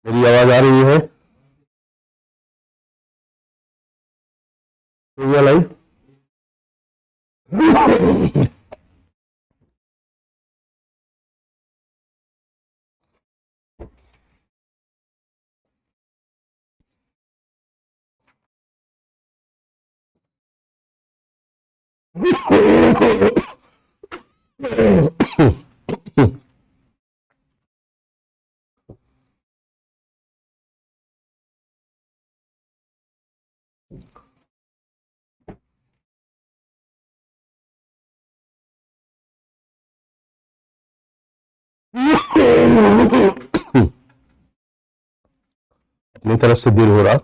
मेरी आवाज आ रही है? हो गया लाइव? अपनी तरफ से देर हो रहा।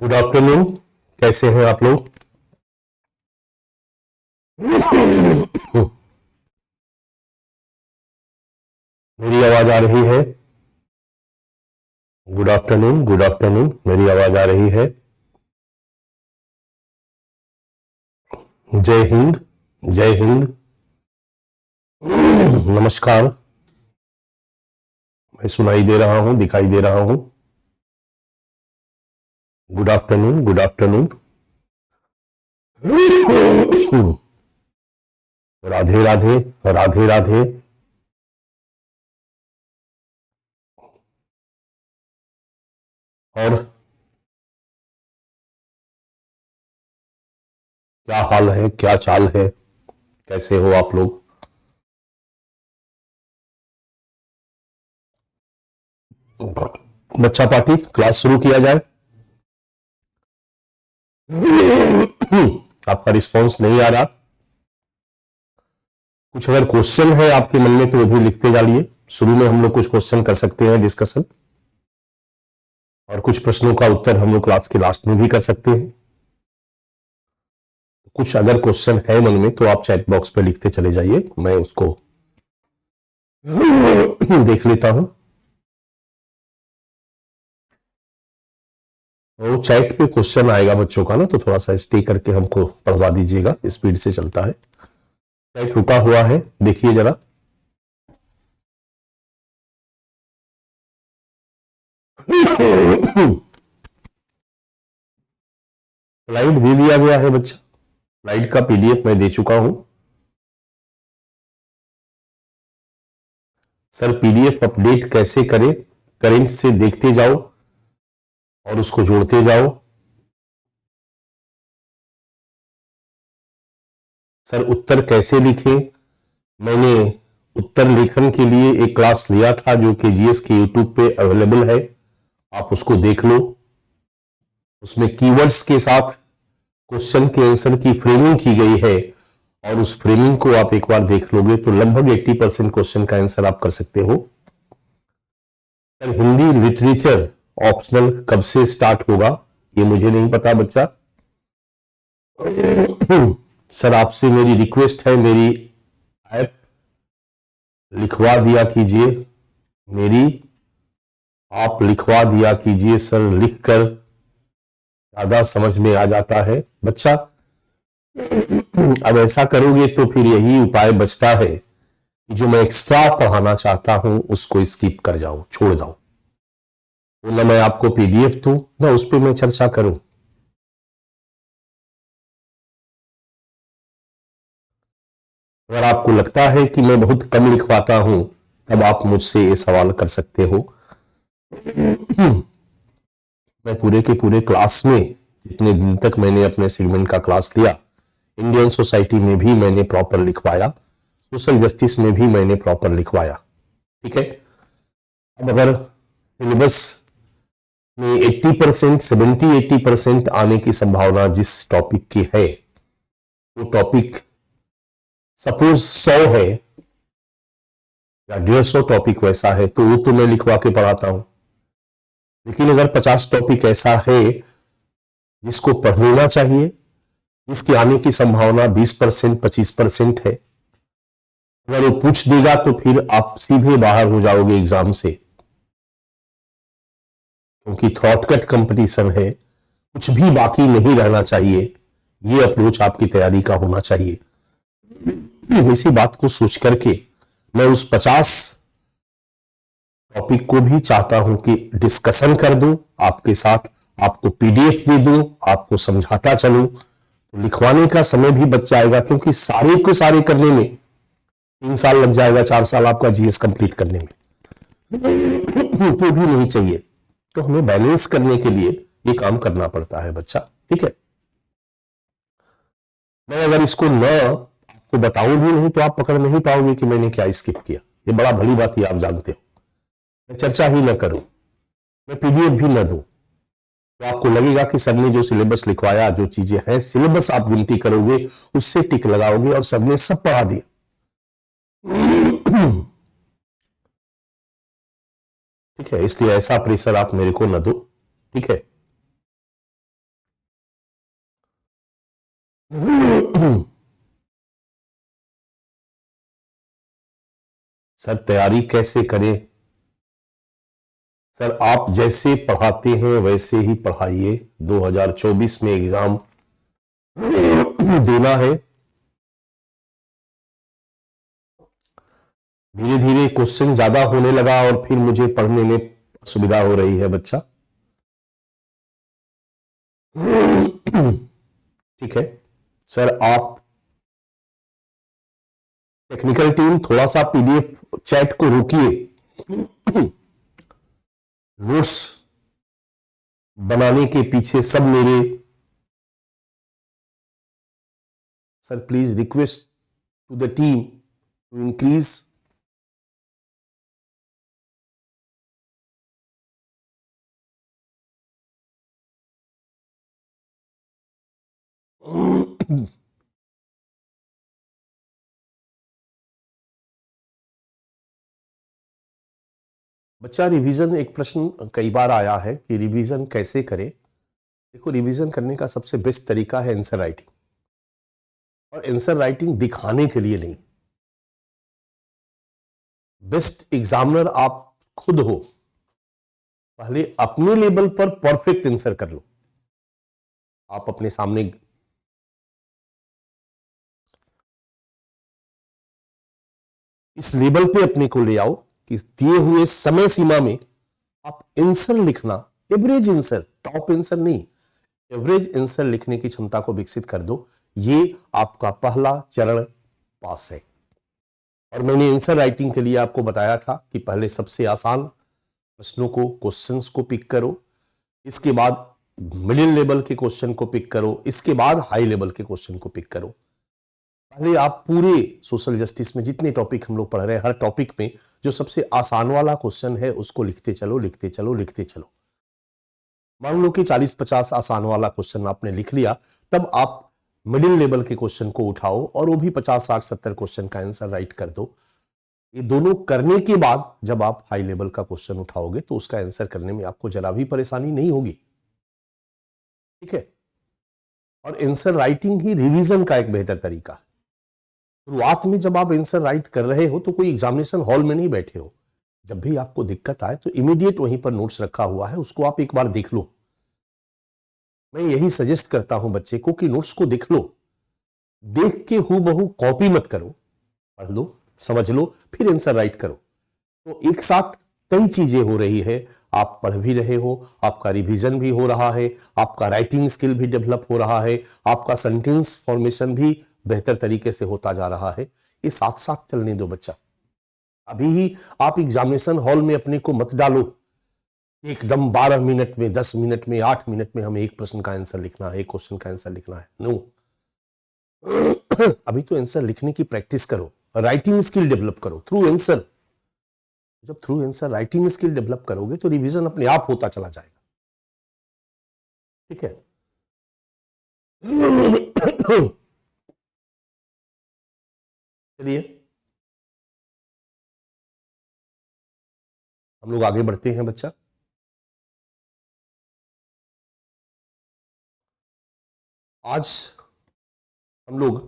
गुड आफ्टरनून, कैसे हैं आप लोग? मेरी आवाज आ रही है? गुड आफ्टरनून, गुड आफ्टरनून, मेरी आवाज आ रही है? जय हिंद, जय हिंद, नमस्कार। मैं सुनाई दे रहा हूं, दिखाई दे रहा हूं। Good afternoon, good afternoon. Radhe Radhe, Radhe Radhe. और क्या हाल है, क्या चाल है, कैसे हो आप लोग? बच्चा पार्टी क्लास शुरू किया जाए। आपका रिस्पांस नहीं आ रहा। कुछ अगर क्वेश्चन है आपके मन में तो वो भी लिखते जाइए। शुरू में हम लोग कुछ क्वेश्चन कर सकते हैं डिस्कशन, और कुछ प्रश्नों का उत्तर हम लोग क्लास के लास्ट में भी कर सकते हैं। कुछ अगर क्वेश्चन है मन में तो आप चैट बॉक्स पे लिखते चले जाइए, मैं उसको देख लेता हूं। वो चैट पे क्वेश्चन आएगा बच्चों का ना, तो थोड़ा सा स्टे करके हमको पढ़वा दीजिएगा, स्पीड से चलता है। चैट रुका हुआ है, देखिए जरा। स्लाइड दे दिया गया है बच्चा, स्लाइड का पीडीएफ मैं दे चुका हूं। सर पीडीएफ अपडेट कैसे करें? करेंट से देखते जाओ और उसको जोड़ते जाओ। सर उत्तर कैसे लिखें? मैंने उत्तर लेखन के लिए एक क्लास लिया था जो कि जीएस के यूट्यूब पे अवेलेबल है, आप उसको देख लो। उसमें कीवर्ड्स के साथ क्वेश्चन के आंसर की फ्रेमिंग की गई है, और उस फ्रेमिंग को आप एक बार देख लोगे तो लगभग 80% क्वेश्चन का आंसर आप कर सकते हो। सर हिंदी लिटरेचर ऑप्शनल कब से स्टार्ट होगा? ये मुझे नहीं पता बच्चा। सर आपसे मेरी रिक्वेस्ट है, मेरी ऐप लिखवा दिया कीजिए, मेरी आप लिखवा दिया कीजिए सर, लिखकर ज्यादा समझ में आ जाता है बच्चा। अब ऐसा करोगे तो फिर यही उपाय बचता है कि जो मैं एक्स्ट्रा पढ़ाना चाहता हूं उसको स्किप कर जाओ, छोड़ जाओ। तो ना मैं आपको पीडीएफ दूं ना उस पर मैं चर्चा करूं। अगर आपको लगता है कि मैं बहुत कम लिखवाता हूं, तब आप मुझसे ये सवाल कर सकते हो। मैं पूरे के पूरे क्लास में, जितने दिन तक मैंने अपने सेगमेंट का क्लास लिया, इंडियन सोसाइटी में भी मैंने प्रॉपर लिखवाया, सोशल जस्टिस में भी मैंने प्रॉपर लिखवाया। ठीक है। अब अगर सिलेबस में 80%, 70-80% आने की संभावना जिस टॉपिक की है, वो टॉपिक सपोज 100 है, या 150 टॉपिक वैसा है तो वो तो मैं लिखवा के पढ़ाता हूं। लेकिन अगर 50 टॉपिक ऐसा है जिसको पढ़ लेना चाहिए, जिसके आने की संभावना 20% 25% है, अगर वो पूछ देगा तो फिर आप सीधे बाहर हो जाओगे एग्जाम से, क्योंकि थ्रॉटकट कंपटीशन है, कुछ भी बाकी नहीं रहना चाहिए। ये अप्रोच आपकी तैयारी का होना चाहिए। इसी बात को सोच करके मैं उस 50 टॉपिक को भी चाहता हूं कि डिस्कशन कर दूं आपके साथ, आपको पीडीएफ दे दूं, आपको समझाता चलूं, तो लिखवाने का समय भी बच जाएगा, क्योंकि सारे को सारे करने में 3 साल लग जाएगा, 4 साल आपका जीएस कंप्लीट करने में, तो भी नहीं चाहिए। तो हमें बैलेंस करने के लिए ये काम करना पड़ता है बच्चा, ठीक है। मैं अगर इसको न आपको बताऊं भी नहीं तो आप पकड़ नहीं पाओगे कि मैंने क्या स्किप किया। ये बड़ा भली बात ही आप जानते हो। मैं चर्चा ही न करूं, मैं पीडीएफ भी न दूं, तो आपको लगेगा कि सर ने जो सिलेबस लिखवाया, जो चीजें हैं, सिलेबस आप गिनती करोगे, उससे टिक लगाओगे और सर ने सब पढ़ा दिया। ठीक है, इसलिए ऐसा प्रेशर आप मेरे को न दो, ठीक है। सर तैयारी कैसे करें? सर आप जैसे पढ़ाते हैं वैसे ही पढ़ाइए। 2024 में एग्जाम देना है। धीरे धीरे क्वेश्चन ज्यादा होने लगा और फिर मुझे पढ़ने में सुविधा हो रही है बच्चा। ठीक है सर, आप टेक्निकल टीम थोड़ा सा पीडीएफ चैट को रोकिए। नोट्स बनाने के पीछे सब मेरे, sir please request to the team to increase. बच्चा रिवीजन, एक प्रश्न कई बार आया है कि रिवीजन कैसे करें। देखो, रिवीजन करने का सबसे बेस्ट तरीका है आंसर राइटिंग, और आंसर राइटिंग दिखाने के लिए नहीं। बेस्ट एग्जामिनर आप खुद हो, पहले अपने लेवल पर परफेक्ट आंसर कर लो। आप अपने सामने इस लेवल पे अपने को ले आओ कि दिए हुए समय सीमा में आप आंसर लिखना, एवरेज आंसर, टॉप आंसर नहीं, एवरेज आंसर लिखने की क्षमता को विकसित कर दो। ये आपका पहला चरण पास है। और मैंने आंसर राइटिंग के लिए आपको बताया था कि पहले सबसे आसान प्रश्नों को, क्वेश्चंस को पिक करो, इसके बाद मिडिल लेवल के क्वेश्चन को पिक करो, इसके बाद हाई लेवल के क्वेश्चन को पिक करो। पहले आप पूरे सोशल जस्टिस में जितने टॉपिक हम लोग पढ़ रहे हैं, हर टॉपिक में जो सबसे आसान वाला क्वेश्चन है उसको लिखते चलो, लिखते चलो, लिखते चलो। मान लो कि 40-50 आसान वाला क्वेश्चन आपने लिख लिया, तब आप मिडिल लेवल के क्वेश्चन को उठाओ और वो भी 50-60-70 क्वेश्चन का आंसर राइट कर दो। ये दोनों करने के बाद जब आप हाई लेवल का क्वेश्चन उठाओगे तो उसका आंसर करने में आपको जरा भी परेशानी नहीं होगी, ठीक है। और आंसर राइटिंग ही रिवीजन का एक बेहतर तरीका है। शुरुआत में जब आप आंसर राइट कर रहे हो तो कोई एग्जामिनेशन हॉल में नहीं बैठे हो। जब भी आपको दिक्कत आए तो इमीडिएट वहीं पर नोट्स रखा हुआ है, उसको आप एक बार देख लो। मैं यही सजेस्ट करता हूं बच्चे को कि नोट्स को देख लो, देख के हूबहू कॉपी मत करो, पढ़ लो, समझ लो, फिर आंसर राइट करो। तो एक साथ कई चीजें हो रही है, आप पढ़ भी रहे हो, आपका रिवीजन भी हो रहा है, आपका राइटिंग स्किल भी डेवलप हो रहा है, आपका सेंटेंस फॉर्मेशन भी बेहतर तरीके से होता जा रहा है। ये साथ साथ चलने दो बच्चा। अभी ही आप एग्जामिनेशन हॉल में अपने को मत डालो एकदम 12 मिनट में, 10 मिनट में, 8 मिनट में हमें एक प्रश्न का आंसर लिखना है, एक क्वेश्चन का आंसर लिखना है। नो। अभी तो आंसर लिखने की प्रैक्टिस करो, राइटिंग स्किल डेवलप करो थ्रू आंसर। जब through answer writing skill develop करोगे तो रिवीजन अपने आप होता चला जाएगा, ठीक है। चलिए, हम लोग आगे बढ़ते हैं बच्चा। आज हम लोग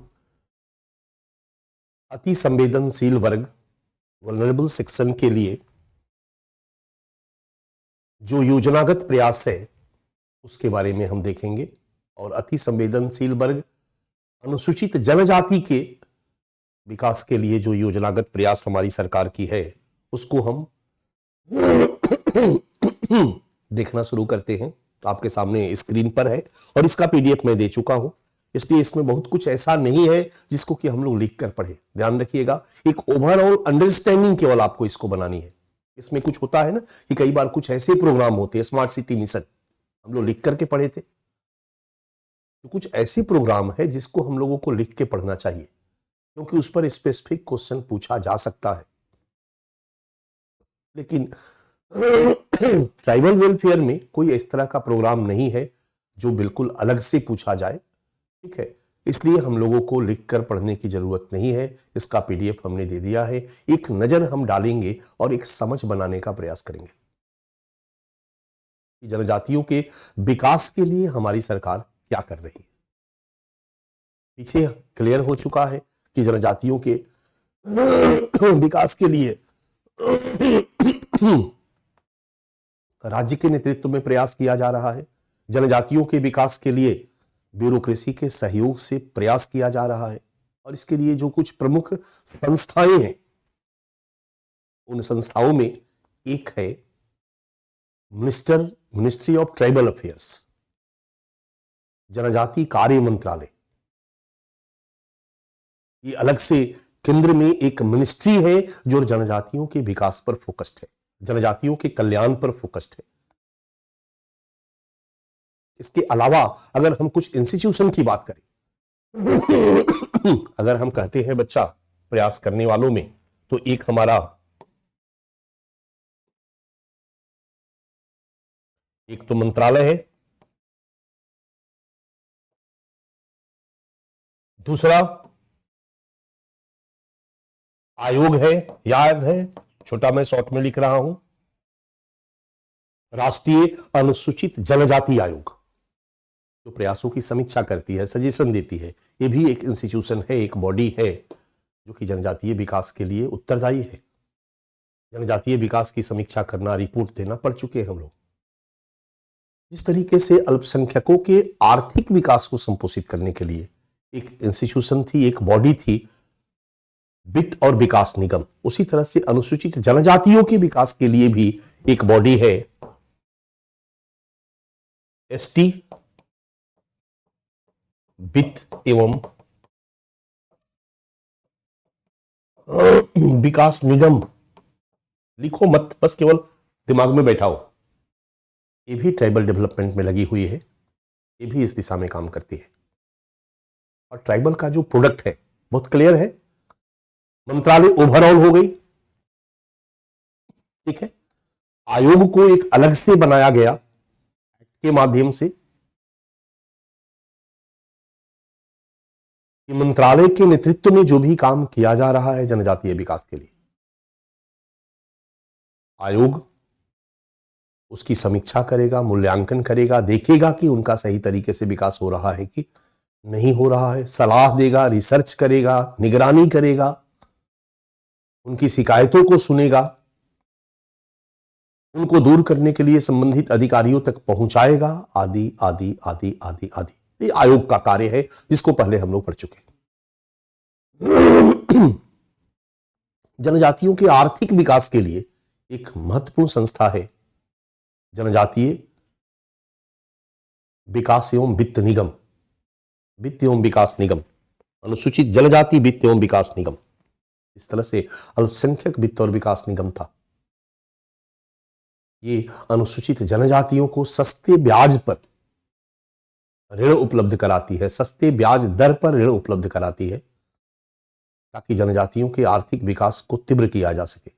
अति संवेदनशील वर्ग वल्नरेबल सेक्शन के लिए जो योजनागत प्रयास है उसके बारे में हम देखेंगे। और अति संवेदनशील वर्ग अनुसूचित जनजाति के विकास के लिए जो योजनागत प्रयास हमारी सरकार की है उसको हम देखना शुरू करते हैं। आपके सामने स्क्रीन पर है और इसका पीडीएफ मैं दे चुका हूं, इसलिए इसमें बहुत कुछ ऐसा नहीं है जिसको कि हम लोग लिख कर पढ़े। ध्यान रखिएगा, एक ओवरऑल अंडरस्टैंडिंग केवल आपको इसको बनानी है। इसमें कुछ होता है ना कि कई बार कुछ ऐसे प्रोग्राम होते हैं, स्मार्ट सिटी मिशन हम लोग लिख करके पढ़े थे, तो कुछ ऐसे प्रोग्राम है जिसको हम लोगों को लिख के पढ़ना चाहिए क्योंकि उस पर स्पेसिफिक क्वेश्चन पूछा जा सकता है। लेकिन ट्राइबल वेलफेयर में कोई इस तरह का प्रोग्राम नहीं है जो बिल्कुल अलग से पूछा जाए, ठीक है। इसलिए हम लोगों को लिखकर पढ़ने की जरूरत नहीं है, इसका पीडीएफ हमने दे दिया है। एक नजर हम डालेंगे और एक समझ बनाने का प्रयास करेंगे कि जनजातियों के विकास के लिए हमारी सरकार क्या कर रही है। पीछे क्लियर हो चुका है कि जनजातियों के विकास के लिए राज्य के नेतृत्व में प्रयास किया जा रहा है। जनजातियों के विकास के लिए ब्यूरोक्रेसी के सहयोग से प्रयास किया जा रहा है और इसके लिए जो कुछ प्रमुख संस्थाएं हैं उन संस्थाओं में एक है मिनिस्ट्री ऑफ ट्राइबल अफेयर्स, जनजाति कार्य मंत्रालय। ये अलग से केंद्र में एक मिनिस्ट्री है जो जनजातियों के विकास पर फोकस्ड है, जनजातियों के कल्याण पर फोकस्ड है। इसके अलावा अगर हम कुछ इंस्टीट्यूशन की बात करें, अगर हम कहते हैं बच्चा प्रयास करने वालों में, तो एक हमारा एक तो मंत्रालय है, दूसरा आयोग है, याद है, छोटा मैं शॉर्ट में लिख रहा हूं, राष्ट्रीय अनुसूचित जनजाति आयोग, जो प्रयासों की समीक्षा करती है, सजेशन देती है। ये भी एक इंस्टीट्यूशन है, एक बॉडी है जो कि जनजातीय विकास के लिए उत्तरदायी है। जनजातीय विकास की समीक्षा करना, रिपोर्ट देना पड़ चुके हैं हम लोग। जिस तरीके से अल्पसंख्यकों के आर्थिक विकास को संपोषित करने के लिए एक इंस्टीट्यूशन थी, एक बॉडी थी, वित्त और विकास निगम, उसी तरह से अनुसूचित जनजातियों के विकास के लिए भी एक बॉडी है, एसटी वित्त एवं विकास निगम। लिखो मत, बस केवल दिमाग में बैठाओ। ये भी ट्राइबल डेवलपमेंट में लगी हुई है, ये भी इस दिशा में काम करती है। और ट्राइबल का जो प्रोडक्ट है बहुत क्लियर है। मंत्रालय ओवरऑल हो गई, ठीक है। आयोग को एक अलग से बनाया गया के माध्यम से कि मंत्रालय के नेतृत्व में जो भी काम किया जा रहा है जनजातीय विकास के लिए, आयोग उसकी समीक्षा करेगा, मूल्यांकन करेगा, देखेगा कि उनका सही तरीके से विकास हो रहा है कि नहीं हो रहा है, सलाह देगा, रिसर्च करेगा, निगरानी करेगा, उनकी शिकायतों को सुनेगा, उनको दूर करने के लिए संबंधित अधिकारियों तक पहुंचाएगा, आदि आदि आदि आदि आदि। ये आयोग का कार्य है जिसको पहले हम लोग पढ़ चुके हैं। जनजातियों के आर्थिक विकास के लिए एक महत्वपूर्ण संस्था है जनजातीय विकास एवं वित्त निगम, वित्त एवं विकास निगम, अनुसूचित जनजाति वित्त एवं विकास निगम। इस तरह से अल्पसंख्यक वित्त और विकास निगम था। ये अनुसूचित जनजातियों को सस्ते ब्याज पर ऋण उपलब्ध कराती है, सस्ते ब्याज दर पर ऋण उपलब्ध कराती है ताकि जनजातियों के आर्थिक विकास को तीव्र किया जा सके।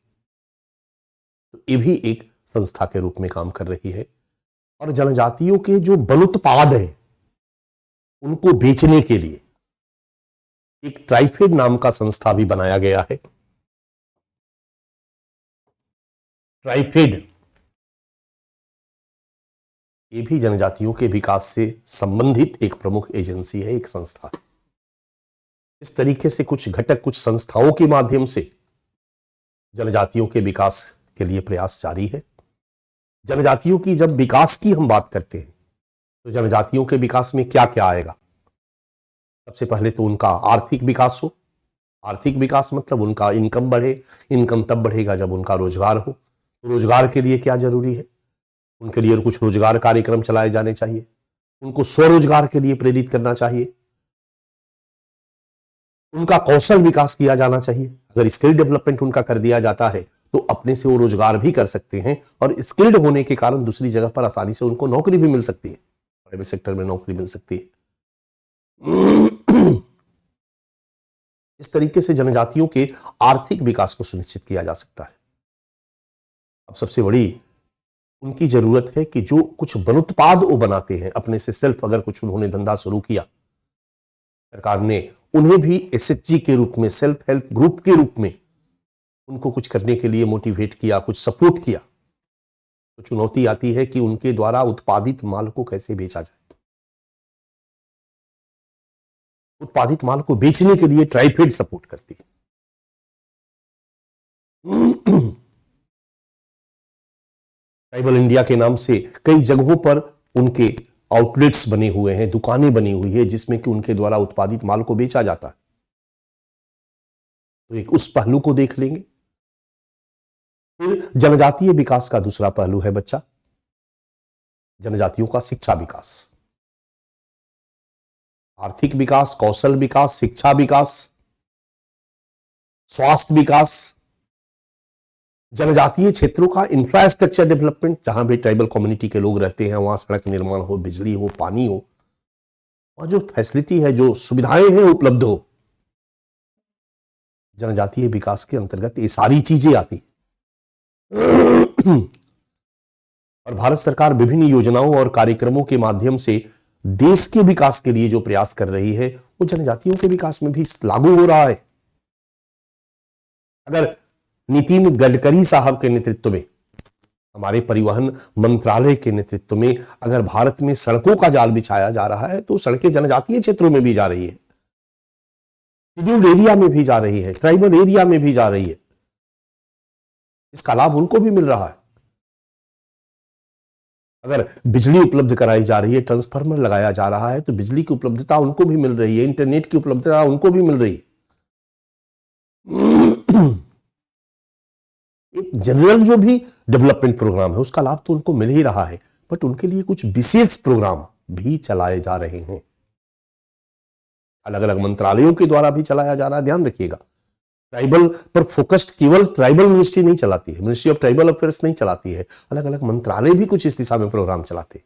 तो ये भी एक संस्था के रूप में काम कर रही है। और जनजातियों के जो वनोत्पाद है उनको बेचने के लिए एक ट्राइफेड नाम का संस्था भी बनाया गया है। ट्राइफेड, ये भी जनजातियों के विकास से संबंधित एक प्रमुख एजेंसी है, एक संस्था है। इस तरीके से कुछ घटक, कुछ संस्थाओं के माध्यम से जनजातियों के विकास के लिए प्रयास जारी है। जनजातियों की जब विकास की हम बात करते हैं तो जनजातियों के विकास में क्या क्या आएगा? सबसे पहले तो उनका आर्थिक विकास हो। आर्थिक विकास मतलब उनका इनकम बढ़े। इनकम तब बढ़ेगा जब उनका रोजगार हो। तो रोजगार के लिए क्या जरूरी है? उनके लिए कुछ रोजगार कार्यक्रम चलाए जाने चाहिए। उनको स्वरोजगार के लिए प्रेरित करना चाहिए। उनका कौशल विकास किया जाना चाहिए। अगर स्किल डेवलपमेंट उनका कर दिया जाता है तो अपने से वो रोजगार भी कर सकते हैं और स्किल्ड होने के कारण दूसरी जगह पर आसानी से उनको नौकरी भी मिल सकती है, प्राइवेट सेक्टर में नौकरी मिल सकती है। इस तरीके से जनजातियों के आर्थिक विकास को सुनिश्चित किया जा सकता है। अब सबसे बड़ी उनकी जरूरत है कि जो कुछ वनोत्पाद वो बनाते हैं अपने से, सेल्फ अगर कुछ उन्होंने धंधा शुरू किया, सरकार ने उन्हें भी एसएचजी के रूप में, सेल्फ हेल्प ग्रुप के रूप में उनको कुछ करने के लिए मोटिवेट किया, कुछ सपोर्ट किया। तो चुनौती आती है कि उनके द्वारा उत्पादित माल को कैसे बेचा जाए। उत्पादित माल को बेचने के लिए ट्राइफेड सपोर्ट करती है। ट्राइबल इंडिया के नाम से कई जगहों पर उनके आउटलेट्स बने हुए हैं, दुकानें बनी हुई है जिसमें कि उनके द्वारा उत्पादित माल को बेचा जाता है। तो एक उस पहलू को देख लेंगे। फिर जनजातीय विकास का दूसरा पहलू है बच्चा, जनजातियों का शिक्षा विकास। आर्थिक विकास, कौशल विकास, शिक्षा विकास, स्वास्थ्य विकास, जनजातीय क्षेत्रों का इंफ्रास्ट्रक्चर डेवलपमेंट, जहां भी ट्राइबल कम्युनिटी के लोग रहते हैं वहां सड़क निर्माण हो, बिजली हो, पानी हो, और जो फैसिलिटी है, जो सुविधाएं हैं उपलब्ध हो। जनजातीय विकास के अंतर्गत ये सारी चीजें आती और भारत सरकार विभिन्न योजनाओं और कार्यक्रमों के माध्यम से देश के विकास के लिए जो प्रयास कर रही है वो जनजातियों के विकास में भी लागू हो रहा है। अगर नितिन गडकरी साहब के नेतृत्व में, हमारे परिवहन मंत्रालय के नेतृत्व में अगर भारत में सड़कों का जाल बिछाया जा रहा है तो सड़कें जनजातीय क्षेत्रों में भी जा रही है, शेड्यूल्ड एरिया में भी जा रही है, ट्राइबल एरिया में भी जा रही है। इसका लाभ उनको भी मिल रहा है। अगर बिजली उपलब्ध कराई जा रही है, ट्रांसफार्मर लगाया जा रहा है, तो बिजली की उपलब्धता उनको भी मिल रही है, इंटरनेट की उपलब्धता उनको भी मिल रही है। एक जनरल जो भी डेवलपमेंट प्रोग्राम है उसका लाभ तो उनको मिल ही रहा है, बट उनके लिए कुछ विशेष प्रोग्राम भी चलाए जा रहे हैं, अलग अलग मंत्रालयों के द्वारा भी चलाया जा रहा है। ध्यान रखिएगा, ट्राइबल पर फोकस्ड केवल ट्राइबल मिनिस्ट्री नहीं चलाती है, मिनिस्ट्री ऑफ ट्राइबल अफेयर्स नहीं चलाती है, अलग अलग मंत्रालय भी कुछ इस दिशा में प्रोग्राम चलाते हैं,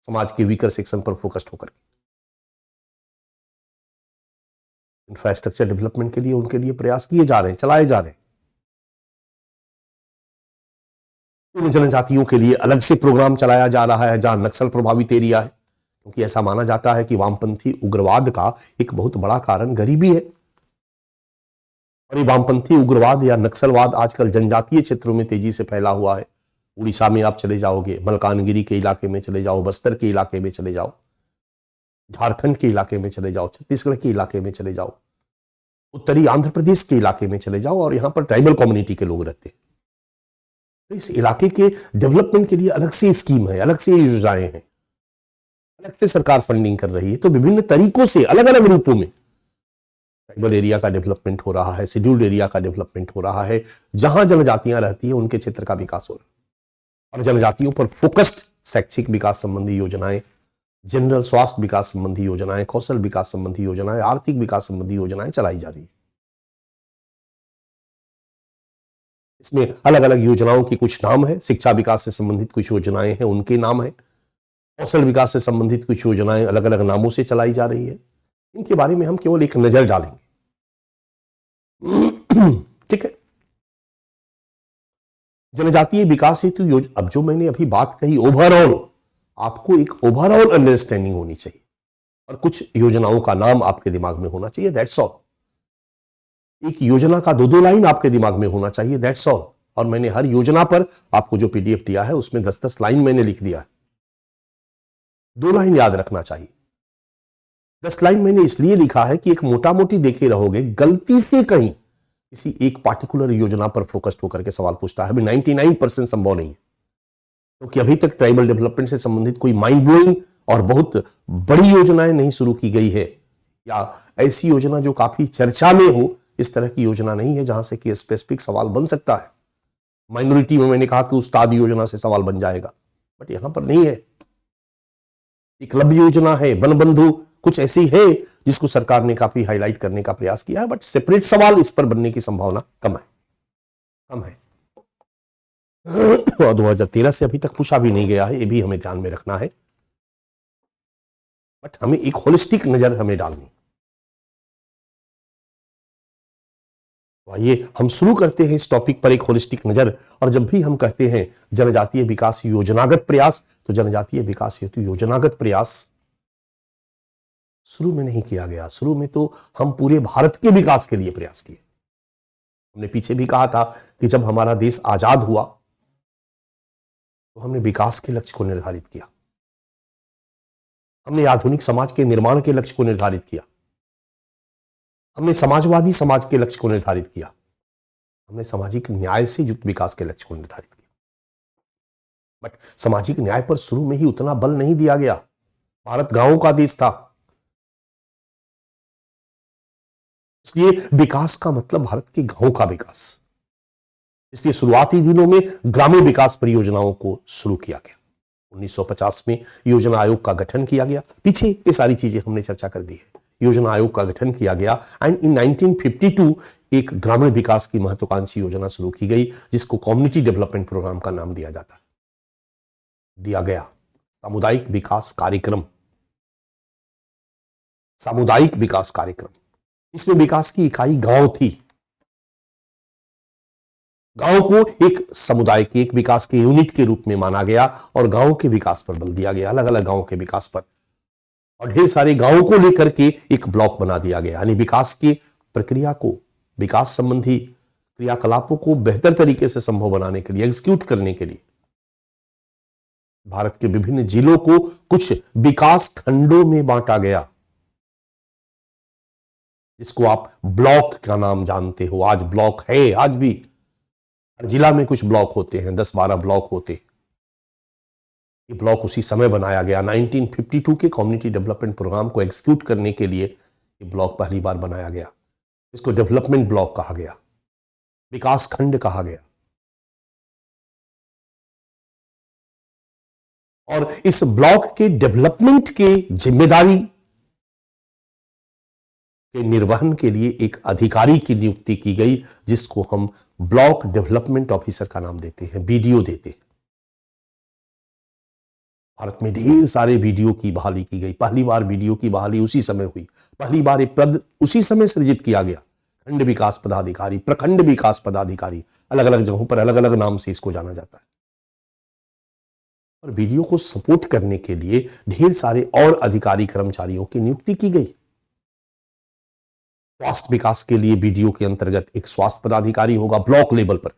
समाज के वीकर सेक्शन पर फोकस्ड होकर। इंफ्रास्ट्रक्चर डेवलपमेंट के लिए उनके लिए प्रयास किए जा रहे हैं, चलाए जा रहे हैं। उन जनजातियों के लिए अलग से प्रोग्राम चलाया जा रहा है जहां नक्सल प्रभावित एरिया है, क्योंकि ऐसा माना जाता है कि वामपंथी उग्रवाद का एक बहुत बड़ा कारण गरीबी है। और ये वामपंथी उग्रवाद या नक्सलवाद आजकल जनजातीय क्षेत्रों में तेजी से फैला हुआ है। उड़ीसा में आप चले जाओगे, मलकानगिरी के इलाके में चले जाओ, बस्तर के इलाके में चले जाओ, झारखंड के इलाके में चले जाओ, छत्तीसगढ़ के इलाके में चले जाओ, उत्तरी आंध्र प्रदेश के इलाके में चले जाओ, और यहां पर ट्राइबल कम्युनिटी के लोग रहते हैं। तो इस इलाके के डेवलपमेंट के लिए अलग से स्कीम है, अलग से योजनाएं हैं, अलग से सरकार फंडिंग कर रही है। तो विभिन्न तरीकों से, अलग अलग रूपों में ट्राइबल एरिया का डेवलपमेंट हो रहा है, शेड्यूल्ड एरिया का डेवलपमेंट हो रहा है, जहां जनजातियां रहती है उनके क्षेत्र का विकास हो रहा है। और जनजातियों पर फोकस्ड शैक्षिक विकास संबंधी योजनाएं, जनरल स्वास्थ्य विकास संबंधी योजनाएं, कौशल विकास संबंधी योजनाएं, आर्थिक विकास संबंधी योजनाएं चलाई जा रही है। इसमें अलग अलग योजनाओं की कुछ नाम है, शिक्षा विकास से संबंधित कुछ योजनाएं हैं उनके नाम है, कौशल विकास से संबंधित कुछ योजनाएं अलग अलग नामों से चलाई जा रही है। इनके बारे में हम केवल एक नजर डालेंगे, ठीक है। जनजातीय विकास हेतु अब जो मैंने अभी बात कही, ओवरऑल आपको एक ओवरऑल अंडरस्टैंडिंग होनी चाहिए और कुछ योजनाओं का नाम आपके दिमाग में होना चाहिए, दैट्स ऑल। एक योजना का दो लाइन आपके दिमाग में होना चाहिए, दैट्स ऑल। और मैंने हर योजना पर आपको जो पीडीएफ दिया है उसमें 10-10 लाइन मैंने लिख दिया है। 2 लाइन याद रखना चाहिए। 10 लाइन मैंने इसलिए लिखा है कि एक मोटा मोटी देखे रहोगे, गलती से कहीं किसी एक पार्टिकुलर योजना पर फोकस्ड होकर के सवाल पूछता है। अभी 99% संभव नहीं है, क्योंकि अभी तक ट्राइबल डेवलपमेंट से संबंधित कोई माइंड ब्लोइंग और बहुत बड़ी योजनाएं नहीं शुरू की गई है, या ऐसी योजना जो काफी चर्चा में हो, इस तरह की योजना नहीं है जहां से कि स्पेसिफिक सवाल बन सकता है। माइनॉरिटी में मैंने कहा कि उस्ताद योजना से सवाल बन जाएगा, बट यहां पर नहीं है। एकलव्य योजना है, वन बंधु, कुछ ऐसी है जिसको सरकार ने काफी हाईलाइट करने का प्रयास किया है, बट सेपरेट सवाल इस पर बनने की संभावना कम है। और 2013 से अभी तक पूछा भी नहीं गया है, ये भी हमें ध्यान में रखना है। बट हमें एक होलिस्टिक नजर हमें डालनी। तो आइए हम शुरू करते हैं इस टॉपिक पर एक होलिस्टिक नजर। और जब भी हम कहते हैं जनजातीय विकास योजनागत प्रयास, तो जनजातीय विकास हेतु योजनागत प्रयास शुरू में नहीं किया गया। शुरू में तो हम पूरे भारत के विकास के लिए प्रयास किए। हमने पीछे भी कहा था कि जब हमारा देश आजाद हुआ तो हमने विकास के लक्ष्य को निर्धारित किया, हमने आधुनिक समाज के निर्माण के लक्ष्य को निर्धारित किया, हमने समाजवादी समाज के लक्ष्य को निर्धारित किया, हमने सामाजिक न्याय से युक्त विकास के लक्ष्य को निर्धारित किया। बट सामाजिक न्याय पर शुरू में ही उतना बल नहीं दिया गया। भारत गांवों का देश था, इसलिए विकास का मतलब भारत के गांवों का विकास। इसलिए शुरुआती दिनों में ग्रामीण विकास परियोजनाओं को शुरू किया गया। 1950 में योजना आयोग का गठन किया गया। पीछे ये सारी चीजें हमने चर्चा कर दी है। योजना आयोग का गठन किया गया एंड इन 1952 एक ग्रामीण विकास की महत्वाकांक्षी योजना शुरू की गई, जिसको कम्युनिटी डेवलपमेंट प्रोग्राम का नाम दिया गया। सामुदायिक विकास कार्यक्रम, सामुदायिक विकास कार्यक्रम। इसमें विकास की इकाई गांव थी। गांव को एक समुदाय के, एक विकास के यूनिट के रूप में माना गया और गांव के विकास पर बल दिया गया, अलग अलग गांव के विकास पर। और ढेर सारे गांवों को लेकर के एक ब्लॉक बना दिया गया, यानी विकास की प्रक्रिया को, विकास संबंधी क्रियाकलापों को बेहतर तरीके से संभव बनाने के लिए, एग्जीक्यूट करने के लिए भारत के विभिन्न जिलों को कुछ विकास खंडों में बांटा गया, जिसको आप ब्लॉक का नाम जानते हो। आज ब्लॉक है, आज भी हर जिला में कुछ ब्लॉक होते हैं, 10-12 ब्लॉक होते हैं। ये ब्लॉक उसी समय बनाया गया, 1952 के कम्युनिटी डेवलपमेंट प्रोग्राम को एग्जीक्यूट करने के लिए ये ब्लॉक पहली बार बनाया गया। इसको डेवलपमेंट ब्लॉक कहा गया, विकास खंड कहा गया। और इस ब्लॉक के डेवलपमेंट के जिम्मेदारी के निर्वहन के लिए एक अधिकारी की नियुक्ति की गई, जिसको हम ब्लॉक डेवलपमेंट ऑफिसर का नाम देते हैं, बीडीओ देते हैं। भारत में ढेर सारे बीडीओ की बहाली की गई। पहली बार बीडीओ की बहाली उसी समय हुई, पहली बार एक पद उसी समय सृजित किया गया। खंड विकास पदाधिकारी, प्रखंड विकास पदाधिकारी, अलग अलग जगहों पर अलग अलग नाम से इसको जाना जाता है। और बीडीओ को सपोर्ट करने के लिए ढेर सारे और अधिकारी कर्मचारियों की नियुक्ति की गई। स्वास्थ्य विकास के लिए बीडीओ के अंतर्गत एक स्वास्थ्य पदाधिकारी होगा ब्लॉक लेवल पर।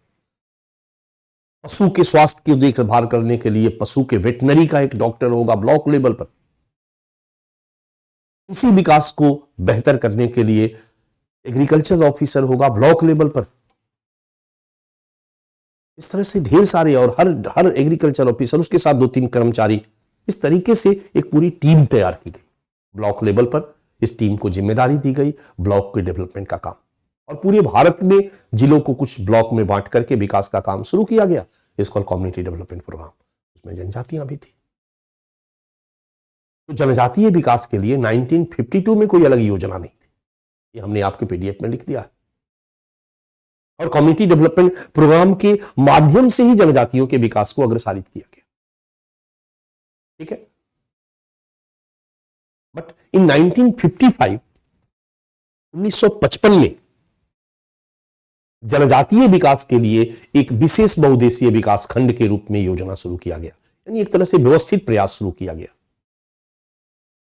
पशु के स्वास्थ्य की देखभाल करने के लिए पशु के वेटनरी का एक डॉक्टर होगा ब्लॉक लेवल पर। इसी विकास को बेहतर करने के लिए एग्रीकल्चर ऑफिसर होगा ब्लॉक लेवल पर। इस तरह से ढेर सारे, और हर एग्रीकल्चर ऑफिसर, उसके साथ 2-3 कर्मचारी, इस तरीके से एक पूरी टीम तैयार की गई ब्लॉक लेवल पर। इस टीम को जिम्मेदारी दी गई ब्लॉक के डेवलपमेंट का काम। और पूरे भारत में जिलों को कुछ ब्लॉक में बांट करके विकास का काम शुरू किया गया। इसको कम्युनिटी डेवलपमेंट प्रोग्राम। उसमें जनजातियां भी थी। तो जनजातीय विकास के लिए 1952 में कोई अलग योजना नहीं थी, ये हमने आपके पीडीएफ में लिख दिया है। और कम्युनिटी डेवलपमेंट प्रोग्राम के माध्यम से ही जनजातियों के विकास को अग्रसारित किया गया। ठीक है। बट इन 1955, 1955 में जनजातीय विकास के लिए एक विशेष बहुउद्देशीय विकास खंड के रूप में योजना शुरू किया गया, यानी एक तरह से व्यवस्थित प्रयास शुरू किया गया।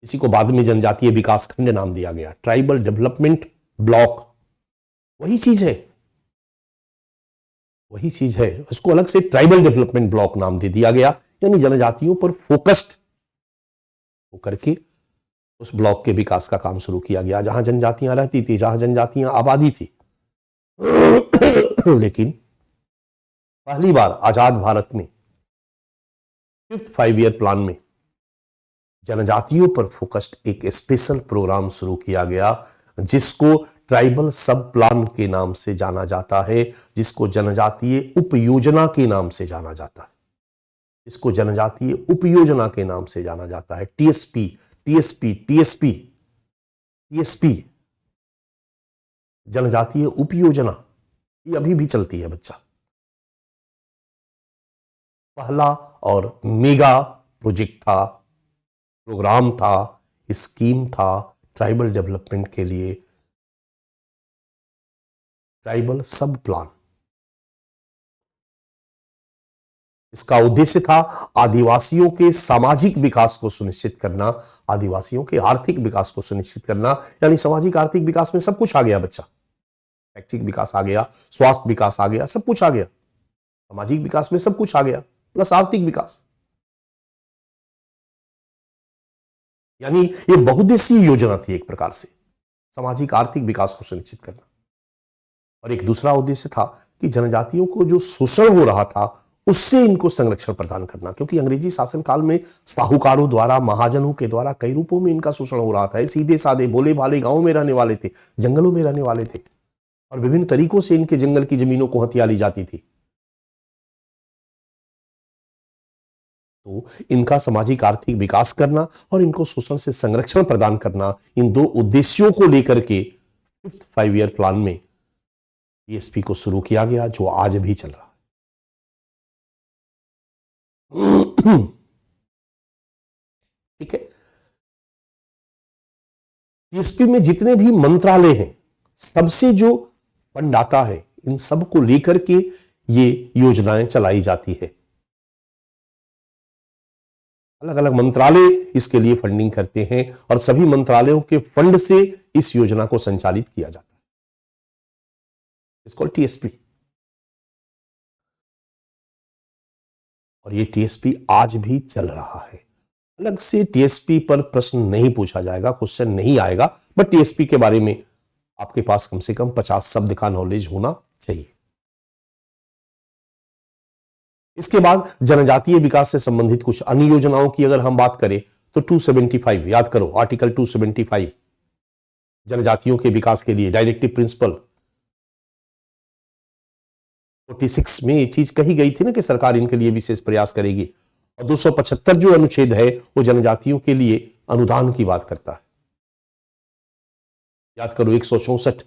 इसी को बाद में जनजातीय विकास खंड नाम दिया गया, ट्राइबल डेवलपमेंट ब्लॉक। वही चीज है। वही चीज है, इसको अलग से ट्राइबल डेवलपमेंट ब्लॉक नाम दे दिया गया, यानी जनजातियों पर फोकस्ड होकर के उस ब्लॉक के विकास का काम शुरू किया गया, जहां जनजातियां रहती थी, जहां जनजातियां आबादी थी। लेकिन पहली बार आजाद भारत में 5th 5 ईयर प्लान में जनजातियों पर फोकस्ड एक स्पेशल प्रोग्राम शुरू किया गया, जिसको ट्राइबल सब प्लान के नाम से जाना जाता है, जिसको जनजातीय उपयोजना के नाम से जाना जाता है, इसको जनजातीय उपयोजना के नाम से जाना जाता है। टीएसपी टीएसपी टीएसपी टीएसपी जनजातीय उपयोजना, ये अभी भी चलती है बच्चा। पहला और मेगा प्रोजेक्ट था, प्रोग्राम था, स्कीम था ट्राइबल डेवलपमेंट के लिए, ट्राइबल सब प्लान। इसका उद्देश्य था आदिवासियों के सामाजिक विकास को सुनिश्चित करना, आदिवासियों के आर्थिक विकास को सुनिश्चित करना, यानी सामाजिक आर्थिक विकास में सब कुछ आ गया बच्चा, शैक्षिक विकास आ गया, स्वास्थ्य विकास आ गया, सब कुछ आ गया, सामाजिक विकास में सब कुछ आ गया, प्लस आर्थिक विकास। यानी ये बहुउद्देशीय योजना थी एक प्रकार से, सामाजिक आर्थिक विकास को सुनिश्चित करना। और एक दूसरा उद्देश्य था कि जनजातियों को जो शोषण हो रहा था उससे इनको संरक्षण प्रदान करना, क्योंकि अंग्रेजी शासन काल में साहूकारों द्वारा, महाजनों के द्वारा कई रूपों में इनका शोषण हो रहा था। सीधे साधे भोले भाले गांवों में रहने वाले थे, जंगलों में रहने वाले थे, और विभिन्न तरीकों से इनके जंगल की जमीनों को हथिया ली जाती थी। तो इनका सामाजिक आर्थिक विकास करना और इनको शोषण से संरक्षण प्रदान करना, इन दो उद्देश्यों को लेकर के 5th 5 ईयर प्लान में टीएसपी को शुरू किया गया, जो आज भी चल रहा है। ठीक है, टीएसपी में जितने भी मंत्रालय हैं, सबसे जो फंड आता है, इन सब को लेकर के ये योजनाएं चलाई जाती है। अलग अलग मंत्रालय इसके लिए फंडिंग करते हैं और सभी मंत्रालयों के फंड से इस योजना को संचालित किया जाता है। इसको टीएसपी, और ये टीएसपी आज भी चल रहा है। अलग से टीएसपी पर प्रश्न नहीं पूछा जाएगा, क्वेश्चन नहीं आएगा, बट टीएसपी के बारे में आपके पास कम से कम 50 शब्द का नॉलेज होना चाहिए। इसके बाद जनजातीय विकास से संबंधित कुछ अन्य योजनाओं की अगर हम बात करें तो 275, याद करो आर्टिकल 275, जनजातियों के विकास के लिए डायरेक्टिव प्रिंसिपल। 46 में ये चीज कही गई थी ना कि सरकार इनके लिए विशेष प्रयास करेगी, और 275 जो अनुच्छेद है वो जनजातियों के लिए अनुदान की बात करता है। याद करो 164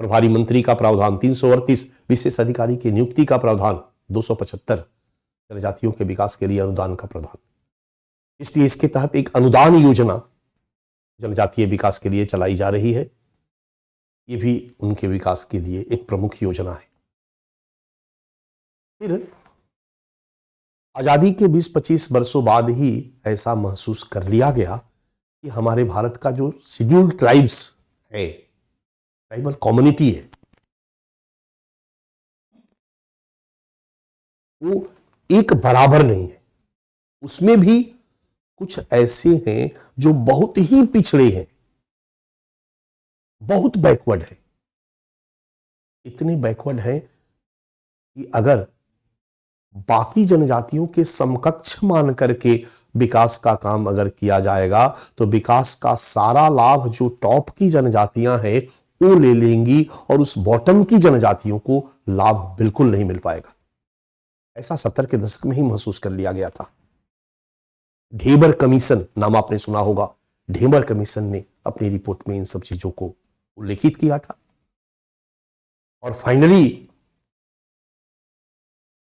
प्रभारी मंत्री का प्रावधान, 338 विशेष अधिकारी की नियुक्ति का प्रावधान, 275 जनजातियों के विकास के लिए अनुदान का प्रावधान। इसलिए इसके तहत एक अनुदान योजना जनजातीय विकास के लिए चलाई जा रही है। ये भी उनके विकास के लिए एक प्रमुख योजना है। फिर आजादी के 20-25 वर्षों बाद ही ऐसा महसूस कर लिया गया कि हमारे भारत का जो शेड्यूल्ड ट्राइब्स है, ट्राइबल कम्युनिटी है, वो एक बराबर नहीं है। उसमें भी कुछ ऐसे हैं जो बहुत ही पिछड़े हैं, बहुत बैकवर्ड है। इतने बैकवर्ड हैं कि अगर बाकी जनजातियों के समकक्ष मान करके विकास का काम अगर किया जाएगा तो विकास का सारा लाभ जो टॉप की जनजातियां हैं वो ले लेंगी और उस बॉटम की जनजातियों को लाभ बिल्कुल नहीं मिल पाएगा। ऐसा 70 के दशक में ही महसूस कर लिया गया था। ढेबर कमीशन नाम आपने सुना होगा। ढेबर कमीशन ने अपनी रिपोर्ट में इन सब चीजों को उल्लेखित किया था, और फाइनली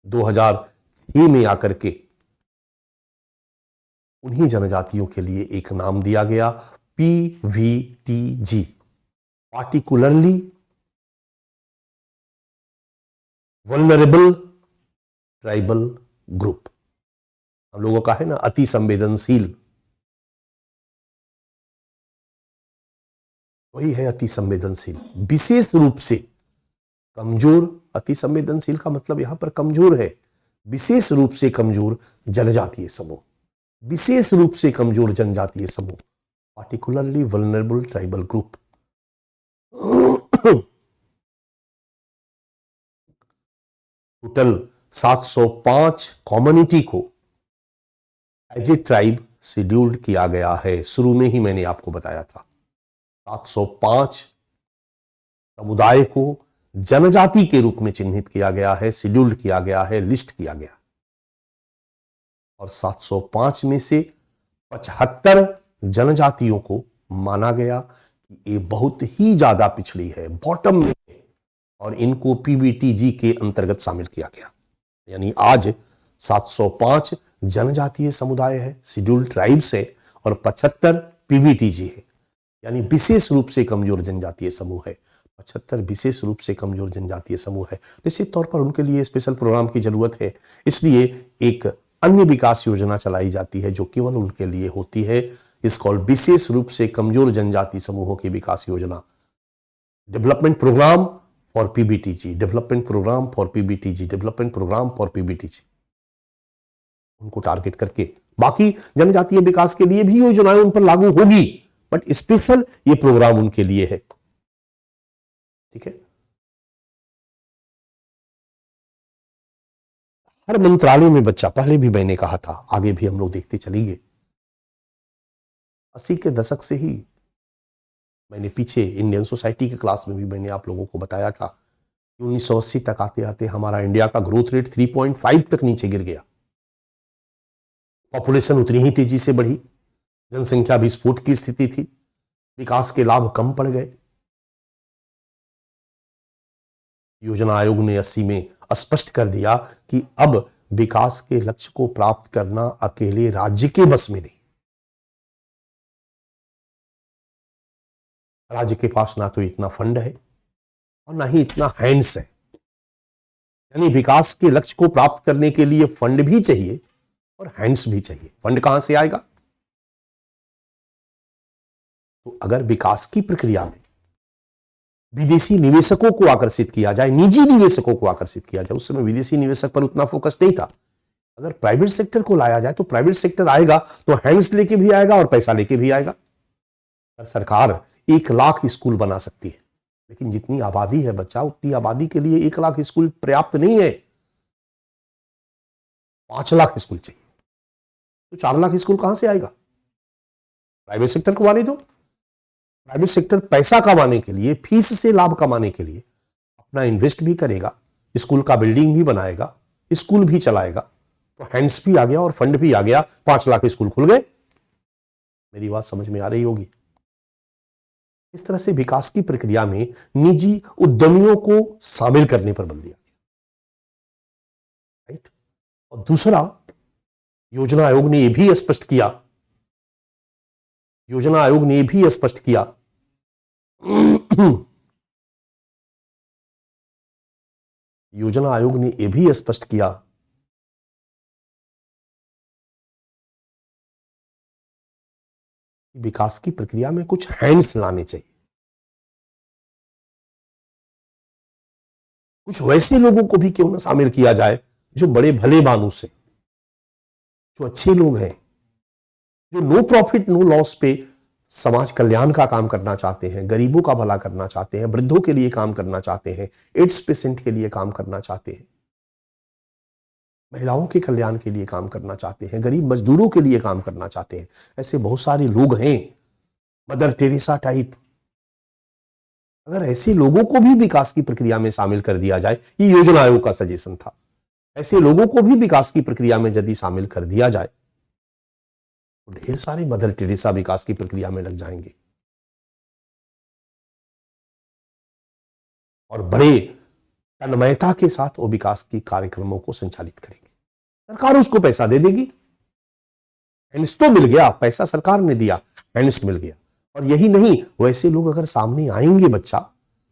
2006 में आकर के उन्हीं जनजातियों के लिए एक नाम दिया गया, PVTG, particularly vulnerable tribal group. हम लोगों का है ना अति संवेदनशील, वही है अति संवेदनशील। विशेष रूप से कमजोर अति संवेदनशील का मतलब यहां पर कमजोर है, विशेष रूप से कमजोर जनजातीय समूह, विशेष रूप से कमजोर जनजातीय समूह, particularly vulnerable tribal group. Total 705 community को एज ए ट्राइब शेड्यूल्ड किया गया है। शुरू में ही मैंने आपको बताया था 705 समुदाय को जनजाति के रूप में चिन्हित किया गया है, शेड्यूल्ड किया गया है, लिस्ट किया गया। और 705 में से 75 जनजातियों को माना गया कि ये बहुत ही ज्यादा पिछड़ी है, बॉटम में है, और इनको पीबीटीजी के अंतर्गत शामिल किया गया। यानी आज 705 जनजातीय समुदाय है, शेड्यूल्ड ट्राइब्स है, और 75 पीबीटीजी है, यानी विशेष रूप से कमजोर जनजातीय समूह है। 75 विशेष रूप से कमजोर जनजातीय समूह है। निश्चित तौर पर उनके लिए स्पेशल प्रोग्राम की जरूरत है, इसलिए एक अन्य विकास योजना चलाई जाती है जो केवल उनके लिए होती है। इसको विशेष रूप से कमजोर जनजाति समूहों की विकास योजना, development programme for PBTG, development programme for PBTG, development programme for PBTG, उनको टारगेट करके बाकी जनजातीय विकास के लिए भी योजनाएं उन पर लागू होगी, बट स्पेशल ये प्रोग्राम उनके लिए है। ठीक है। हर मंत्रालय में बच्चा, पहले भी मैंने कहा था, आगे भी हम लोग देखते चलेंगे। 80 के दशक से ही मैंने पीछे इंडियन सोसाइटी के क्लास में भी मैंने आप लोगों को बताया था कि 1980 तक आते आते हमारा इंडिया का ग्रोथ रेट 3.5 तक नीचे गिर गया। पॉपुलेशन उतनी ही तेजी से बढ़ी, जनसंख्या विस्फोट की स्थिति थी, विकास के लाभ कम पड़ गए। योजना आयोग ने 80 में स्पष्ट कर दिया कि अब विकास के लक्ष्य को प्राप्त करना अकेले राज्य के बस में नहीं। राज्य के पास ना तो इतना फंड है और ना ही इतना हैंड्स है। यानी विकास के लक्ष्य को प्राप्त करने के लिए फंड भी चाहिए और हैंड्स भी चाहिए। फंड कहां से आएगा? तो अगर विकास की प्रक्रिया में विदेशी निवेशकों को आकर्षित किया जाए, निजी निवेशकों को आकर्षित किया जाए, उस समय विदेशी निवेशक पर उतना फोकस नहीं था। अगर प्राइवेट सेक्टर को लाया जाए तो प्राइवेट सेक्टर आएगा तो हैंड्स लेके भी आएगा और पैसा लेके भी आएगा। सरकार 1 लाख स्कूल बना सकती है, लेकिन जितनी आबादी है बच्चा, उतनी आबादी के लिए 1 लाख स्कूल पर्याप्त नहीं है। 5 लाख स्कूल चाहिए। तो 4 लाख स्कूल कहां से आएगा? प्राइवेट सेक्टर को आने दो। प्राइवेट सेक्टर पैसा कमाने के लिए, फीस से लाभ कमाने के लिए अपना इन्वेस्ट भी करेगा, स्कूल का बिल्डिंग भी बनाएगा, स्कूल भी चलाएगा, तो हैंड्स भी आ गया और फंड भी आ गया। 5 लाख स्कूल खुल गए। मेरी बात समझ में आ रही होगी। इस तरह से विकास की प्रक्रिया में निजी उद्यमियों को शामिल करने पर बल दिया गया। राइट। और दूसरा, योजना आयोग ने यह भी स्पष्ट किया, योजना आयोग ने भी स्पष्ट किया योजना आयोग ने यह भी स्पष्ट किया कि विकास की प्रक्रिया में कुछ हैंड्स लाने चाहिए। कुछ वैसे लोगों को भी क्यों ना शामिल किया जाए जो बड़े भले मानुस से, जो अच्छे लोग हैं, जो नो प्रॉफिट नो लॉस पे समाज कल्याण का काम करना चाहते हैं, गरीबों का भला करना चाहते हैं, वृद्धों के लिए काम करना चाहते हैं, एड्स पेशेंट के लिए काम करना चाहते हैं, महिलाओं के कल्याण के लिए काम करना चाहते हैं, गरीब मजदूरों के लिए काम करना चाहते हैं। ऐसे बहुत सारे लोग हैं, मदर टेरेसा टाइप। अगर ऐसे लोगों को भी विकास की प्रक्रिया में शामिल कर दिया जाए, ये योजना आयोग का सजेशन था, ऐसे लोगों को भी विकास की प्रक्रिया में यदि शामिल कर दिया जाए तो ढेर सारे मदर टेरेसा विकास की प्रक्रिया में लग जाएंगे और बड़े तन्मयता के साथ वो विकास की कार्यक्रमों को संचालित करेंगे। सरकार उसको पैसा दे देगी। हैंड्स तो मिल गया, पैसा सरकार ने दिया, हैंड्स मिल गया। और यही नहीं, वैसे लोग अगर सामने आएंगे बच्चा,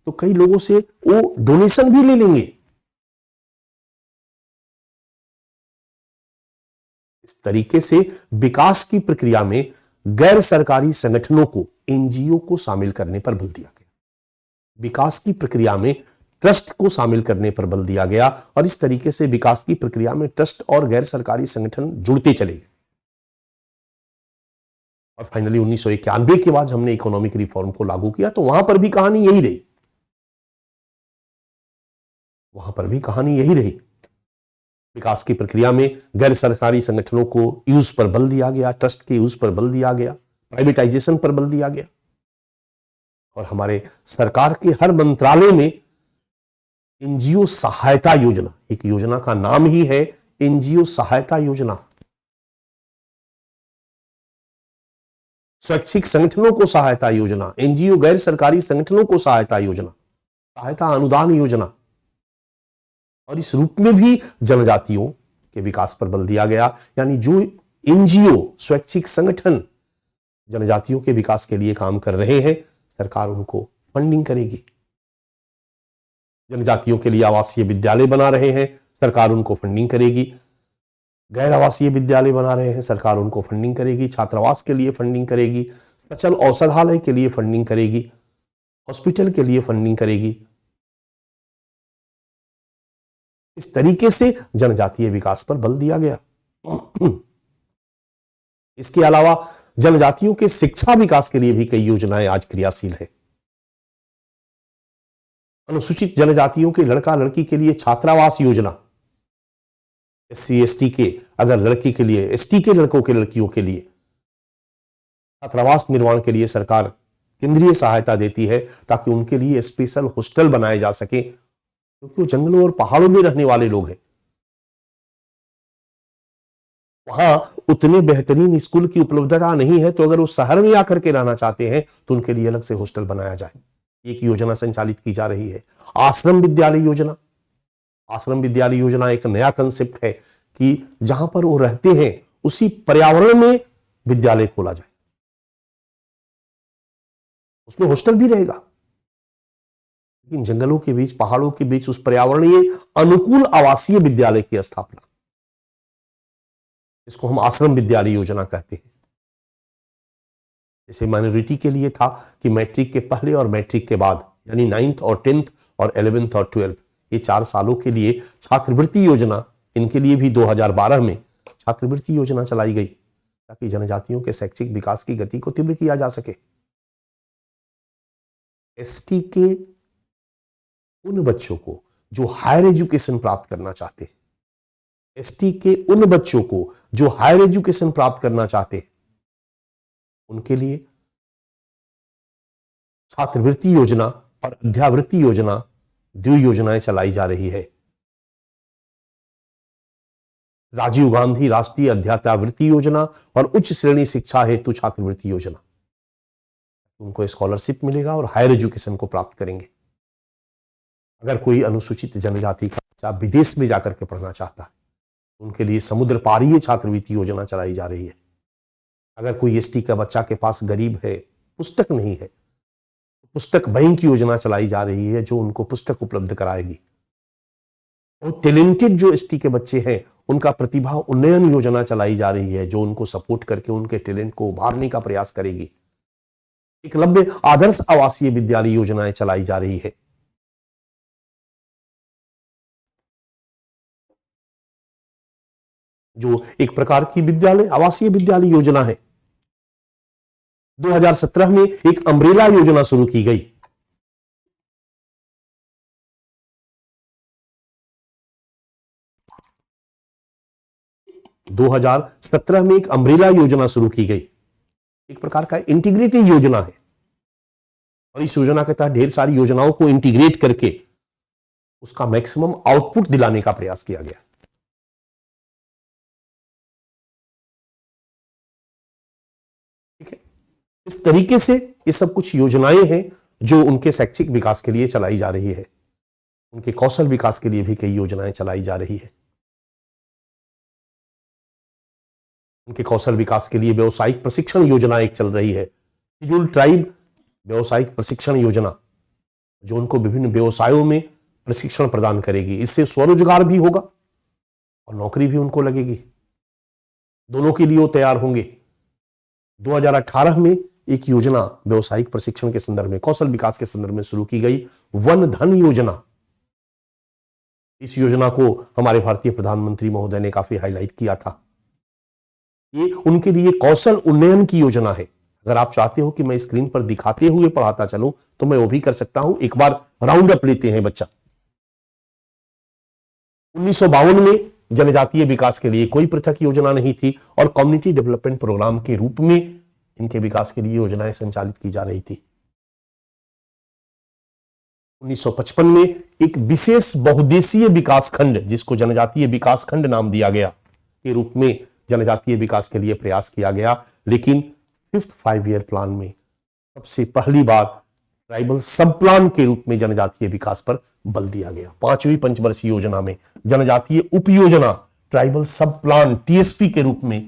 तो कई लोगों से वो डोनेशन भी ले लेंगे। इस तरीके से विकास की प्रक्रिया में गैर सरकारी संगठनों को, एनजीओ को शामिल करने पर बल दिया गया। विकास की प्रक्रिया में ट्रस्ट को शामिल करने पर बल दिया गया और इस तरीके से विकास की प्रक्रिया में ट्रस्ट और गैर सरकारी संगठन जुड़ते चले गए। और फाइनली 1991 के बाद हमने इकोनॉमिक रिफॉर्म को लागू किया, तो वहां पर भी कहानी यही रही। विकास की प्रक्रिया में गैर सरकारी संगठनों को यूज पर बल दिया गया, ट्रस्ट के यूज पर बल दिया गया, प्राइवेटाइजेशन पर बल दिया गया। और हमारे सरकार के हर मंत्रालय में एनजीओ सहायता योजना, एक योजना का नाम ही है एनजीओ सहायता योजना। स्वैच्छिक संगठनों को सहायता योजना, एनजीओ गैर सरकारी संगठनों को सहायता योजना, सहायता अनुदान योजना। और इस रूप में भी जनजातियों के विकास पर बल दिया गया, यानी जो एनजीओ स्वैच्छिक संगठन जनजातियों के विकास के लिए काम कर रहे हैं, सरकार उनको फंडिंग करेगी। जनजातियों के लिए आवासीय विद्यालय बना रहे हैं, सरकार उनको फंडिंग करेगी। गैर आवासीय विद्यालय बना रहे हैं, सरकार उनको फंडिंग करेगी। छात्रावास के लिए फंडिंग करेगी, सचल औषधालय के लिए फंडिंग करेगी, हॉस्पिटल के लिए फंडिंग करेगी। इस तरीके से जनजातीय विकास पर बल दिया गया। इसके अलावा जनजातियों के शिक्षा विकास के लिए भी कई योजनाएं आज क्रियाशील है। अनुसूचित जनजातियों के लड़का लड़की के लिए छात्रावास योजना, एससी एसटी के अगर लड़की के लिए, एसटी के लड़कों के लड़कियों के लिए छात्रावास निर्माण के लिए सरकार केंद्रीय सहायता देती है, ताकि उनके लिए स्पेशल हॉस्टल बनाए जा सके, क्योंकि वो जंगलों और पहाड़ों में रहने वाले लोग हैं। वहां उतने बेहतरीन स्कूल की उपलब्धता नहीं है, तो अगर वो शहर में आकर के रहना चाहते हैं तो उनके लिए अलग से हॉस्टल बनाया जाए। एक योजना संचालित की जा रही है। आश्रम विद्यालय योजना, आश्रम विद्यालय योजना एक नया कंसेप्ट है कि जहां पर वो रहते हैं उसी पर्यावरण में विद्यालय खोला जाए, उसमें हॉस्टल भी रहेगा, लेकिन जंगलों के बीच, पहाड़ों के बीच उस पर्यावरणीय अनुकूल आवासीय विद्यालय की स्थापना, इसको हम आश्रम विद्यालय योजना कहते हैं। जैसे माइनॉरिटी के लिए था कि मैट्रिक के पहले और मैट्रिक के बाद, यानी 9th और 10th और 11th और 12th, ये 4 सालों के लिए छात्रवृत्ति योजना, इनके लिए भी 2012 में छात्रवृत्ति योजना चलाई गई, ताकि जनजातियों के शैक्षिक विकास की गति को तीव्र किया जा सके। एसटी के उन बच्चों को जो हायर एजुकेशन प्राप्त करना चाहते हैं, एसटी के उन बच्चों को जो हायर एजुकेशन प्राप्त करना चाहते हैं, उनके लिए छात्रवृत्ति योजना और अध्यावृत्ति योजना, 2 योजनाएं चलाई जा रही है। राजीव गांधी राष्ट्रीय अध्यावृत्ति योजना और उच्च श्रेणी शिक्षा हेतु छात्रवृत्ति योजना, उनको स्कॉलरशिप मिलेगा और हायर एजुकेशन को प्राप्त करेंगे। अगर कोई अनुसूचित जनजाति का बच्चा विदेश में जाकर के पढ़ना चाहता है, उनके लिए समुद्र पारीय छात्रवृत्ति योजना चलाई जा रही है। अगर कोई एसटी का बच्चा के पास गरीब है, पुस्तक नहीं है, पुस्तक बैंक योजना चलाई जा रही है, जो उनको पुस्तक उपलब्ध कराएगी। और टैलेंटेड जो एसटी के बच्चे हैं, उनका प्रतिभा उन्नयन योजना चलाई जा रही है, जो उनको सपोर्ट करके उनके टैलेंट को उभारने का प्रयास करेगी। एकलव्य आदर्श आवासीय विद्यालय योजनाएं चलाई जा रही है। जो एक प्रकार की विद्यालय, आवासीय विद्यालय योजना है। 2017 में एक अम्ब्रेला योजना शुरू की गई। एक अम्ब्रेला योजना शुरू की गई, एक प्रकार का इंटीग्रेटेड योजना है। और इस योजना के तहत ढेर सारी योजनाओं को इंटीग्रेट करके उसका मैक्सिमम आउटपुट दिलाने का प्रयास किया गया। ठीक है, इस तरीके से ये सब कुछ योजनाएं हैं जो उनके शैक्षिक विकास के लिए चलाई जा रही है। उनके कौशल विकास के लिए भी कई योजनाएं चलाई जा रही है। उनके कौशल विकास के लिए व्यवसायिक प्रशिक्षण योजना एक चल रही है, शेड्यूल ट्राइब व्यवसायिक प्रशिक्षण योजना, जो उनको विभिन्न व्यवसायों में प्रशिक्षण प्रदान करेगी। इससे स्वरोजगार भी होगा और नौकरी भी उनको लगेगी, दोनों के लिए वो तैयार होंगे। 2018 में एक योजना व्यवसायिक प्रशिक्षण के संदर्भ में, कौशल विकास के संदर्भ में शुरू की गई, वन धन योजना। इस योजना को हमारे भारतीय प्रधानमंत्री महोदय ने काफी हाईलाइट किया था। ये उनके लिए कौशल उन्नयन की योजना है। अगर आप चाहते हो कि मैं स्क्रीन पर दिखाते हुए पढ़ाता चलूं तो मैं वो भी कर सकता हूं। एक बार राउंड अप लेते हैं बच्चा। 1952 में जनजातीय विकास के लिए कोई पृथक योजना नहीं थी और कम्युनिटी डेवलपमेंट प्रोग्राम के रूप में इनके विकास के लिए योजनाएं संचालित की जा रही थी। 1955 में एक विशेष बहुउद्देशीय विकास खंड, जिसको जनजातीय विकास खंड नाम दिया गया, के रूप में जनजातीय विकास के लिए प्रयास किया गया। लेकिन 5th 5 ईयर प्लान में सबसे पहली बार ट्राइबल सब प्लान के रूप में जनजातीय विकास पर बल दिया गया। 5वीं पंचवर्षीय योजना में जनजातीय उप योजना ट्राइबल सब प्लान टीएसपी के रूप में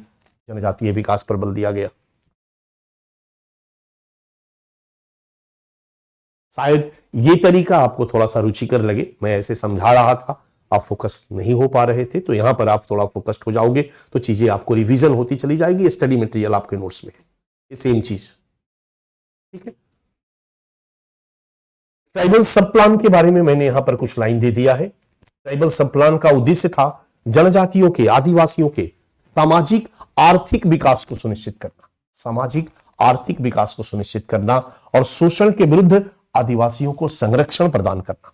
जनजातीय विकास पर बल दिया गया। शायद ये तरीका आपको थोड़ा सा रुचिकर लगे, मैं ऐसे समझा रहा था, आप फोकस नहीं हो पा रहे थे, तो यहां पर आप थोड़ा फोकस्ड हो जाओगे तो चीजें आपको रिवीजन होती चली जाएगी। स्टडी मटेरियल आपके नोट्स में ये सेम चीज, ठीक है। ट्राइबल सब प्लान के बारे में मैंने यहां पर कुछ लाइन दे दिया है। ट्राइबल सब प्लान का उद्देश्य था जनजातियों के, आदिवासियों के सामाजिक आर्थिक विकास को सुनिश्चित करना, सामाजिक आर्थिक विकास को सुनिश्चित करना और शोषण के विरुद्ध आदिवासियों को संरक्षण प्रदान करना,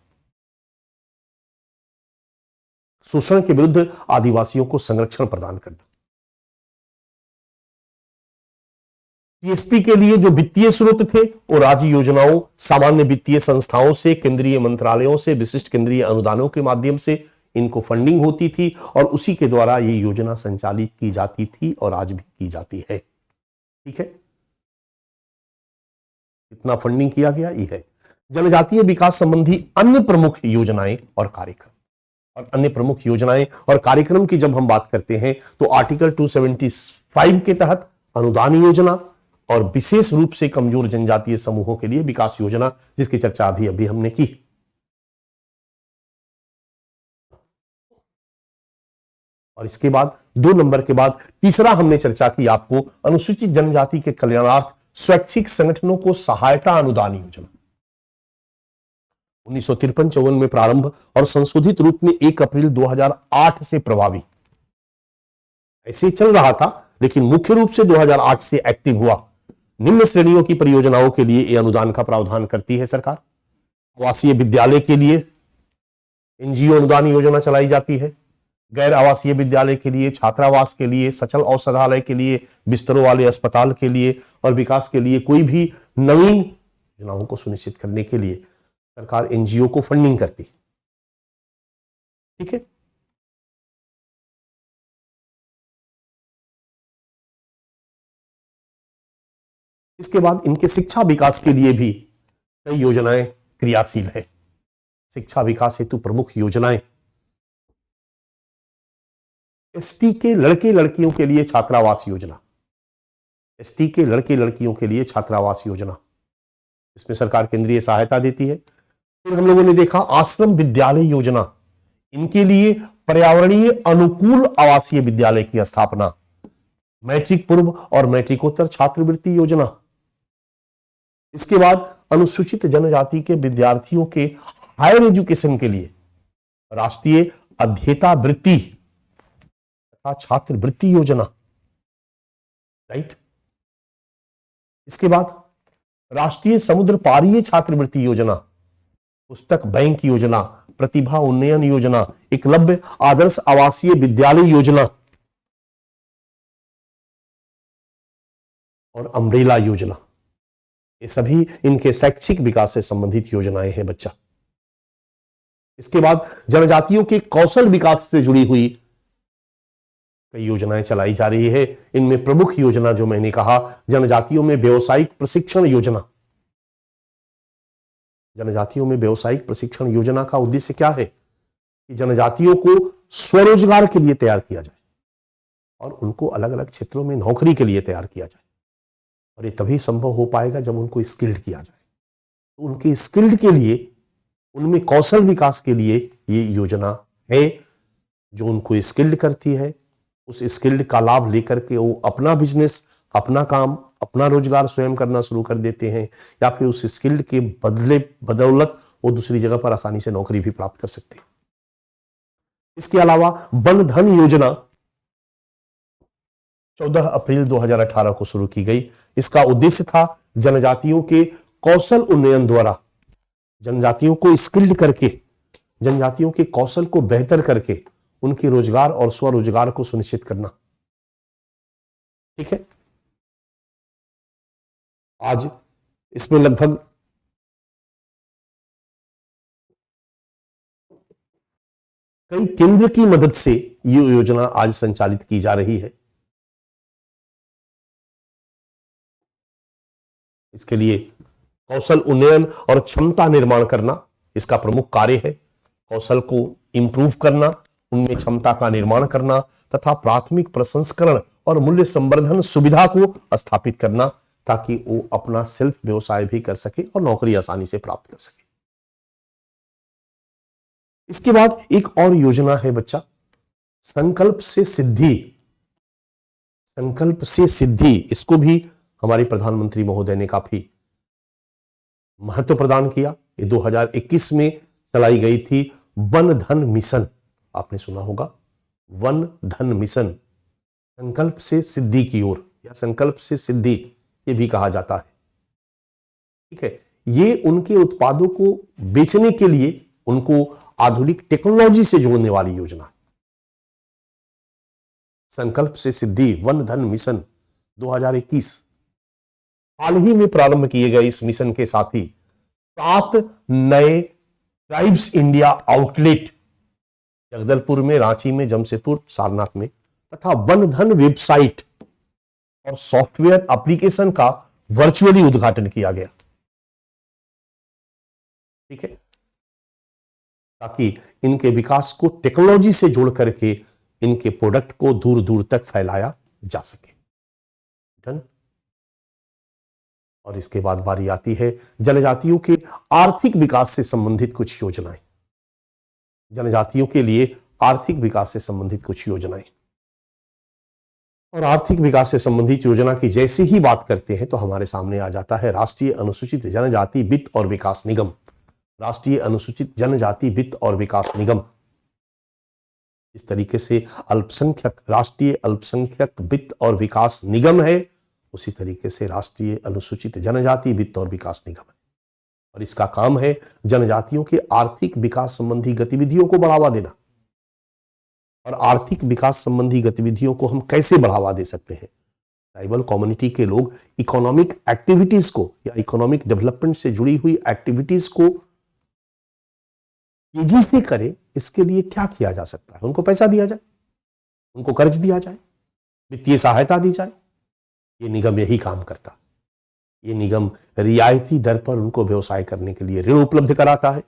शोषण के विरुद्ध आदिवासियों को संरक्षण प्रदान करना। टीएसपी के लिए जो वित्तीय स्रोत थे वो राज्य योजनाओं, सामान्य वित्तीय संस्थाओं से, केंद्रीय मंत्रालयों से, विशिष्ट केंद्रीय अनुदानों के माध्यम से इनको फंडिंग होती थी और उसी के द्वारा ये योजना संचालित की जाती थी और आज भी की जाती है, ठीक है। कितना फंडिंग किया गया ये है। जनजातीय विकास संबंधी अन्य प्रमुख योजनाएं और कार्यक्रम, और अन्य प्रमुख योजनाएं और कार्यक्रम की जब हम बात करते हैं तो आर्टिकल 275 के तहत अनुदान योजना और विशेष रूप से कमजोर जनजातीय समूहों के लिए विकास योजना, जिसकी चर्चा अभी हमने की। और इसके बाद 2 नंबर के बाद तीसरा हमने चर्चा की आपको अनुसूचित जनजाति के कल्याणार्थ स्वैच्छिक संगठनों को सहायता अनुदान योजना। 1953-54 में प्रारंभ और संशोधित रूप में 1 अप्रैल 2008 से प्रभावी, ऐसे चल रहा था लेकिन मुख्य रूप से 2008 से एक्टिव हुआ। निम्न श्रेणियों की परियोजनाओं के लिए यह अनुदान का प्रावधान करती है सरकार। आवासीय विद्यालय के लिए एनजीओ अनुदान योजना चलाई जाती है। गैर आवासीय विद्यालय के लिए, छात्रावास के लिए, सचल औषधालय के लिए, बिस्तरों वाले अस्पताल के लिए और विकास के लिए कोई भी नवीन योजनाओं को सुनिश्चित करने के लिए सरकार एनजीओ को फंडिंग करती है, ठीक है। इसके बाद इनके शिक्षा विकास के लिए भी कई योजनाएं क्रियाशील है। शिक्षा विकास हेतु प्रमुख योजनाएं, एसटी के लड़के लड़कियों के लिए छात्रावास योजना, एसटी के लड़के लड़कियों के लिए छात्रावास योजना, इसमें सरकार केंद्रीय सहायता देती है। फिर हम लोगों ने देखा आश्रम विद्यालय योजना, इनके लिए पर्यावरणीय अनुकूल आवासीय विद्यालय की स्थापना, मैट्रिक पूर्व और मैट्रिकोत्तर छात्रवृत्ति योजना। इसके बाद अनुसूचित जनजाति के विद्यार्थियों के हायर एजुकेशन के लिए राष्ट्रीय अध्येता वृत्ति तथा छात्रवृत्ति योजना, राइट। इसके बाद राष्ट्रीय समुद्र पारीय छात्रवृत्ति योजना, पुस्तक बैंक योजना, प्रतिभा उन्नयन योजना, एकलव्य आदर्श आवासीय विद्यालय योजना और अम्ब्रेला योजना। ये सभी इनके शैक्षिक विकास से संबंधित योजनाएं हैं बच्चा। इसके बाद जनजातियों के कौशल विकास से जुड़ी हुई कई योजनाएं चलाई जा रही है। इनमें प्रमुख योजना जो मैंने कहा, जनजातियों में व्यावसायिक प्रशिक्षण योजना। जनजातियों में व्यावसायिक प्रशिक्षण योजना का उद्देश्य क्या है कि जनजातियों को स्वरोजगार के लिए तैयार किया जाए और उनको अलग अलग क्षेत्रों में नौकरी के लिए तैयार किया जाए। और ये तभी संभव हो पाएगा जब उनको स्किल्ड किया जाए। तो उनके स्किल्ड के लिए, उनमें कौशल विकास के लिए ये योजना है जो उनको स्किल्ड करती है। उस स्किल्ड का लाभ लेकर के वो अपना बिजनेस, अपना काम, अपना रोजगार स्वयं करना शुरू कर देते हैं या फिर उस स्किल्ड के बदौलत वो दूसरी जगह पर आसानी से नौकरी भी प्राप्त कर सकते हैं। इसके अलावा वन धन योजना 14 अप्रैल 2018 को शुरू की गई। इसका उद्देश्य था जनजातियों के कौशल उन्नयन द्वारा जनजातियों को स्किल्ड करके, जनजातियों के कौशल को बेहतर करके उनके रोजगार और स्वरोजगार को सुनिश्चित करना। ठीक है, आज इसमें लगभग कई केंद्र की मदद से ये योजना आज संचालित की जा रही है। इसके लिए कौशल उन्नयन और क्षमता निर्माण करना इसका प्रमुख कार्य है। कौशल को इंप्रूव करना, उनमें क्षमता का निर्माण करना तथा प्राथमिक प्रसंस्करण और मूल्य संवर्धन सुविधा को स्थापित करना, ताकि वो अपना सेल्फ व्यवसाय भी कर सके और नौकरी आसानी से प्राप्त कर सके। इसके बाद एक और योजना है बच्चा, संकल्प से सिद्धि। संकल्प से सिद्धि, इसको भी हमारे प्रधानमंत्री महोदय ने काफी महत्व प्रदान किया। ये 2021 में चलाई गई थी वन धन मिशन। आपने सुना होगा वन धन मिशन, संकल्प से सिद्धि की ओर या संकल्प से सिद्धि ये भी कहा जाता है। ठीक है, ये उनके उत्पादों को बेचने के लिए उनको आधुनिक टेक्नोलॉजी से जोड़ने वाली योजना है। संकल्प से सिद्धि वन धन मिशन 2021 हाल ही में प्रारंभ किए गए इस मिशन के साथ ही 7 नए ट्राइब्स इंडिया आउटलेट जगदलपुर में, रांची में, जमशेदपुर, सारनाथ में तथा वन धन वेबसाइट और सॉफ्टवेयर एप्लीकेशन का वर्चुअली उद्घाटन किया गया। ठीक है, ताकि इनके विकास को टेक्नोलॉजी से जोड़ करके इनके प्रोडक्ट को दूर दूर तक फैलाया जा सके। डन। और इसके बाद बारी आती है जनजातियों के आर्थिक विकास से संबंधित कुछ योजनाएं। जनजातियों के लिए आर्थिक विकास से संबंधित कुछ योजनाएं। और आर्थिक विकास से संबंधित योजना की जैसे ही बात करते हैं तो हमारे सामने आ जाता है राष्ट्रीय अनुसूचित जनजाति वित्त और विकास निगम। राष्ट्रीय अनुसूचित जनजाति वित्त और विकास निगम, इस तरीके से अल्पसंख्यक राष्ट्रीय अल्पसंख्यक वित्त और विकास निगम है, उसी तरीके से राष्ट्रीय अनुसूचित जनजाति वित्त और विकास निगम है। और इसका काम है जनजातियों के आर्थिक विकास संबंधी गतिविधियों को बढ़ावा देना। और आर्थिक विकास संबंधी गतिविधियों को हम कैसे बढ़ावा दे सकते हैं? ट्राइबल कम्युनिटी के लोग इकोनॉमिक एक्टिविटीज को या इकोनॉमिक डेवलपमेंट से जुड़ी हुई एक्टिविटीज को तेजी से करें, इसके लिए क्या किया जा सकता है? उनको पैसा दिया जाए, उनको कर्ज दिया जाए, वित्तीय सहायता दी जाए। ये निगम यही काम करता है। ये निगम रियायती दर पर उनको व्यवसाय करने के लिए ऋण उपलब्ध कराता है,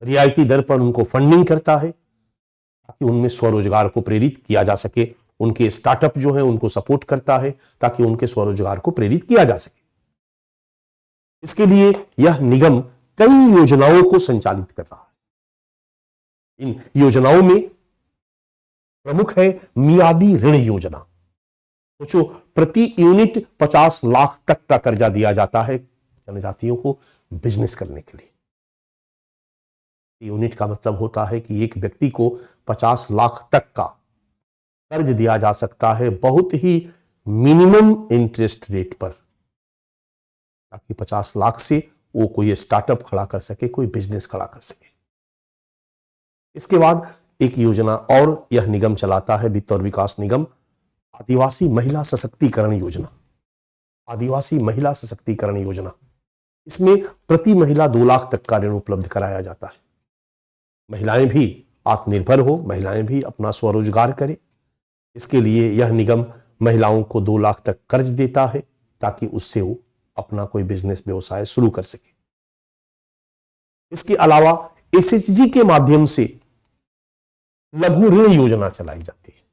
रियायती दर पर उनको फंडिंग करता है, ताकि उनमें स्वरोजगार को प्रेरित किया जा सके। उनके स्टार्टअप जो है उनको सपोर्ट करता है ताकि उनके स्वरोजगार को प्रेरित किया जा सके। इसके लिए यह निगम कई योजनाओं को संचालित कर रहा है। इन योजनाओं में प्रमुख है मियादी ऋण योजना। सोचो, प्रति यूनिट 50 लाख तक का कर्जा दिया जाता है जनजातियों को बिजनेस करने के लिए। यूनिट का मतलब होता है कि एक व्यक्ति को 50 लाख तक का कर्ज दिया जा सकता है, बहुत ही मिनिमम इंटरेस्ट रेट पर, ताकि 50 लाख से वो कोई स्टार्टअप खड़ा कर सके, कोई बिजनेस खड़ा कर सके। इसके बाद एक योजना और यह निगम चलाता है, वित्त और विकास निगम, आदिवासी महिला सशक्तिकरण योजना। आदिवासी महिला सशक्तिकरण योजना, इसमें प्रति महिला 2 लाख तक का ऋण उपलब्ध कराया जाता है। महिलाएं भी आत्मनिर्भर हो, महिलाएं भी अपना स्वरोजगार करें, इसके लिए यह निगम महिलाओं को 2 लाख तक कर्ज देता है, ताकि उससे वो अपना कोई बिजनेस व्यवसाय शुरू कर सके। इसके अलावा एसएचजी के माध्यम से लघु ऋण योजना चलाई जाती है।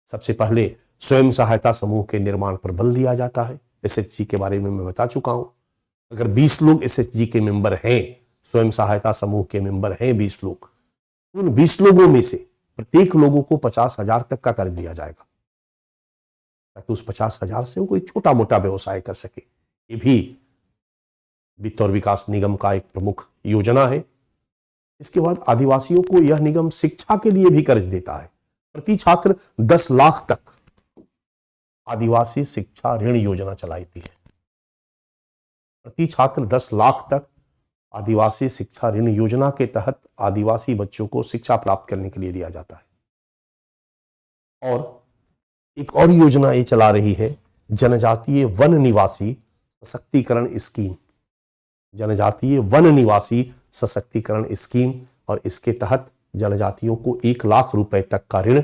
सबसे पहले स्वयं सहायता समूह के निर्माण पर बल दिया जाता है। एसएचजी के बारे में मैं बता चुका हूं। अगर 20 लोग एसएचजी के मेंबर हैं, स्वयं सहायता समूह के मेंबर हैं 20 लोग, उन 20 लोगों में से प्रत्येक लोगों को 50,000 तक का कर्ज दिया जाएगा, ताकि उस 50,000 से वो कोई छोटा मोटा व्यवसाय कर सके। ये भी वित्त और विकास निगम का एक प्रमुख योजना है। इसके बाद आदिवासियों को यह निगम शिक्षा के लिए भी कर्ज देता है। प्रति छात्र 10 लाख तक आदिवासी शिक्षा ऋण योजना चलाती है। प्रति छात्र 10 लाख तक आदिवासी शिक्षा ऋण योजना के तहत आदिवासी बच्चों को शिक्षा प्राप्त करने के लिए दिया जाता है। और एक और योजना ये चला रही है, जनजातीय वन निवासी सशक्तिकरण स्कीम। जनजातीय वन निवासी सशक्तिकरण स्कीम, और इसके तहत जनजातियों को 1 लाख रुपए तक का ऋण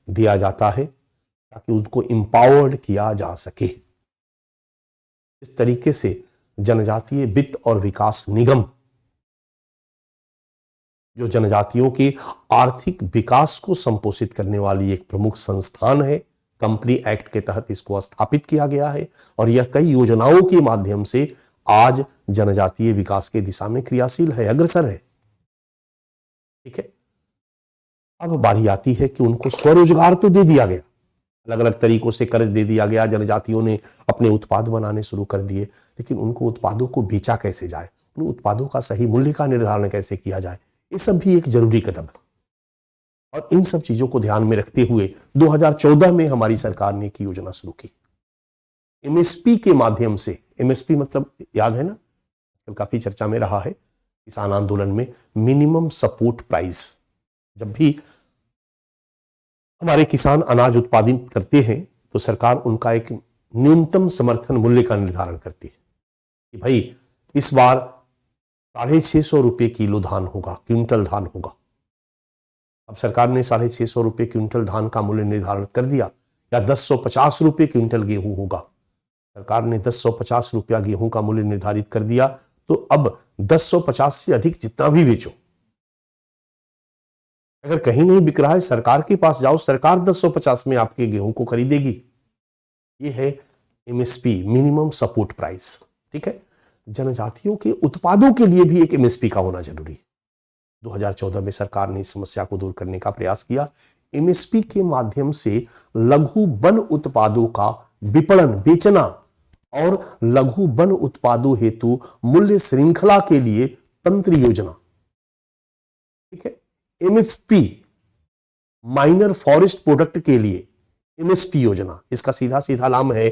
दिया जाता है ताकि उनको एम्पावर्ड किया जा सके। इस तरीके से जनजातीय वित्त और विकास निगम, जो जनजातियों के आर्थिक विकास को संपोषित करने वाली एक प्रमुख संस्थान है, कंपनी एक्ट के तहत इसको स्थापित किया गया है। और यह कई योजनाओं के माध्यम से आज जनजातीय विकास के दिशा में क्रियाशील है, अग्रसर है। ठीक है, अब बारी आती है कि उनको स्वरोजगार तो दे दिया गया, अलग अलग तरीकों से कर्ज दे दिया गया, जनजातियों ने अपने उत्पाद बनाने शुरू कर दिए, लेकिन उनको उत्पादों को बेचा कैसे जाए, उन उत्पादों का सही मूल्य का निर्धारण कैसे किया जाए, ये सब भी एक जरूरी कदम है। और इन सब चीजों को ध्यान में रखते हुए 2014 में हमारी सरकार ने एक योजना शुरू की एमएसपी के माध्यम से। एमएसपी मतलब याद है ना, काफी चर्चा में रहा है किसान आंदोलन में, मिनिमम सपोर्ट प्राइस। जब भी हमारे किसान अनाज उत्पादित करते हैं तो सरकार उनका एक न्यूनतम समर्थन मूल्य का निर्धारण करती है कि भाई इस बार 650 रुपये किलो धान होगा, क्विंटल धान होगा। अब सरकार ने 650 रुपये क्विंटल धान का मूल्य निर्धारित कर दिया, या 1050 रुपये क्विंटल गेहूं होगा, सरकार ने 1050 रुपया गेहूं का मूल्य निर्धारित कर दिया। तो अब 1050 से अधिक जितना भी बेचो, अगर कहीं नहीं बिक रहा है सरकार के पास जाओ, सरकार 1050 में आपके गेहूं को खरीदेगी। ये है एमएसपी, मिनिमम सपोर्ट प्राइस। ठीक है, जनजातियों के उत्पादों के लिए भी एक एमएसपी का होना जरूरी है। 2014 में सरकार ने इस समस्या को दूर करने का प्रयास किया। एमएसपी के माध्यम से लघु वन उत्पादों का विपणन, बेचना और लघु वन उत्पादों हेतु मूल्य श्रृंखला के लिए तंत्र योजना। ठीक है, एमएफपी माइनर फॉरेस्ट प्रोडक्ट के लिए एमएसपी योजना, इसका सीधा सीधा नाम है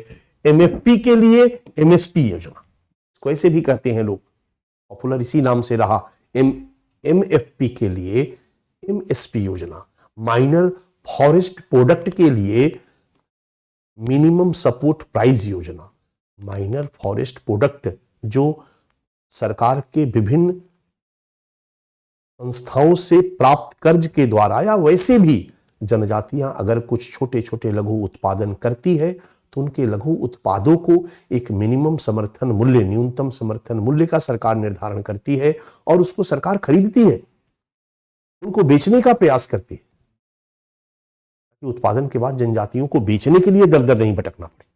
एमएफपी के लिए एमएसपी योजना। इसको ऐसे भी कहते हैं लोग, पॉपुलर इसी नाम से रहा, एमएफपी के लिए एमएसपी योजना, माइनर फॉरेस्ट प्रोडक्ट के लिए मिनिमम सपोर्ट प्राइस योजना। माइनर फॉरेस्ट प्रोडक्ट जो सरकार के विभिन्न संस्थाओं से प्राप्त कर्ज के द्वारा, या वैसे भी जनजातियां अगर कुछ छोटे छोटे लघु उत्पादन करती है तो उनके लघु उत्पादों को एक मिनिमम समर्थन मूल्य, न्यूनतम समर्थन मूल्य का सरकार निर्धारण करती है और उसको सरकार खरीदती है, उनको बेचने का प्रयास करती है, ताकि उत्पादन के बाद जनजातियों को बेचने के लिए दर दर नहीं भटकना पड़े।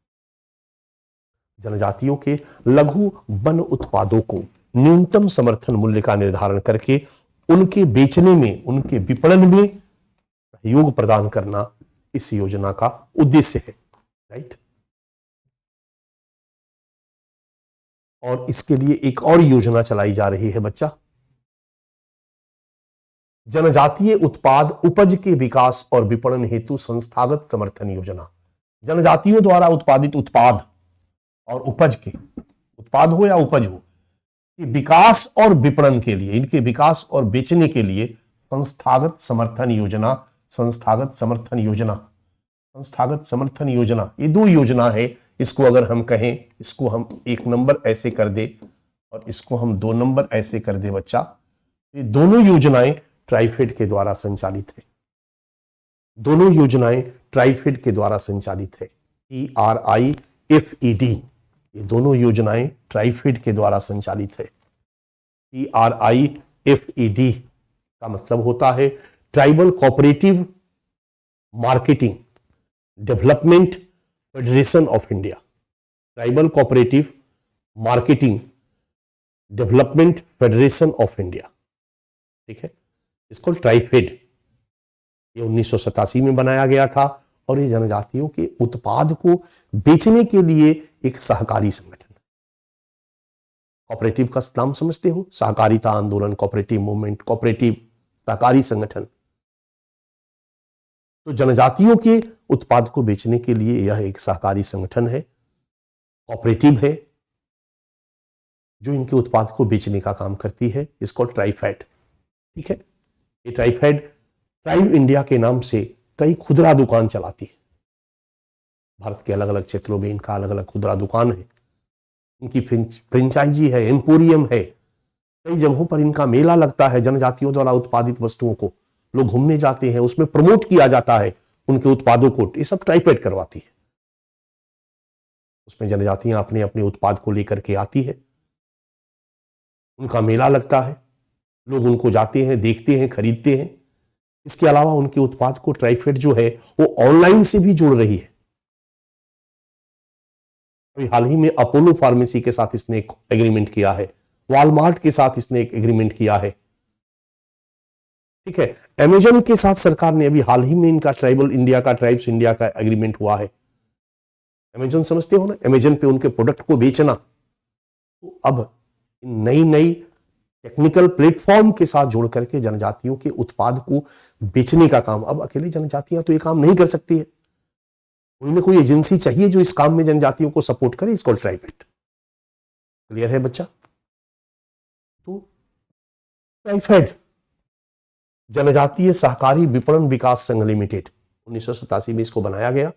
जनजातियों के लघु वन उत्पादों को न्यूनतम समर्थन मूल्य का निर्धारण करके उनके बेचने में, उनके विपणन में सहयोग प्रदान करना इस योजना का उद्देश्य है। राइट, और इसके लिए एक और योजना चलाई जा रही है बच्चा, जनजातीय उत्पाद उपज के विकास और विपणन हेतु संस्थागत समर्थन योजना। जनजातियों द्वारा उत्पादित उत्पाद और उपज के, उत्पाद हो या उपज हो, विकास और विपणन के लिए, इनके विकास और बेचने के लिए संस्थागत समर्थन योजना, संस्थागत समर्थन योजना, संस्थागत समर्थन योजना, ये 2 योजना है। इसको अगर हम कहें, इसको हम 1 नंबर ऐसे कर दे और इसको हम 2 नंबर ऐसे कर दे बच्चा, ये दोनों योजनाएं ट्राइफेड के द्वारा संचालित है। दोनों योजनाएं ट्राइफेड के द्वारा संचालित है, TRIFED, ये दोनों योजनाएं ट्राइफेड के द्वारा संचालित है। TRIFED का मतलब होता है tribal cooperative marketing development federation of India. Tribal cooperative marketing development federation of India. ठीक है, इसको ट्राइफेड, ये 1987 में बनाया गया था और ये जनजातियों के उत्पाद को बेचने के लिए एक सहकारी संगठन। कोऑपरेटिव का नाम समझते हो, सहकारिता आंदोलन, कोऑपरेटिव मूवमेंट, कोऑपरेटिव सहकारी संगठन। तो जनजातियों के उत्पाद को बेचने के लिए यह एक सहकारी संगठन है, कोऑपरेटिव है, जो इनके उत्पाद को बेचने का काम करती है। इसको ट्राइफेड, ठीक है। ये ट्राइफेड ट्राइब इंडिया के नाम से कई खुदरा दुकान चलाती है। भारत के अलग अलग क्षेत्रों में इनका अलग अलग खुदरा दुकान है, इनकी फ्रेंचाइजी है, एम्पोरियम है। कई जगहों पर इनका मेला लगता है, जनजातियों द्वारा उत्पादित वस्तुओं को लोग घूमने जाते हैं, उसमें प्रमोट किया जाता है उनके उत्पादों को। ये सब ट्राइफेड करवाती है। उसमें जनजातियां अपने अपने उत्पाद को लेकर के आती है, उनका मेला लगता है, लोग उनको जाते हैं, देखते हैं, खरीदते हैं। इसके अलावा उनके उत्पाद को ट्राइफेड जो है वो ऑनलाइन से भी जोड़ रही है। अभी हाल ही में अपोलो फार्मेसी के साथ इसने एक एग्रीमेंट किया है, वॉलमार्ट के साथ इसने एक एग्रीमेंट किया है, ठीक है। अमेजन के साथ सरकार ने अभी हाल ही में इनका ट्राइबल इंडिया का, ट्राइब्स इंडिया का एग्रीमेंट हुआ है। अमेजन समझते हो ना, अमेजन पे उनके प्रोडक्ट को बेचना। तो अब नई नई टेक्निकल प्लेटफॉर्म के साथ जोड़ करके जनजातियों के उत्पाद को बेचने का काम, अब अकेले जनजातियां तो ये काम नहीं कर सकती है, कोई ना कोई एजेंसी चाहिए जो इस काम में जनजातियों को सपोर्ट करे। इसको ट्राइफेड, क्लियर है बच्चा? तो ट्राइफेड जनजातीय सहकारी विपणन विकास संघ लिमिटेड 1987 में इसको बनाया गया।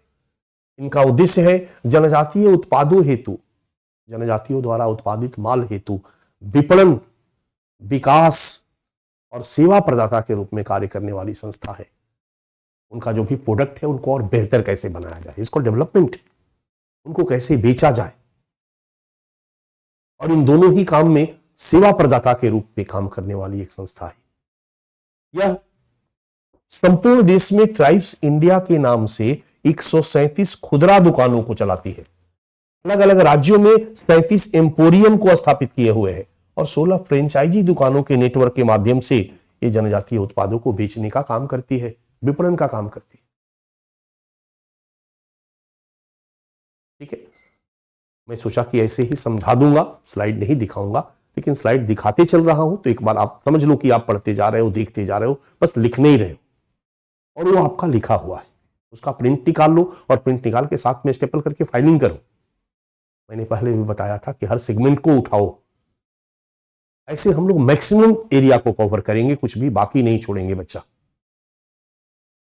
इनका उद्देश्य है जनजातीय उत्पादों हेतु, जनजातियों द्वारा उत्पादित माल हेतु विपणन, विकास और सेवा प्रदाता के रूप में कार्य करने वाली संस्था है। उनका जो भी प्रोडक्ट है उनको और बेहतर कैसे बनाया जाए, इसको डेवलपमेंट, उनको कैसे बेचा जाए, और इन दोनों ही काम में सेवा प्रदाता के रूप में काम करने वाली एक संस्था है। यह संपूर्ण देश में ट्राइब्स इंडिया के नाम से 137 खुदरा दुकानों को चलाती है। अलग अलग राज्यों में 37 एम्पोरियम को स्थापित किए हुए है और 16 फ्रेंचाइजी दुकानों के नेटवर्क के माध्यम से ये जनजातीय उत्पादों को बेचने का काम करती है, विपणन का काम करती है, ठीक है। मैं सोचा कि ऐसे ही समझा दूंगा, स्लाइड नहीं दिखाऊंगा, लेकिन स्लाइड दिखाते चल रहा हूं तो एक बार आप समझ लो कि आप पढ़ते जा रहे हो, देखते जा रहे हो, बस लिखने ही रहे हो, और वो आपका लिखा हुआ है। उसका प्रिंट निकाल लो और प्रिंट निकाल के साथ में स्टेपल करके फाइलिंग करो। मैंने पहले भी बताया था कि हर सेगमेंट को उठाओ। ऐसे हम लोग मैक्सिमम एरिया को कवर करेंगे, कुछ भी बाकी नहीं छोड़ेंगे बच्चा।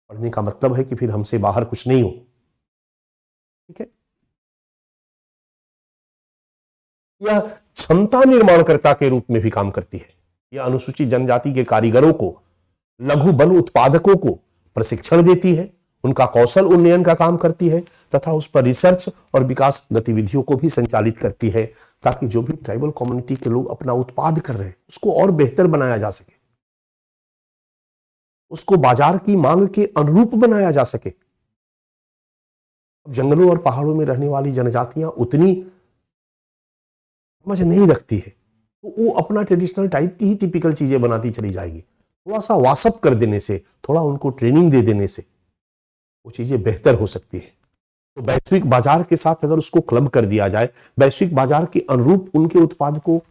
पढ़ने का मतलब है कि फिर हमसे बाहर कुछ नहीं हो, ठीक है। यह क्षमता निर्माणकर्ता के रूप में भी काम करती है। यह अनुसूचित जनजाति के कारीगरों को, लघु वन उत्पादकों को प्रशिक्षण देती है, उनका कौशल उन्नयन का काम करती है तथा उस पर रिसर्च और विकास गतिविधियों को भी संचालित करती है, ताकि जो भी ट्राइबल कम्युनिटी के लोग अपना उत्पाद कर रहे हैं उसको और बेहतर बनाया जा सके, उसको बाजार की मांग के अनुरूप बनाया जा सके। अब जंगलों और पहाड़ों में रहने वाली जनजातियां उतनी समझ नहीं रखती है, तो वो अपना ट्रेडिशनल टाइप की ही टिपिकल चीजें बनाती चली जाएगी। थोड़ा सा वासअप कर देने से, थोड़ा उनको ट्रेनिंग दे देने से वो चीजें बेहतर हो सकती है। तो वैश्विक बाजार के साथ अगर उसको क्लब कर दिया जाए, वैश्विक बाजार के अनुरूप उनके उत्पाद को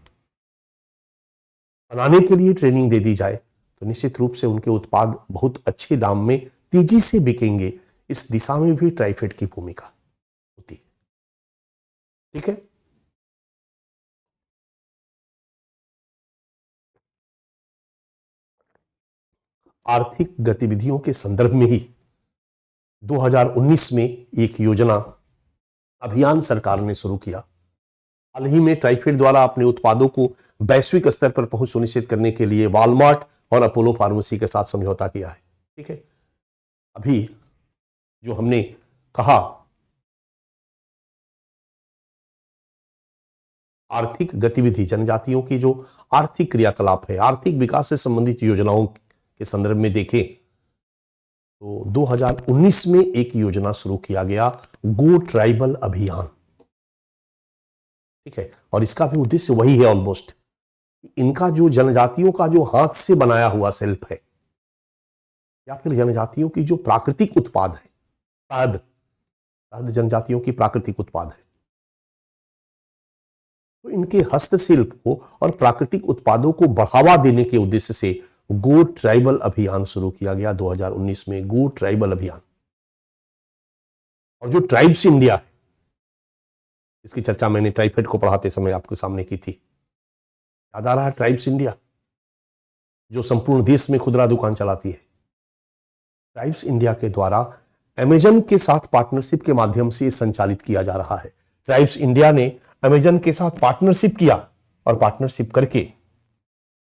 बनाने के लिए ट्रेनिंग दे दी जाए, तो निश्चित रूप से उनके उत्पाद बहुत अच्छे दाम में तेजी से बिकेंगे। इस दिशा में भी ट्राइफेड की भूमिका होती है, ठीक है। आर्थिक गतिविधियों के संदर्भ में ही 2019 में एक योजना अभियान सरकार ने शुरू किया। हाल ही में ट्राइफेड द्वारा अपने उत्पादों को वैश्विक स्तर पर पहुंच सुनिश्चित करने के लिए वॉलमार्ट और अपोलो फार्मेसी के साथ समझौता किया है, ठीक है। अभी जो हमने कहा आर्थिक गतिविधि, जनजातियों की जो आर्थिक क्रियाकलाप है, आर्थिक विकास से संबंधित योजनाओं के संदर्भ में देखें तो 2019 में एक योजना शुरू किया गया, गो ट्राइबल अभियान, ठीक है। और इसका भी उद्देश्य वही है ऑलमोस्ट, इनका जो जनजातियों का जो हाथ से बनाया हुआ सेल्फ है या फिर जनजातियों की जो प्राकृतिक उत्पाद है, शहद जनजातियों की प्राकृतिक उत्पाद है, तो इनके हस्तशिल्प को और प्राकृतिक उत्पादों को बढ़ावा देने के उद्देश्य से गो ट्राइबल अभियान शुरू किया गया 2019 में। गो ट्राइबल अभियान, और जो ट्राइब्स इंडिया है, इसकी चर्चा मैंने ट्राइफेड को पढ़ाते समय आपके सामने की थी। याद आ रहा है ट्राइब्स इंडिया, जो संपूर्ण देश में खुदरा दुकान चलाती है। ट्राइब्स इंडिया के द्वारा अमेजन के साथ पार्टनरशिप के माध्यम से संचालित किया जा रहा है। ट्राइब्स इंडिया ने अमेजन के साथ पार्टनरशिप किया और पार्टनरशिप करके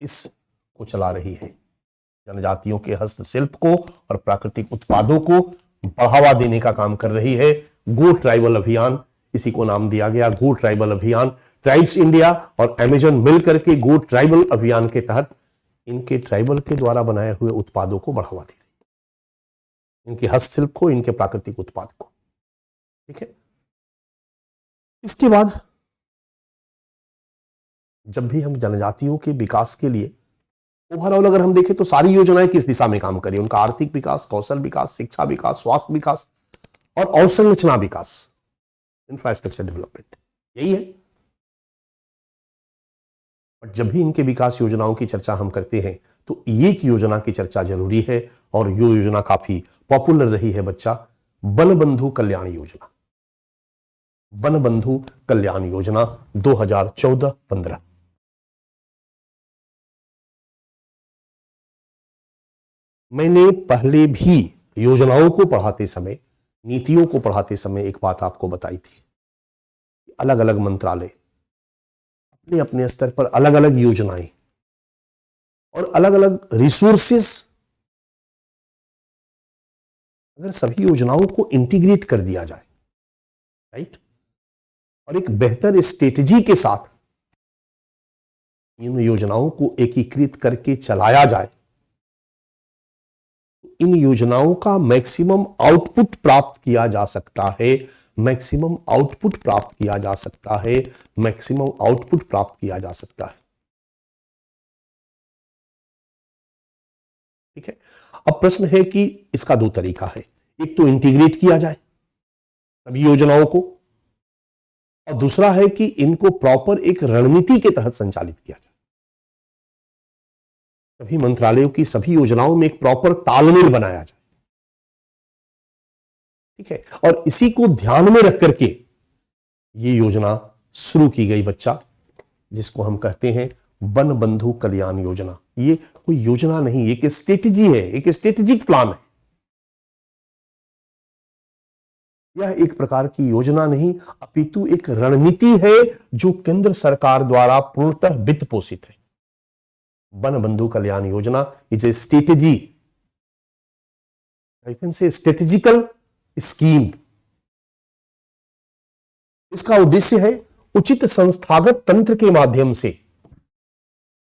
इसको चला रही है। जनजातियों के हस्तशिल्प को और प्राकृतिक उत्पादों को बढ़ावा देने का काम कर रही है। गो ट्राइबल अभियान, इसी को नाम दिया गया, गो ट्राइबल अभियान। ट्राइब्स इंडिया और अमेजन मिलकर के गो ट्राइबल अभियान के तहत इनके ट्राइबल के द्वारा बनाए हुए उत्पादों को बढ़ावा दे रही है, इनके हस्तशिल्प को, इनके प्राकृतिक उत्पाद को। ठीक है। इसके बाद जब भी हम जनजातियों के विकास के लिए ओवरऑल अगर हम देखें तो सारी योजनाएं किस दिशा में काम करें, उनका आर्थिक विकास, कौशल विकास, शिक्षा विकास, स्वास्थ्य विकास और अवसंरचना विकास, इंफ्रास्ट्रक्चर डेवलपमेंट, यही है। बट जब भी इनके विकास योजनाओं की चर्चा हम करते हैं तो एक योजना की चर्चा जरूरी है, और ये योजना काफी पॉपुलर रही है बच्चा, वन बंधु कल्याण योजना। वन बंधु कल्याण योजना 2014-15। मैंने पहले भी योजनाओं को पढ़ाते समय, नीतियों को पढ़ाते समय एक बात आपको बताई थी, अलग अलग मंत्रालय अपने अपने स्तर पर अलग अलग योजनाएं और अलग अलग रिसोर्सेस, अगर सभी योजनाओं को इंटीग्रेट कर दिया जाए, राइट, और एक बेहतर स्ट्रेटजी के साथ इन योजनाओं को एकीकृत करके चलाया जाए, इन योजनाओं का मैक्सिमम आउटपुट प्राप्त किया जा सकता है, मैक्सिमम आउटपुट प्राप्त किया जा सकता है, मैक्सिमम आउटपुट प्राप्त किया जा सकता है। ठीक है। अब प्रश्न है कि इसका दो तरीका है, एक तो इंटीग्रेट किया जाए सभी योजनाओं को, और दूसरा है कि इनको प्रॉपर एक रणनीति के तहत संचालित किया जाए। सभी मंत्रालयों की सभी योजनाओं में एक प्रॉपर तालमेल बनाया जाए। ठीक है। और इसी को ध्यान में रख करके ये योजना शुरू की गई बच्चा, जिसको हम कहते हैं वन बंधु कल्याण योजना। ये कोई योजना नहीं, एक स्ट्रेटजी है, एक स्ट्रेटेजिक प्लान है। यह एक प्रकार की योजना नहीं, अपितु एक रणनीति है जो केंद्र सरकार द्वारा पूर्णतः वित्त पोषित है। वन बंधु Kalyan Yojana is a strategy, I can say strategical scheme. इसका उद्देश्य है उचित संस्थागत तंत्र के माध्यम से,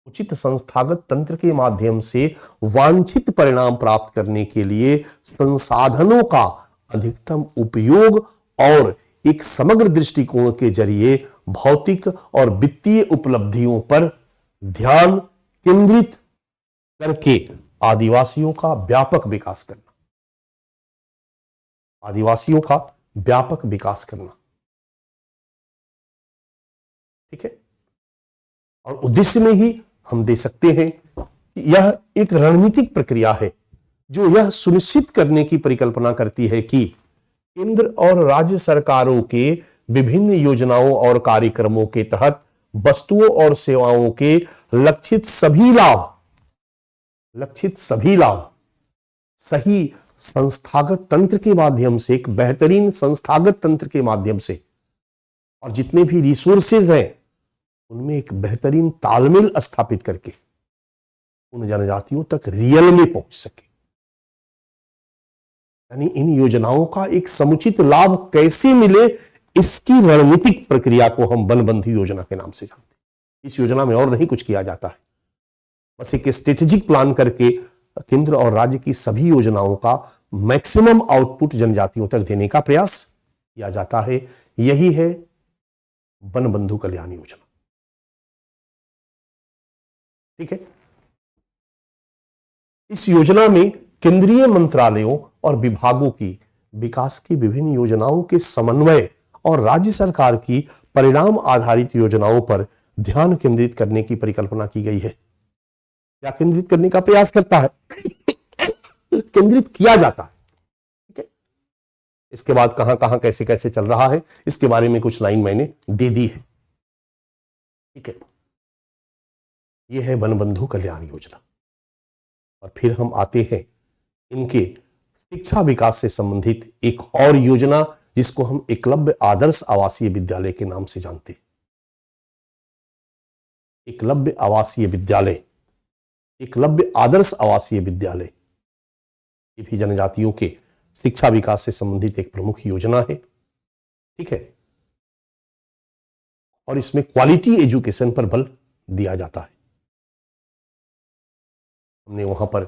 उचित संस्थागत तंत्र के माध्यम से वांछित परिणाम प्राप्त करने के लिए संसाधनों का अधिकतम उपयोग और एक समग्र दृष्टिकोण के जरिए भौतिक और वित्तीय उपलब्धियों पर ध्यान केंद्रित करके आदिवासियों का व्यापक विकास करना, आदिवासियों का व्यापक विकास करना। ठीक है। और उद्देश्य में ही हम दे सकते हैं कि यह एक रणनीतिक प्रक्रिया है जो यह सुनिश्चित करने की परिकल्पना करती है कि केंद्र और राज्य सरकारों के विभिन्न योजनाओं और कार्यक्रमों के तहत वस्तुओं और सेवाओं के लक्षित सभी लाभ सही संस्थागत तंत्र के माध्यम से, एक बेहतरीन संस्थागत तंत्र के माध्यम से, और जितने भी रिसोर्सेज हैं उनमें एक बेहतरीन तालमेल स्थापित करके उन जनजातियों तक रियल में पहुंच सके। यानी इन योजनाओं का एक समुचित लाभ कैसे मिले, इसकी रणनीतिक प्रक्रिया को हम वन बंधु योजना के नाम से जानते हैं। इस योजना में और नहीं कुछ किया जाता है, बस एक स्ट्रेटेजिक प्लान करके केंद्र और राज्य की सभी योजनाओं का मैक्सिमम आउटपुट जनजातियों तक देने का प्रयास किया जाता है। यही है वन बंधु कल्याण योजना। ठीक है। इस योजना में केंद्रीय मंत्रालयों और विभागों की विकास की विभिन्न योजनाओं के समन्वय और राज्य सरकार की परिणाम आधारित योजनाओं पर ध्यान केंद्रित करने की परिकल्पना की गई है। क्या केंद्रित करने का प्रयास करता है? केंद्रित किया जाता है। ठीक है, इसके बाद कहां कहां कैसे कैसे चल रहा है इसके बारे में कुछ लाइन मैंने दे दी है। ठीक है, यह है वन बंधु कल्याण योजना। और फिर हम आते हैं इनके शिक्षा विकास से संबंधित एक और योजना जिसको हम एकलव्य आदर्श आवासीय विद्यालय के नाम से जानते हैं। एकलव्य आवासीय विद्यालय, एकलव्य आदर्श आवासीय विद्यालय, ये भी जनजातियों के शिक्षा विकास से संबंधित एक प्रमुख योजना है। ठीक है, और इसमें क्वालिटी एजुकेशन पर बल दिया जाता है। हमने वहां पर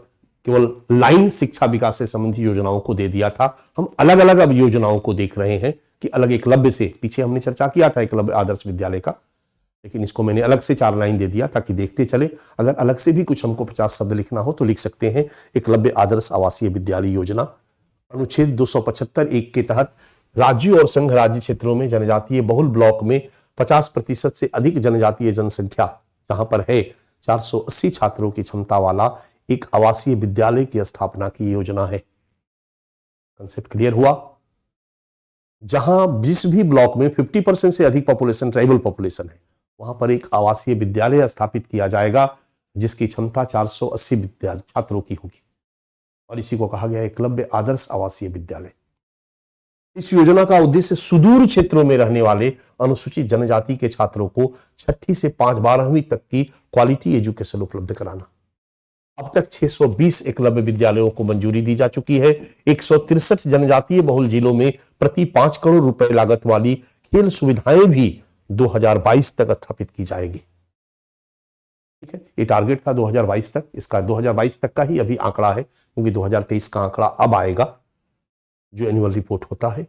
केवल लाइन शिक्षा विकास से संबंधित योजनाओं को दे दिया था, हम अलग अलग अब योजनाओं को देख रहे हैं कि अलग एकलव्य से, पीछे हमने चर्चा किया था एकलव्य आदर्श विद्यालय का, लेकिन इसको मैंने अलग से 4 लाइन दे दिया ताकि देखते चले। अगर अलग से भी कुछ हमको 50 शब्द लिखना हो तो लिख सकते हैं। एकलव्य आदर्श आवासीय विद्यालय योजना अनुच्छेद 275(1) के तहत राज्यों और संघ राज्य क्षेत्रों में जनजातीय बहुल ब्लॉक में 50% से अधिक जनजातीय जनसंख्या जहां पर है 480 छात्रों की क्षमता वाला एक आवासीय विद्यालय की स्थापना की योजना है। कंसेप्ट क्लियर हुआ? जहां जिस भी ब्लॉक में 50% से अधिक पॉपुलेशन ट्राइबल पॉपुलेशन है वहां पर एक आवासीय विद्यालय स्थापित किया जाएगा जिसकी क्षमता 480 विद्यालय छात्रों की होगी, और इसी को कहा गया एकलव्य आदर्श आवासीय विद्यालय। इस योजना का उद्देश्य सुदूर क्षेत्रों में रहने वाले अनुसूचित जनजाति के छात्रों को 6ठी से 5-12वीं तक की क्वालिटी एजुकेशन उपलब्ध कराना। अब तक 620 एकलव्य विद्यालयों को मंजूरी दी जा चुकी है। 163 जनजातीय बहुल जिलों में प्रति 5 करोड़ रुपए लागत वाली खेल सुविधाएं भी 2022 तक स्थापित की जाएगी। ठीक है, ये टारगेट था 2022 तक, इसका 2022 तक का ही अभी आंकड़ा है क्योंकि 2023 का आंकड़ा अब आएगा जो एनुअल रिपोर्ट होता है।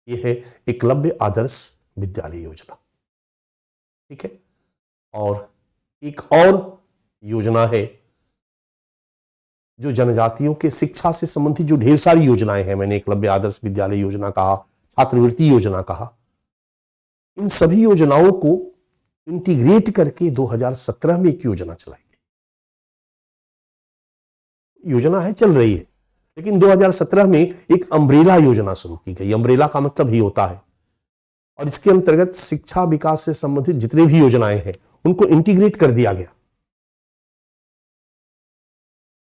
यह है एकलव्य आदर्श विद्यालय योजना। ठीक है, और एक और योजना है जो जनजातियों के शिक्षा से संबंधित जो ढेर सारी योजनाएं हैं, मैंने एकलव्य आदर्श विद्यालय योजना कहा, छात्रवृत्ति योजना कहा, इन सभी योजनाओं को इंटीग्रेट करके 2017 में एक योजना चलाई गई। योजना है, चल रही है, लेकिन 2017 में एक अम्ब्रेला योजना शुरू की गई। अम्ब्रेला का मतलब ही होता है, और इसके अंतर्गत शिक्षा विकास से संबंधित जितने भी योजनाएं हैं उनको इंटीग्रेट कर दिया गया।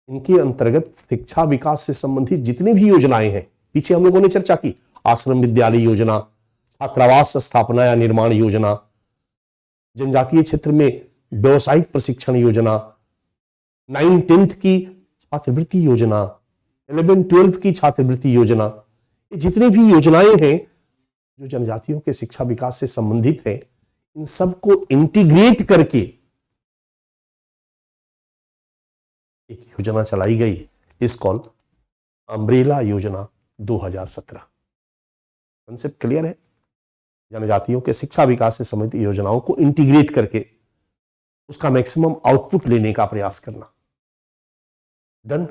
इनके अंतर्गत शिक्षा विकास से संबंधित जितनी भी योजनाएं हैं, पीछे हम लोगों ने चर्चा की, आश्रम विद्यालय योजना, छात्रावास स्थापना या निर्माण योजना, जनजातीय क्षेत्र में व्यवसायिक प्रशिक्षण योजना, 9-10 की छात्रवृत्ति योजना, 11-12 की छात्रवृत्ति योजना, ये जितनी भी योजनाएं हैं जो जनजातियों के शिक्षा विकास से संबंधित है, इन सबको इंटीग्रेट करके एक योजना चलाई गई, इस कॉल अम्ब्रेला योजना 2017। कंसेप्ट क्लियर है? जनजातियों के शिक्षा विकास से संबंधित योजनाओं को इंटीग्रेट करके उसका मैक्सिमम आउटपुट लेने का प्रयास करना। डन।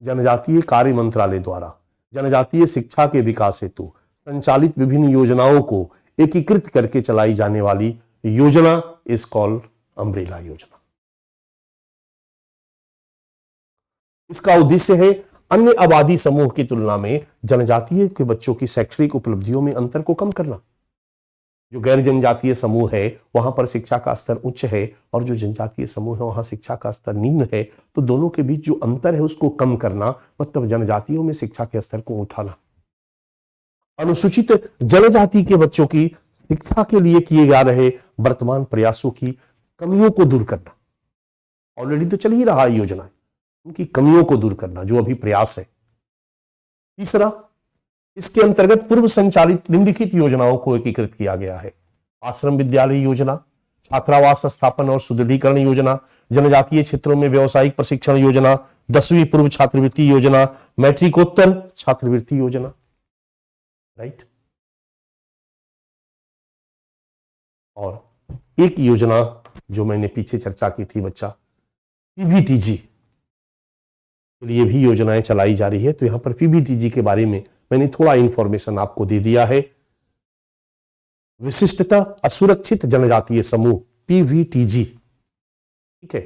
जनजातीय कार्य मंत्रालय द्वारा जनजातीय शिक्षा के विकास हेतु संचालित विभिन्न योजनाओं को एकीकृत करके चलाई जाने वाली योजना इस कॉल अम्ब्रेला योजना। इसका उद्देश्य है अन्य आबादी समूह की तुलना में जनजातीय के बच्चों की शैक्षणिक उपलब्धियों में अंतर को कम करना। जो गैर जनजातीय समूह है वहां पर शिक्षा का स्तर उच्च है और जो जनजातीय समूह है वहां शिक्षा का स्तर निम्न है, तो दोनों के बीच जो अंतर है उसको कम करना, मतलब जनजातियों में शिक्षा के स्तर को उठाना। अनुसूचित जनजाति के बच्चों की शिक्षा के लिए किए जा रहे वर्तमान प्रयासों की कमियों को दूर करना। ऑलरेडी तो चल ही रहा है योजना, उनकी कमियों को दूर करना जो अभी प्रयास है। तीसरा, इसके अंतर्गत पूर्व संचालित निम्नलिखित योजनाओं को एकीकृत किया गया है। आश्रम विद्यालय योजना, छात्रावास स्थापन और सुदृढ़ीकरण योजना, जनजातीय क्षेत्रों में व्यवसायिक प्रशिक्षण योजना, 10वीं पूर्व छात्रवृत्ति योजना, मैट्रिकोत्तर छात्रवृत्ति योजना। राइट। और एक योजना जो मैंने पीछे चर्चा की थी बच्चा, पीवीटीजी, के लिए भी योजनाएं चलाई जा रही है। तो यहां पर पीवीटीजी के बारे में मैंने थोड़ा इंफॉर्मेशन आपको दे दिया है। विशिष्टता असुरक्षित जनजातीय समूह, पीवीटीजी, ठीक है।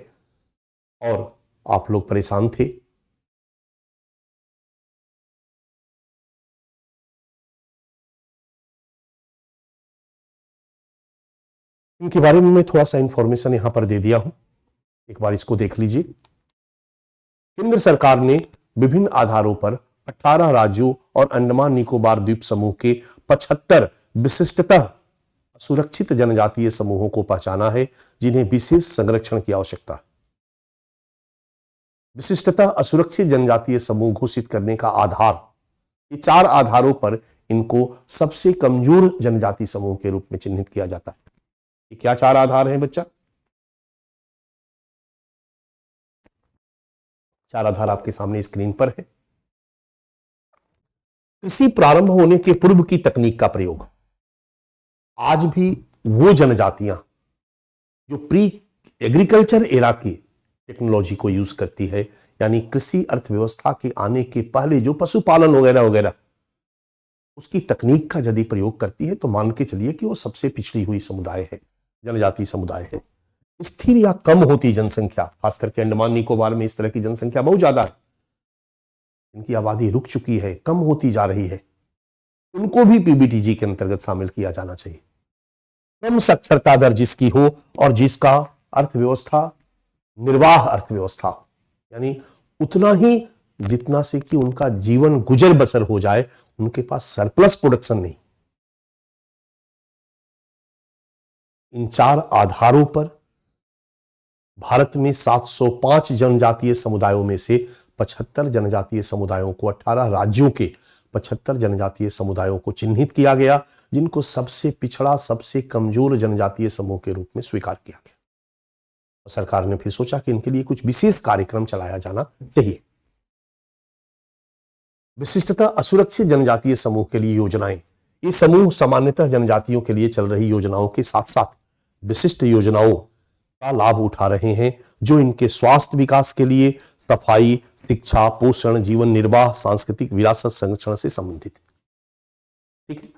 और आप लोग परेशान थे, इनके बारे में मैं थोड़ा सा इंफॉर्मेशन यहां पर दे दिया हूं, एक बार इसको देख लीजिए। केंद्र सरकार ने विभिन्न आधारों पर 18 राज्यों और अंडमान निकोबार द्वीप समूह के 75 विशिष्टता सुरक्षित जनजातीय समूहों को पहचाना है, जिन्हें विशेष संरक्षण की आवश्यकता है। विशिष्टता असुरक्षित जनजातीय समूह घोषित करने का आधार, ये 4 आधारों पर इनको सबसे कमजोर जनजाति समूह के रूप में चिन्हित किया जाता है। ये क्या 4 आधार हैं बच्चा? 4 आधार आपके सामने स्क्रीन पर है। कृषि प्रारंभ होने के पूर्व की तकनीक का प्रयोग। आज भी वो जनजातियां जो प्री एग्रीकल्चर एरा की टेक्नोलॉजी को यूज करती है, यानी कृषि अर्थव्यवस्था के आने के पहले जो पशुपालन वगैरह वगैरह उसकी तकनीक का यदि प्रयोग करती है, तो मान के चलिए कि वो सबसे पिछड़ी हुई समुदाय है, जनजाति समुदाय है। स्थिर या कम होती जनसंख्या, खास करके अंडमान निकोबार में इस तरह की जनसंख्या बहुत ज्यादा है, इनकी आबादी रुक चुकी है, कम होती जा रही है, उनको भी पीबीटीजी के अंतर्गत शामिल किया जाना चाहिए। कम साक्षरता दर जिसकी हो और जिसका अर्थव्यवस्था निर्वाह अर्थव्यवस्था, यानी उतना ही जितना से कि उनका जीवन गुजर बसर हो जाए, उनके पास सरप्लस प्रोडक्शन नहीं। इन 4 आधारों पर भारत में 705 जनजातीय समुदायों में से 75 जनजातीय समुदायों को, 18 राज्यों के 75 जनजातीय समुदायों को चिन्हित किया गया, जिनको सबसे पिछड़ा, सबसे कमजोर जनजातीय समूह के रूप में स्वीकार किया गया। और सरकार ने फिर सोचा कि इनके लिए कुछ विशेष कार्यक्रम चलाया जाना चाहिए। विशिष्टता असुरक्षित जनजातीय समूह के लिए योजनाएं। ये समूह सामान्यतः जनजातियों के लिए चल रही योजनाओं के साथ साथ विशिष्ट योजनाओं का लाभ उठा रहे हैं, जो इनके स्वास्थ्य विकास के लिए, सफाई, शिक्षा, पोषण, जीवन निर्वाह, सांस्कृतिक विरासत संरक्षण से संबंधित है। ठीक है।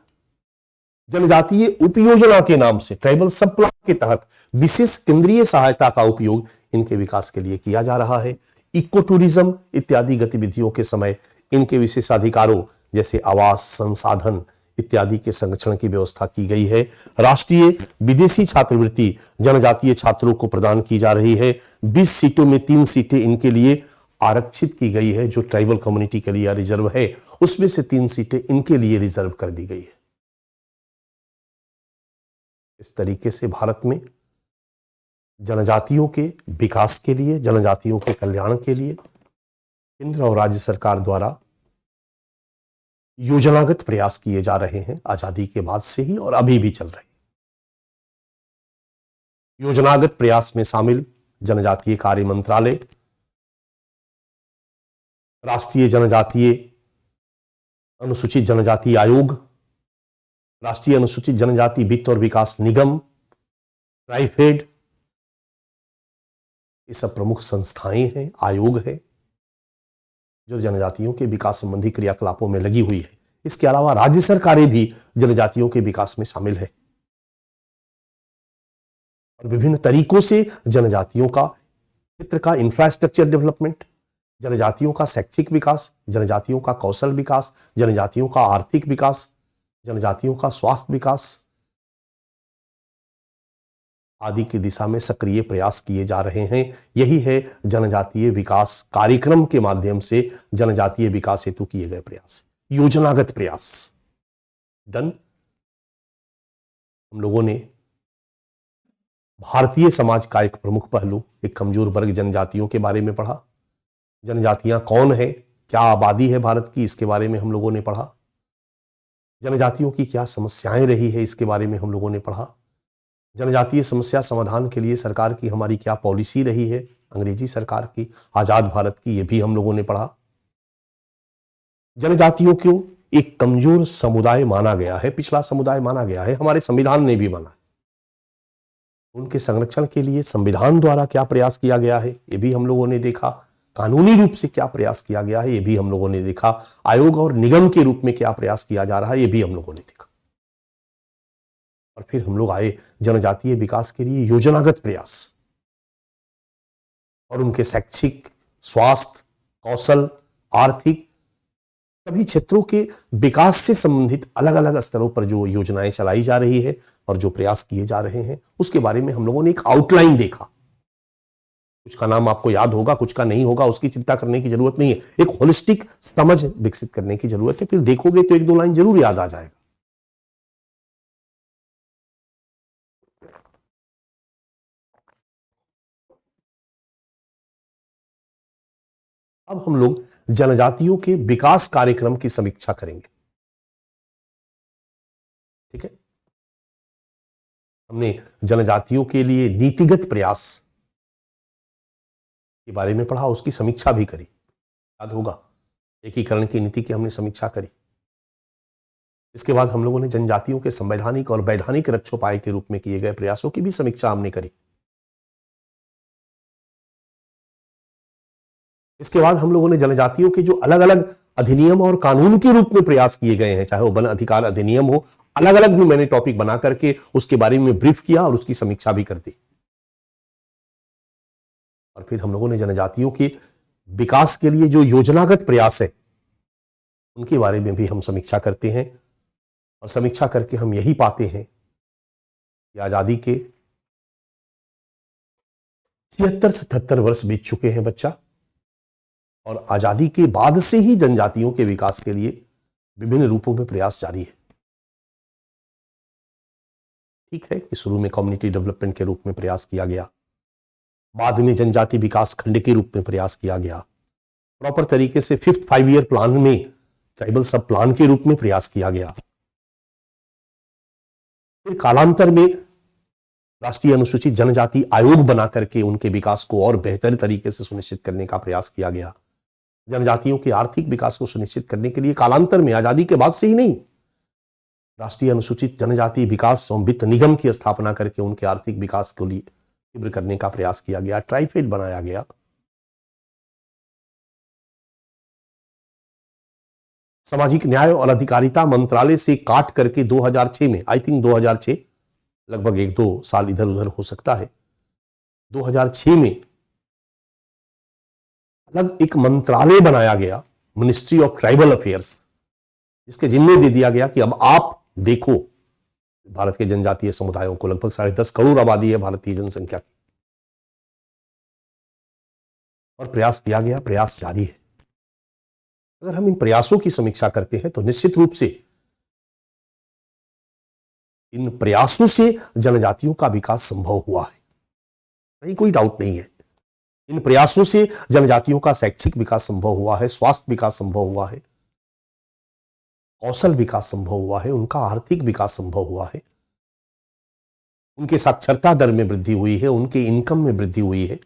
जनजातीय उपयोजना के नाम से, ट्राइबल सब प्लान के तहत विशेष केंद्रीय सहायता का उपयोग इनके विकास के लिए किया जा रहा है। इको टूरिज्म इत्यादि गतिविधियों के समय इनके विशेषाधिकारों जैसे आवास, संसाधन इत्यादि के संरक्षण की व्यवस्था की गई है। राष्ट्रीय विदेशी छात्रवृत्ति जनजातीय छात्रों को प्रदान की जा रही है। 20 सीटों में 3 सीटें इनके लिए आरक्षित की गई है, जो ट्राइबल कम्युनिटी के लिए रिजर्व है, उसमें से 3 सीटें इनके लिए रिजर्व कर दी गई है। इस तरीके से भारत में जनजातियों के विकास के लिए, जनजातियों के कल्याण के लिए केंद्र और राज्य सरकार द्वारा योजनागत प्रयास किए जा रहे हैं, आजादी के बाद से ही और अभी भी चल रहे हैं। योजनागत प्रयास में शामिल जनजातीय कार्य मंत्रालय, राष्ट्रीय जनजातीय अनुसूचित जनजाति आयोग, राष्ट्रीय अनुसूचित जनजाति वित्त और विकास निगम, ट्राइफेड, ये सब प्रमुख संस्थाएं हैं, आयोग है, जो जनजातियों के विकास संबंधी क्रियाकलापों में लगी हुई है। इसके अलावा राज्य सरकारें भी जनजातियों के विकास में शामिल है और विभिन्न तरीकों से जनजातियों का क्षेत्र का इंफ्रास्ट्रक्चर डेवलपमेंट, जनजातियों का शैक्षिक विकास, जनजातियों का कौशल विकास, जनजातियों का आर्थिक विकास, जनजातियों का स्वास्थ्य विकास आदि की दिशा में सक्रिय प्रयास किए जा रहे हैं। यही है जनजातीय विकास कार्यक्रम के माध्यम से जनजातीय विकास हेतु किए गए प्रयास, योजनागत प्रयास। डन। हम लोगों ने भारतीय समाज का एक प्रमुख पहलू, एक कमजोर वर्ग जनजातियों के बारे में पढ़ा। जनजातियां कौन है, क्या आबादी है भारत की, इसके बारे में हम लोगों ने पढ़ा। जनजातियों की क्या समस्याएं रही है, इसके बारे में हम लोगों ने पढ़ा। जनजातीय समस्या समाधान के लिए सरकार की हमारी क्या पॉलिसी रही है, अंग्रेजी सरकार की, आजाद भारत की, ये भी हम लोगों ने पढ़ा। जनजातियों को एक कमजोर समुदाय माना गया है, पिछड़ा समुदाय माना गया है, हमारे संविधान ने भी माना है। उनके संरक्षण के लिए संविधान द्वारा क्या प्रयास किया गया है, ये भी हम लोगों ने देखा। कानूनी रूप से क्या प्रयास किया गया है ये भी हम लोगों ने देखा, आयोग और निगम के रूप में क्या प्रयास किया जा रहा है ये भी हम लोगों ने देखा। और फिर हम लोग आए जनजातीय विकास के लिए योजनागत प्रयास और उनके शैक्षिक, स्वास्थ्य, कौशल, आर्थिक सभी क्षेत्रों के विकास से संबंधित अलग अलग स्तरों पर जो योजनाएं चलाई जा रही है और जो प्रयास किए जा रहे हैं उसके बारे में हम लोगों ने एक आउटलाइन देखा। कुछ का नाम आपको याद होगा, कुछ का नहीं होगा, उसकी चिंता करने की जरूरत नहीं है। एक होलिस्टिक समझ विकसित करने की जरूरत है। फिर देखोगे तो एक दो लाइन जरूर याद आ जाएगा। अब हम लोग जनजातियों के विकास कार्यक्रम की समीक्षा करेंगे। ठीक है, हमने जनजातियों के लिए नीतिगत प्रयास के बारे में पढ़ा, उसकी समीक्षा भी करी, याद होगा। एकीकरण की नीति की हमने समीक्षा करी। इसके बाद हम लोगों ने जनजातियों के संवैधानिक और वैधानिक रक्षोपाय के रूप में किए गए प्रयासों की भी समीक्षा हमने करी। इसके बाद हम लोगों ने जनजातियों के जो अलग अलग अधिनियम और कानून के रूप में प्रयास किए गए हैं, चाहे वो वन अधिकार अधिनियम हो, अलग अलग भी मैंने टॉपिक बना करके उसके बारे में ब्रीफ किया और उसकी समीक्षा भी कर दी। और फिर हम लोगों ने जनजातियों के विकास के लिए जो योजनागत प्रयास है उनके बारे में भी हम समीक्षा करते हैं। और समीक्षा करके हम यही पाते हैं कि आजादी के 76-77 वर्ष बीत चुके हैं बच्चा, और आजादी के बाद से ही जनजातियों के विकास के लिए विभिन्न रूपों में प्रयास जारी है। ठीक है कि शुरू में कम्युनिटी डेवलपमेंट के रूप में प्रयास किया गया, बाद में जनजाति विकास खंड के रूप में प्रयास किया गया, प्रॉपर तरीके से 5th 5-year प्लान में ट्राइबल सब प्लान के रूप में प्रयास किया गया। फिर कालांतर में राष्ट्रीय अनुसूचित जनजाति आयोग बना करके उनके विकास को और बेहतर तरीके से सुनिश्चित करने का प्रयास किया गया। जनजातियों के आर्थिक विकास को सुनिश्चित करने के लिए कालांतर में, आजादी के बाद से ही नहीं, राष्ट्रीय अनुसूचित जनजाति विकास एवं वित्त निगम की स्थापना करके उनके आर्थिक विकास को लिए तीव्र करने का प्रयास किया गया। ट्राइफेड बनाया गया। सामाजिक न्याय और अधिकारिता मंत्रालय से काट करके 2006 में, आई थिंक 2006, लगभग 1-2 साल इधर उधर हो सकता है, 2006 में अलग एक मंत्रालय बनाया गया, मिनिस्ट्री ऑफ ट्राइबल अफेयर्स, जिसके जिम्मे दे दिया गया कि अब आप देखो भारत के जनजातीय समुदायों को, लगभग 10.5 करोड़ आबादी है भारतीय जनसंख्या की, और प्रयास किया गया, प्रयास जारी है। अगर हम इन प्रयासों की समीक्षा करते हैं तो निश्चित रूप से इन प्रयासों से जनजातियों का विकास संभव हुआ है, कहीं कोई डाउट नहीं है। इन प्रयासों से जनजातियों का शैक्षिक विकास संभव हुआ है, स्वास्थ्य विकास संभव हुआ है, कौशल विकास संभव हुआ है, उनका आर्थिक विकास संभव हुआ है, उनके साक्षरता दर में वृद्धि हुई है, उनके इनकम में वृद्धि हुई है।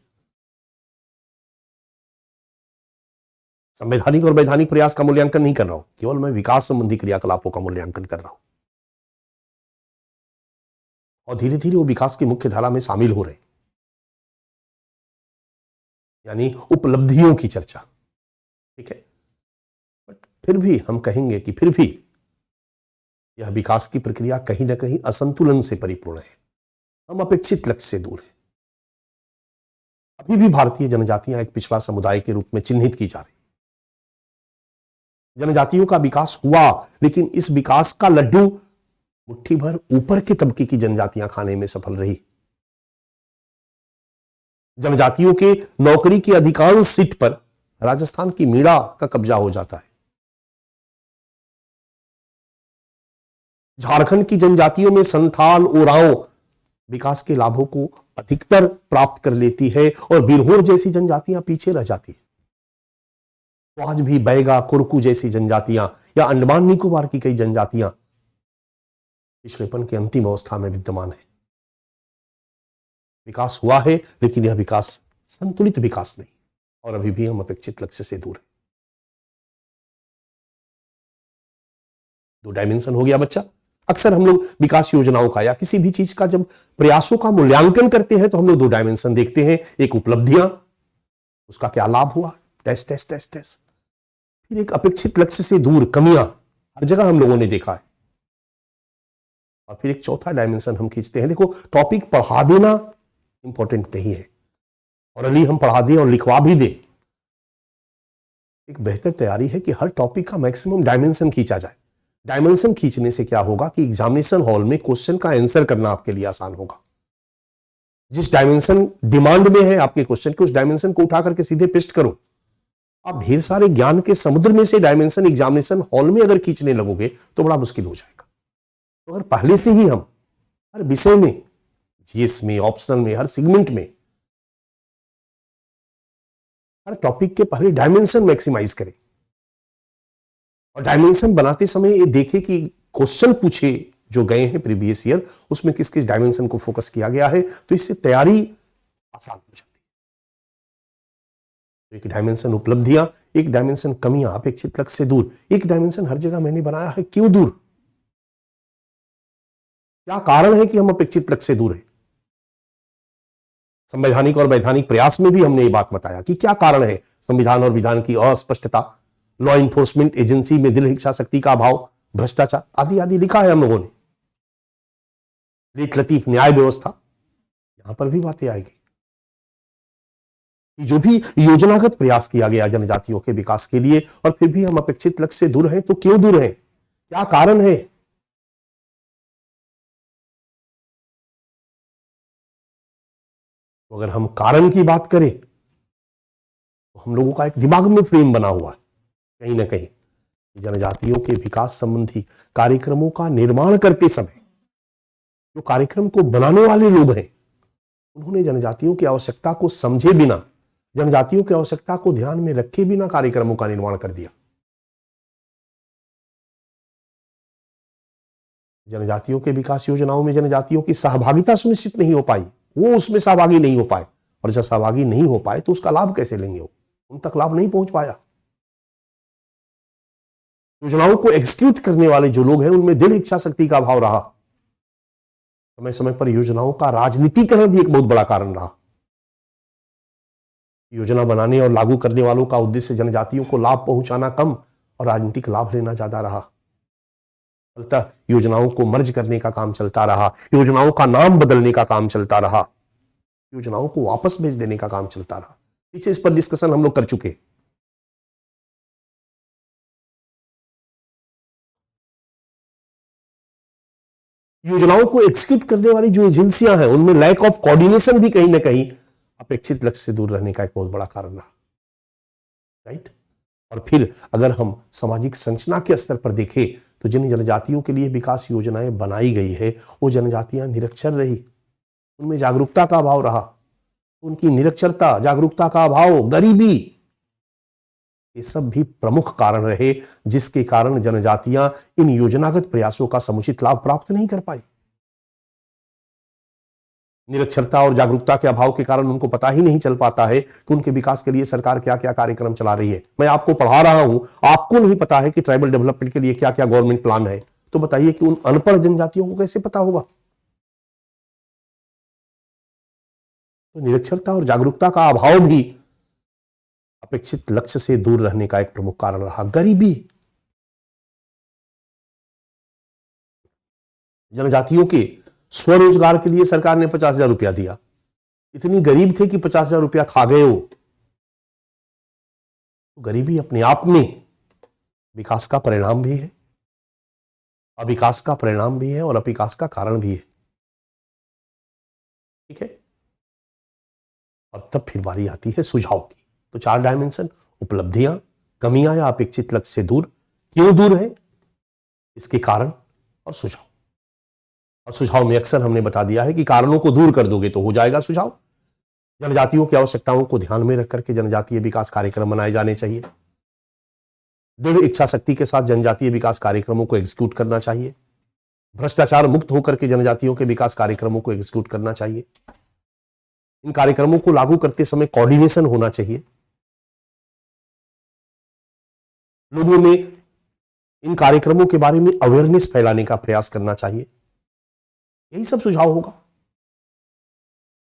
संवैधानिक और वैधानिक प्रयास का मूल्यांकन नहीं कर रहा हूं, केवल मैं विकास संबंधी क्रियाकलापों का मूल्यांकन कर रहा हूं। और धीरे धीरे वो विकास की मुख्य धारा में शामिल हो रहे हैं, यानी उपलब्धियों की चर्चा। ठीक है, बट फिर भी हम कहेंगे कि फिर भी यह विकास की प्रक्रिया कहीं ना कहीं असंतुलन से परिपूर्ण है, हम अपेक्षित लक्ष्य से दूर हैं। अभी भी भारतीय जनजातियां एक पिछड़ा समुदाय के रूप में चिन्हित की जा रही। जनजातियों का विकास हुआ, लेकिन इस विकास का लड्डू मुट्ठी भर ऊपर के तबके की जनजातियां खाने में सफल रही। जनजातियों के नौकरी की अधिकांश सीट पर राजस्थान की मीणा का कब्जा हो जाता है। झारखंड की जनजातियों में संथाल, ओरांव विकास के लाभों को अधिकतर प्राप्त कर लेती है और बिरहोर जैसी जनजातियां पीछे रह जाती है। तो आज भी बैगा, कुरकू जैसी जनजातियां या अंडमान निकोबार की कई जनजातियां पिछड़ेपन की अंतिम अवस्था में विद्यमान है। विकास हुआ है, लेकिन यह विकास संतुलित विकास नहीं, और अभी भी हम अपेक्षित लक्ष्य से दूर हैं। 2 डायमेंशन हो गया बच्चा। अक्सर हम लोग विकास योजनाओं का या किसी भी चीज का जब प्रयासों का मूल्यांकन करते हैं तो हम लोग 2 डायमेंशन देखते हैं। एक उपलब्धियां, उसका क्या लाभ हुआ, टेस्ट टेस्ट टेस्ट टेस्ट। फिर एक अपेक्षित लक्ष्य से दूर, कमियां हर जगह हम लोगों ने देखा है। और फिर एक चौथा डायमेंशन हम खींचते हैं। देखो, टॉपिक पढ़ा देना इंपॉर्टेंट नहीं है, और अली हम पढ़ा दें और लिखवा भी दे, एक बेहतर तैयारी है कि हर टॉपिक का मैक्सिमम डायमेंशन खींचा जाए। डायमेंशन खींचने से क्या होगा कि एग्जामिनेशन हॉल में क्वेश्चन का आंसर करना आपके लिए आसान होगा। जिस डायमेंशन डिमांड में है आपके क्वेश्चन के, उस डायमेंशन को उठा करके सीधे पेस्ट करो। आप ढेर सारे ज्ञान के समुद्र में से डायमेंशन एग्जामिनेशन हॉल में अगर खींचने लगोगे तो बड़ा मुश्किल हो जाएगा। तो अगर पहले से ही हम हर विषय में, जीएस में, ऑप्शनल में, हर सेगमेंट में, हर टॉपिक के पहले डायमेंशन मैक्सिमाइज करें, और डायमेंशन बनाते समय ये देखें कि क्वेश्चन पूछे जो गए हैं प्रीवियस ईयर, उसमें किस किस डायमेंशन को फोकस किया गया है, तो इससे तैयारी आसान हो जाती है। तो एक डायमेंशन उपलब्धियां, एक डायमेंशन कमियां, अपेक्षित लक्ष्य से दूर। एक डायमेंशन हर जगह मैंने बनाया है, क्यों दूर? क्या कारण है कि हम अपेक्षित लक्ष्य से दूर हैं? संवैधानिक और वैधानिक प्रयास में भी हमने ये बात बताया कि क्या कारण है। संविधान और विधान की अस्पष्टता, लॉ इन्फोर्समेंट एजेंसी में दिल इच्छा शक्ति का अभाव, भ्रष्टाचार आदि आदि लिखा है हम लोगों ने। लेट लतीफ न्याय व्यवस्था, यहां पर भी बातें आएगी। जो भी योजनागत प्रयास किया गया जनजातियों के विकास के लिए, और फिर भी हम अपेक्षित लक्ष्य से दूर हैं, तो क्यों दूर हैं? क्या कारण है? तो अगर हम कारण की बात करें तो हम लोगों का एक दिमाग में फ्रेम बना हुआ है कहीं ना कहीं, जनजातियों के विकास संबंधी कार्यक्रमों का निर्माण करते समय जो कार्यक्रम को बनाने वाले लोग हैं, उन्होंने जनजातियों की आवश्यकता को समझे बिना, जनजातियों की आवश्यकता को ध्यान में रखे बिना कार्यक्रमों का निर्माण कर दिया। जनजातियों के विकास योजनाओं में जनजातियों की सहभागिता सुनिश्चित नहीं हो पाई, वो उसमें सहभागी नहीं हो पाए, और जब सहभागी नहीं हो पाए तो उसका लाभ कैसे लेंगे? वो उन तक लाभ नहीं पहुंच पाया। योजनाओं को एग्जीक्यूट करने वाले जो लोग हैं, उनमें दृढ़ इच्छा शक्ति का अभाव रहा। समय समय पर योजनाओं का राजनीतिकरण भी एक बहुत बड़ा कारण रहा। योजना बनाने और लागू करने वालों का उद्देश्य जनजातियों को लाभ पहुंचाना कम और राजनीतिक लाभ लेना ज्यादा रहा। फलतः योजनाओं को मर्ज करने का काम चलता रहा, योजनाओं का नाम बदलने का काम चलता रहा, योजनाओं को वापस भेज देने का काम चलता रहा। पीछे इस पर डिस्कशन हम लोग कर चुके। योजनाओं को एग्जीक्यूट करने वाली जो एजेंसियां हैं, उनमें लैक ऑफ कोऑर्डिनेशन भी कहीं ना कहीं अपेक्षित लक्ष्य से दूर रहने का एक बहुत बड़ा कारण रहा। राइट। और फिर अगर हम सामाजिक संरचना के स्तर पर देखें तो जिन जनजातियों के लिए विकास योजनाएं बनाई गई है, वो जनजातियां निरक्षर रही, उनमें जागरूकता का अभाव रहा। उनकी निरक्षरता, जागरूकता का अभाव, गरीबी, ये सब भी प्रमुख कारण रहे जिसके कारण जनजातियां इन योजनागत प्रयासों का समुचित लाभ प्राप्त नहीं कर पाई। निरक्षरता और जागरूकता के अभाव के कारण उनको पता ही नहीं चल पाता है कि उनके विकास के लिए सरकार क्या क्या कार्यक्रम चला रही है। मैं आपको पढ़ा रहा हूं, आपको नहीं पता है कि ट्राइबल डेवलपमेंट के लिए क्या क्या गवर्नमेंट प्लान है, तो बताइए कि उन अनपढ़ जनजातियों को कैसे पता होगा? तो निरक्षरता और जागरूकता का अभाव भी अपेक्षित लक्ष्य से दूर रहने का एक प्रमुख कारण रहा। गरीबी, जनजातियों के स्वरोजगार के लिए सरकार ने 50,000 रुपया दिया। इतनी गरीब थे कि 50,000 रुपया खा गए हो। तो गरीबी अपने आप में विकास का परिणाम भी है, अविकास का परिणाम भी है, और अविकास का कारण भी है। ठीक है। और तब फिर बारी आती है सुझाव की। तो 4 डायमेंशन, उपलब्धियां, कमियां या अपेक्षित लक्ष्य से दूर, क्यों दूर है, इसके कारण और सुझाव। और सुझाव में अक्सर हमने बता दिया है कि कारणों को दूर कर दोगे तो हो जाएगा सुझाव। जनजातियों की आवश्यकताओं को ध्यान में रख करके जनजातीय विकास कार्यक्रम बनाए जाने चाहिए। दृढ़ इच्छा शक्ति के साथ जनजातीय विकास कार्यक्रमों को एग्जीक्यूट करना चाहिए। भ्रष्टाचार मुक्त होकर के जनजातियों के विकास कार्यक्रमों को एग्जीक्यूट करना चाहिए। इन कार्यक्रमों को लागू करते समय कोऑर्डिनेशन होना चाहिए। लोगों में इन कार्यक्रमों के बारे में अवेयरनेस फैलाने का प्रयास करना चाहिए। यही सब सुझाव होगा।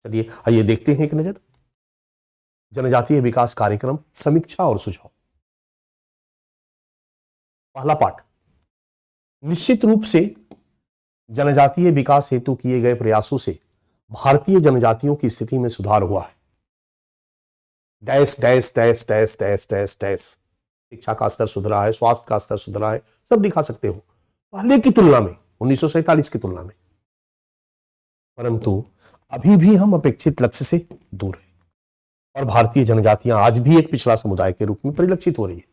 चलिए आइए देखते हैं एक नजर। जनजातीय विकास कार्यक्रम, समीक्षा और सुझाव। पहला पाठ, निश्चित रूप से जनजातीय विकास हेतु किए गए प्रयासों से भारतीय जनजातियों की स्थिति में सुधार हुआ है। Dash dash dash dash dash dash dash. शिक्षा का स्तर सुधरा है, स्वास्थ्य का स्तर सुधरा है, सब दिखा सकते हो पहले की तुलना में, 1947 की तुलना में। परंतु अभी भी हम अपेक्षित लक्ष्य से दूर हैं और भारतीय जनजातियां आज भी एक पिछड़ा समुदाय के रूप में परिलक्षित हो रही है।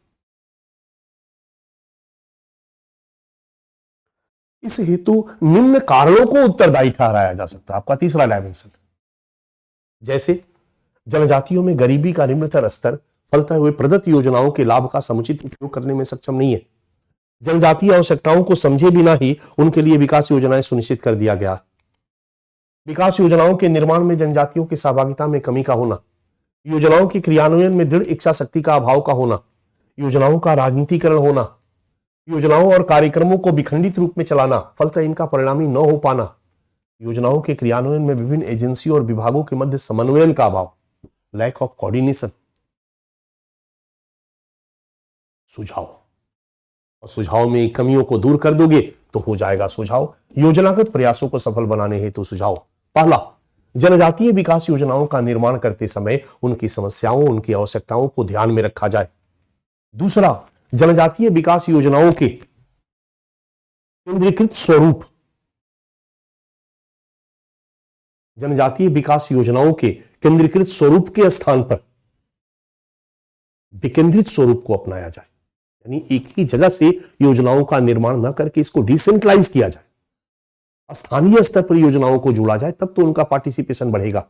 इस हेतु निम्न कारणों को उत्तरदायी ठहराया जा सकता है। आपका तीसरा डायमेंशन, जैसे जनजातियों में गरीबी का निम्नतर स्तर, फलतः हुए प्रदत्त योजनाओं के लाभ का समुचित उपयोग करने में सक्षम नहीं है। जनजातीय आवश्यकताओं को समझे बिना ही उनके लिए विकास योजनाएं सुनिश्चित कर दिया गया। विकास योजनाओं के निर्माण में जनजातियों की सहभागिता में कमी का होना, योजनाओं के क्रियान्वयन में दृढ़ इच्छा शक्ति का अभाव का होना, योजनाओं का राजनीतिकरण होना, योजनाओं और कार्यक्रमों को विखंडित रूप में चलाना, फलतः इनका परिणामी न हो पाना, योजनाओं के क्रियान्वयन में विभिन्न एजेंसियों और विभागों के मध्य समन्वयन का अभाव, लैक ऑफ कोऑर्डिनेशन। सुझाव, और सुझाव में कमियों को दूर कर दोगे तो हो जाएगा सुझाव। योजनागत प्रयासों को सफल बनाने हेतु सुझाव। पहला, जनजातीय विकास योजनाओं का निर्माण करते समय उनकी समस्याओं, उनकी आवश्यकताओं को ध्यान में रखा जाए। दूसरा, जनजातीय विकास योजनाओं के केंद्रीकृत स्वरूप, जनजातीय विकास योजनाओं के केंद्रीकृत स्वरूप के स्थान पर विकेंद्रित स्वरूप को अपनाया जाए, यानी एक ही जगह से योजनाओं का निर्माण न करके इसको डिसेंट्रलाइज किया जाए, स्थानीय स्तर पर योजनाओं को जोड़ा जाए, तब तो उनका पार्टिसिपेशन बढ़ेगा।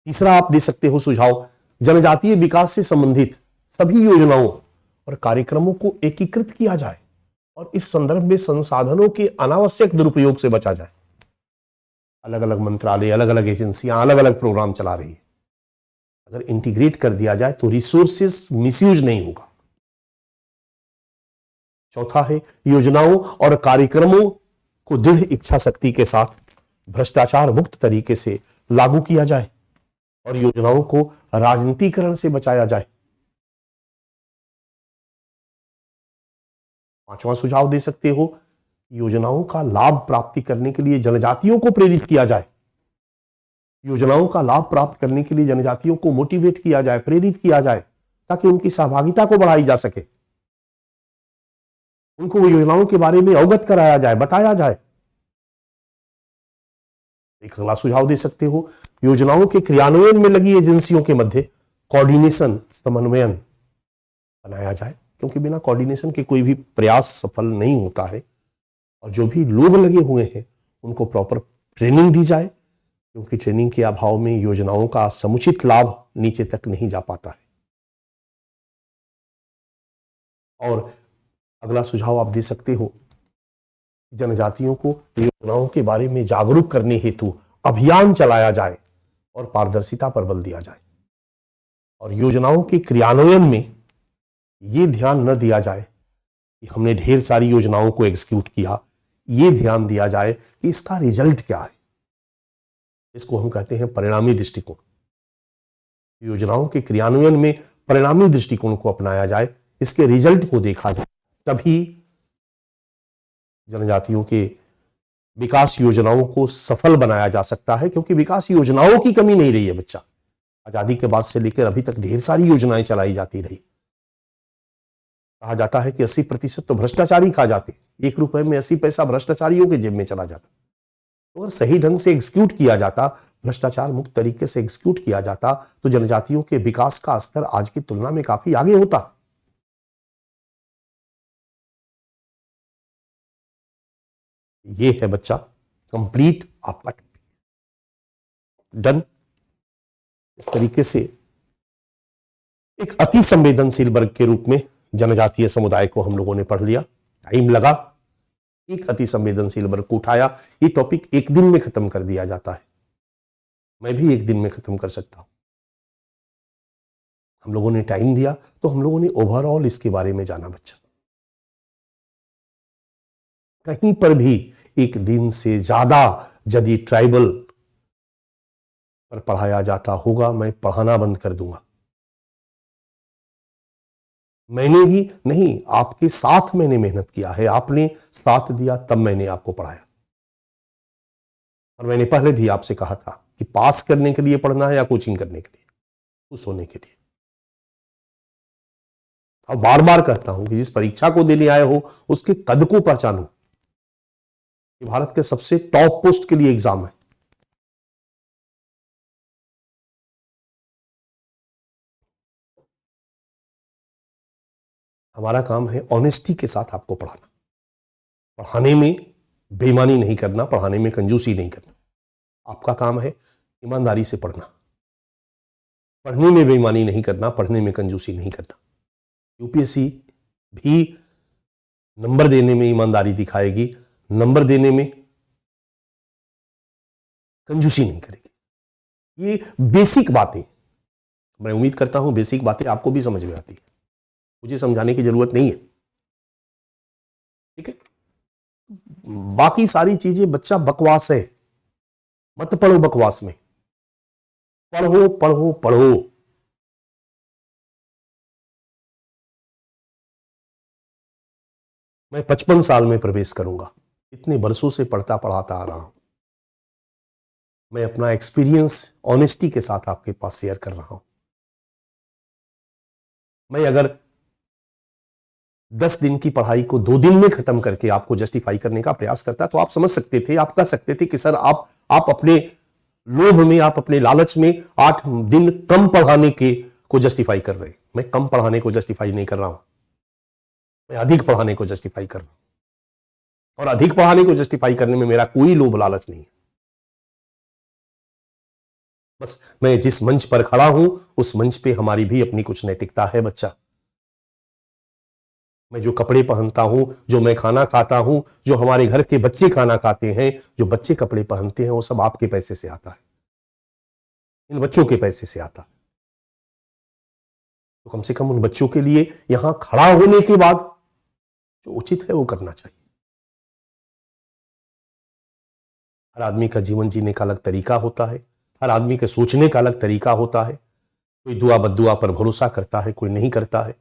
तीसरा आप दे सकते हो सुझाव, जनजातीय विकास से संबंधित सभी योजनाओं और कार्यक्रमों को एकीकृत किया जाए और इस संदर्भ में संसाधनों के अनावश्यक दुरुपयोग से बचा जाए। अलग अलग मंत्रालय, अलग अलग एजेंसियां अलग अलग प्रोग्राम चला रही है, अगर इंटीग्रेट कर दिया जाए तो रिसोर्सेस मिसयूज नहीं होगा। चौथा है, योजनाओं और कार्यक्रमों को दृढ़ इच्छा शक्ति के साथ भ्रष्टाचार मुक्त तरीके से लागू किया जाए और योजनाओं को राजनीतिकरण से बचाया जाए। पांचवा सुझाव दे सकते हो, योजनाओं का लाभ प्राप्ति करने के लिए जनजातियों को प्रेरित किया जाए। योजनाओं का लाभ प्राप्त करने के लिए जनजातियों को मोटिवेट किया जाए, प्रेरित किया जाए, ताकि उनकी सहभागिता को बढ़ाई जा सके, उनको योजनाओं के बारे में अवगत कराया जाए, बताया जाए। एक अगला सुझाव दे सकते हो, योजनाओं के क्रियान्वयन में लगी एजेंसियों के मध्य कोऑर्डिनेशन, समन्वयन बनाया जाए, क्योंकि बिना कोऑर्डिनेशन के कोई भी प्रयास सफल नहीं होता है। और जो भी लोग लगे हुए हैं उनको प्रॉपर ट्रेनिंग दी जाए, क्योंकि ट्रेनिंग के अभाव में योजनाओं का समुचित लाभ नीचे तक नहीं जा पाता है। और अगला सुझाव आप दे सकते हो, जनजातियों को योजनाओं के बारे में जागरूक करने हेतु अभियान चलाया जाए और पारदर्शिता पर बल दिया जाए। और योजनाओं के क्रियान्वयन में यह ध्यान न दिया जाए कि हमने ढेर सारी योजनाओं को एग्जीक्यूट किया, यह ध्यान दिया जाए कि इसका रिजल्ट क्या है। इसको हम कहते हैं परिणामी दृष्टिकोण। योजनाओं के क्रियान्वयन में परिणामी दृष्टिकोण को अपनाया जाए, इसके रिजल्ट को देखा जाए, तभी जनजातियों के विकास योजनाओं को सफल बनाया जा सकता है। क्योंकि विकास योजनाओं की कमी नहीं रही है बच्चा, आजादी के बाद से लेकर अभी तक ढेर सारी योजनाएं चलाई जाती रही। कहा जाता है कि 80% तो भ्रष्टाचारी खा जाते, 1 रुपए में 80 पैसा भ्रष्टाचारियों के जेब में चला जाता। तो अगर सही ढंग से एग्जीक्यूट किया जाता, भ्रष्टाचार मुक्त तरीके से एग्जीक्यूट किया जाता, तो जनजातियों के विकास का स्तर आज की तुलना में काफी आगे होता। ये है बच्चा कंप्लीट आपका डन। इस तरीके से एक अति संवेदनशील वर्ग के रूप में जनजातीय समुदाय को हम लोगों ने पढ़ लिया। टाइम लगा, एक अति संवेदनशील वर्ग को उठाया। ये टॉपिक एक दिन में खत्म कर दिया जाता है, मैं भी एक दिन में खत्म कर सकता हूं। हम लोगों ने टाइम दिया तो हम लोगों ने ओवरऑल इसके बारे में जाना। बच्चा कहीं पर भी एक दिन से ज्यादा यदि ट्राइबल पर पढ़ाया जाता होगा, मैं पढ़ाना बंद कर दूंगा। मैंने ही नहीं, आपके साथ मैंने मेहनत किया है, आपने साथ दिया तब मैंने आपको पढ़ाया। और मैंने पहले भी आपसे कहा था कि पास करने के लिए पढ़ना है या कोचिंग करने के लिए, खुश होने के लिए। और बार बार कहता हूं कि जिस परीक्षा को देने आए हो उसके कद को पहचानो। ये भारत के सबसे टॉप पोस्ट के लिए एग्जाम है। हमारा काम है ऑनेस्टी के साथ आपको पढ़ाना, पढ़ाने में बेईमानी नहीं करना, पढ़ाने में कंजूसी नहीं करना। आपका काम है ईमानदारी से पढ़ना, पढ़ने में बेईमानी नहीं करना, पढ़ने में कंजूसी नहीं करना। यूपीएससी भी नंबर देने में ईमानदारी दिखाएगी, नंबर देने में कंजूसी नहीं करेगी। ये बेसिक बातें, मैं उम्मीद करता हूं बेसिक बातें आपको भी समझ में आती है, मुझे समझाने की जरूरत नहीं है। ठीक है, बाकी सारी चीजें बच्चा बकवास है, मत पढ़ो बकवास में, पढ़ो पढ़ो पढ़ो। मैं 55 साल में प्रवेश करूंगा, इतने बरसों से पढ़ता पढ़ाता आ रहा हूं। मैं अपना एक्सपीरियंस ऑनेस्टी के साथ आपके पास शेयर कर रहा हूं। मैं अगर 10 दिन की पढ़ाई को 2 दिन में खत्म करके आपको जस्टिफाई करने का प्रयास करता तो आप समझ सकते थे, आप कह सकते थे कि सर आप अपने लोभ में, आप अपने लालच में 8 दिन कम पढ़ाने के को जस्टिफाई कर रहे हैं। मैं कम पढ़ाने को जस्टिफाई नहीं कर रहा हूं, मैं अधिक पढ़ाने को जस्टिफाई कर रहा हूं। और अधिक पढ़ाने को जस्टिफाई करने में मेरा कोई लोभ लालच नहीं है। बस मैं जिस मंच पर खड़ा हूं उस मंच पे हमारी भी अपनी कुछ नैतिकता है बच्चा। मैं जो कपड़े पहनता हूं, जो मैं खाना खाता हूं, जो हमारे घर के बच्चे खाना खाते हैं, जो बच्चे कपड़े पहनते हैं, वो सब आपके पैसे से आता है, इन बच्चों के पैसे से आता है। तो कम से कम उन बच्चों के लिए यहां खड़ा होने के बाद जो उचित है वो करना चाहिए। हर आदमी का जीवन जीने का अलग तरीका होता है, हर आदमी के सोचने का अलग तरीका होता है। कोई दुआ बद्दुआ पर भरोसा करता है, कोई नहीं करता है।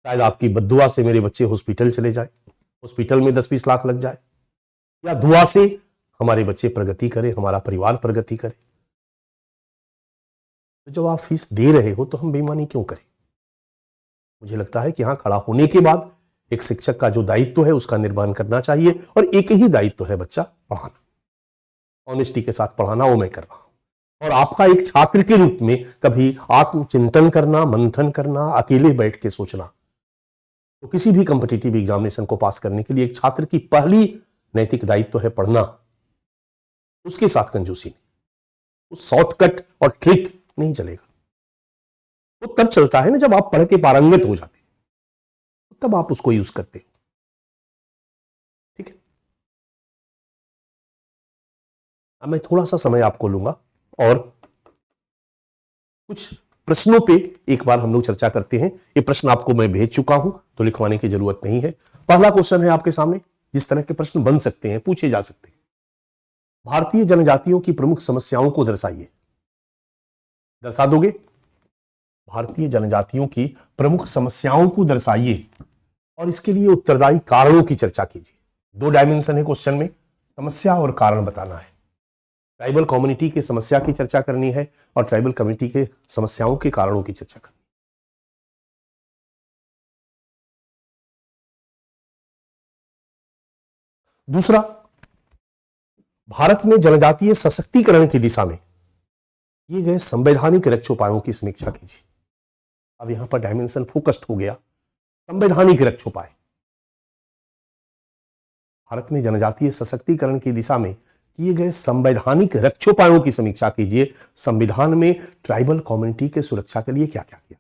शायद आपकी बद्दुआ से मेरे बच्चे हॉस्पिटल चले जाए, हॉस्पिटल में 10-20 लाख लग जाए, या दुआ से हमारे बच्चे प्रगति करें, हमारा परिवार प्रगति करे। तो जब आप फीस दे रहे हो तो हम बेईमानी क्यों करें? मुझे लगता है कि यहां खड़ा होने के बाद एक शिक्षक का जो दायित्व है उसका निर्वहन करना चाहिए, और एक ही दायित्व है बच्चा पढ़ाना, ऑनेस्टी के साथ पढ़ाना, वो मैं कर रहा हूं। और आपका एक छात्र के रूप में कभी आत्मचिंतन करना, मंथन करना, अकेले बैठ के सोचना। तो किसी भी कॉम्पिटिटिव एग्जामिनेशन को पास करने के लिए एक छात्र की पहली नैतिक दायित्व है पढ़ना, उसके साथ कंजूसी नहीं, उस शॉर्टकट और ट्रिक नहीं चलेगा। वो तब चलता है ना जब आप पढ़ के पारंगत हो जाते हैं, तब आप उसको यूज करते हो। ठीक है, अब मैं थोड़ा सा समय आपको लूंगा और कुछ प्रश्नों पे एक बार हम लोग चर्चा करते हैं। ये प्रश्न आपको मैं भेज चुका हूं तो लिखवाने की जरूरत नहीं है। पहला क्वेश्चन है आपके सामने, जिस तरह के प्रश्न बन सकते हैं, पूछे जा सकते हैं। भारतीय जनजातियों की प्रमुख समस्याओं को दर्शाइए। दर्शा दोगे? भारतीय जनजातियों की प्रमुख समस्याओं को दर्शाइए और इसके लिए उत्तरदायी कारणों की चर्चा कीजिए। 2 डायमेंशन है क्वेश्चन में, समस्या और कारण बताना है। ट्राइबल कम्युनिटी की समस्या की चर्चा करनी है और ट्राइबल कम्युनिटी के समस्याओं के कारणों की चर्चा करनी है। दूसरा, भारत में जनजातीय सशक्तिकरण की दिशा में किए गए संवैधानिक रक्षोपायों की समीक्षा कीजिए। अब यहां पर डायमेंशन फोकस्ड हो गया, संवैधानिक रक्षोपाय। भारत में जनजातीय सशक्तिकरण की दिशा में किए गए संवैधानिक रक्षोपायों की समीक्षा कीजिए। संविधान में ट्राइबल कम्युनिटी के सुरक्षा के लिए क्या क्या किया,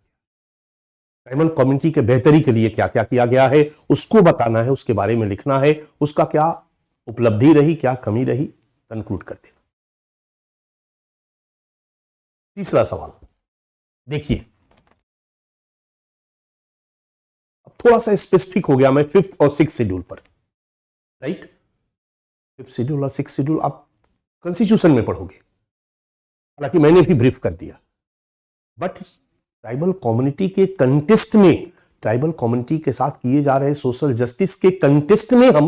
ट्राइबल कम्युनिटी के बेहतरी के लिए क्या क्या किया गया है, उसको बताना है, उसके बारे में लिखना है। उसका क्या उपलब्धि रही, क्या कमी रही, कंक्लूड कर देना। तीसरा सवाल देखिए, अब थोड़ा सा स्पेसिफिक हो गया मैं 5th और 6th शेड्यूल पर, राइट। 5th शेड्यूल और 6th शेड्यूल आप कॉन्स्टिट्यूशन में पढ़ोगे। हालांकि मैंने भी ब्रीफ कर दिया, बट ट्राइबल कम्युनिटी के कंटेस्ट में, ट्राइबल कम्युनिटी के साथ किए जा रहे सोशल जस्टिस के कंटेस्ट में हम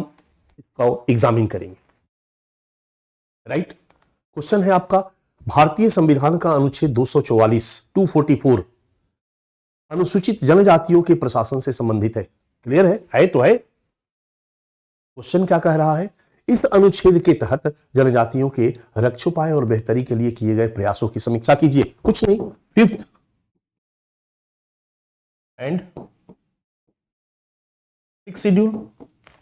इसका एग्जामिन करेंगे। राइट? क्वेश्चन है आपका, भारतीय संविधान का अनुच्छेद 244 अनुसूचित जनजातियों के प्रशासन से संबंधित है। क्लियर है तो है। क्वेश्चन क्या कह रहा है, इस अनुच्छेद के तहत जनजातियों के रक्षोपाय और बेहतरी के लिए किए गए प्रयासों की समीक्षा कीजिए। कुछ नहीं, 5th एंड 6th शेड्यूल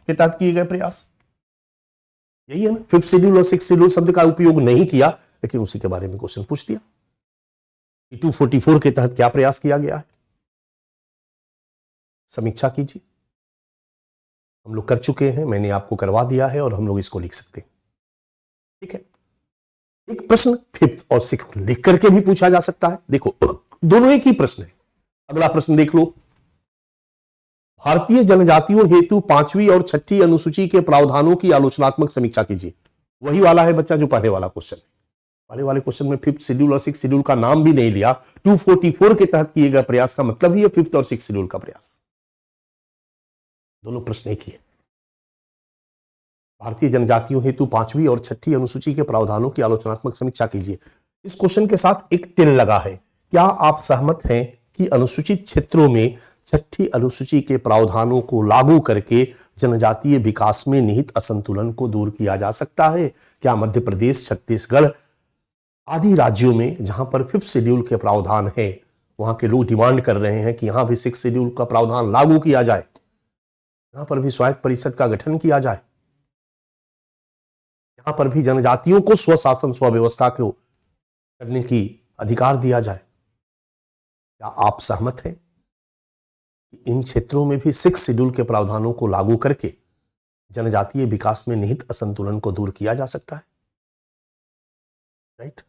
के तहत किए गए प्रयास, यही है ना। 5th शेड्यूल और 6th शेड्यूल शब्द का उपयोग नहीं किया, लेकिन उसी के बारे में क्वेश्चन पूछ दिया कि 244 के तहत क्या प्रयास किया गया है, समीक्षा कीजिए। हम लोग कर चुके हैं, मैंने आपको करवा दिया है और हम लोग इसको लिख सकते हैं। ठीक है, एक प्रश्न 5th और 6th लिख करके भी पूछा जा सकता है। देखो दोनों एक ही प्रश्न है। अगला प्रश्न देख लो, भारतीय जनजातियों हेतु 5वीं और 6ठी अनुसूची के प्रावधानों की आलोचनात्मक समीक्षा कीजिए। वही वाला है बच्चा जो पहले वाला क्वेश्चन है। पहले वाले क्वेश्चन में 5th शेड्यूल और 6th शेड्यूल का नाम भी नहीं लिया। 244 के तहत किए गए प्रयास का मतलब ही है 5th और 6th शेड्यूल का प्रयास। दोनों प्रश्न एक ही है। भारतीय जनजातियों हेतु 5वीं और 6ठी अनुसूची के प्रावधानों की आलोचनात्मक समीक्षा कीजिए। इस क्वेश्चन के साथ एक टिल लगा है। क्या आप सहमत हैं कि अनुसूचित क्षेत्रों में 6ठी अनुसूची के प्रावधानों को लागू करके जनजातीय विकास में निहित असंतुलन को दूर किया जा सकता है? क्या मध्य प्रदेश, छत्तीसगढ़ आदि राज्यों में जहां पर 5th शेड्यूल के प्रावधान है, वहां के लोग डिमांड कर रहे हैं कि यहां भी 6th शेड्यूल का प्रावधान लागू किया जाए, यहां पर भी स्वायत्त परिषद का गठन किया जाए, यहां पर भी जनजातियों को स्वशासन स्वव्यवस्था को करने की अधिकार दिया जाए? क्या आप सहमत हैं कि इन क्षेत्रों में भी 6th शेड्यूल के प्रावधानों को लागू करके जनजातीय विकास में निहित असंतुलन को दूर किया जा सकता है? राइट?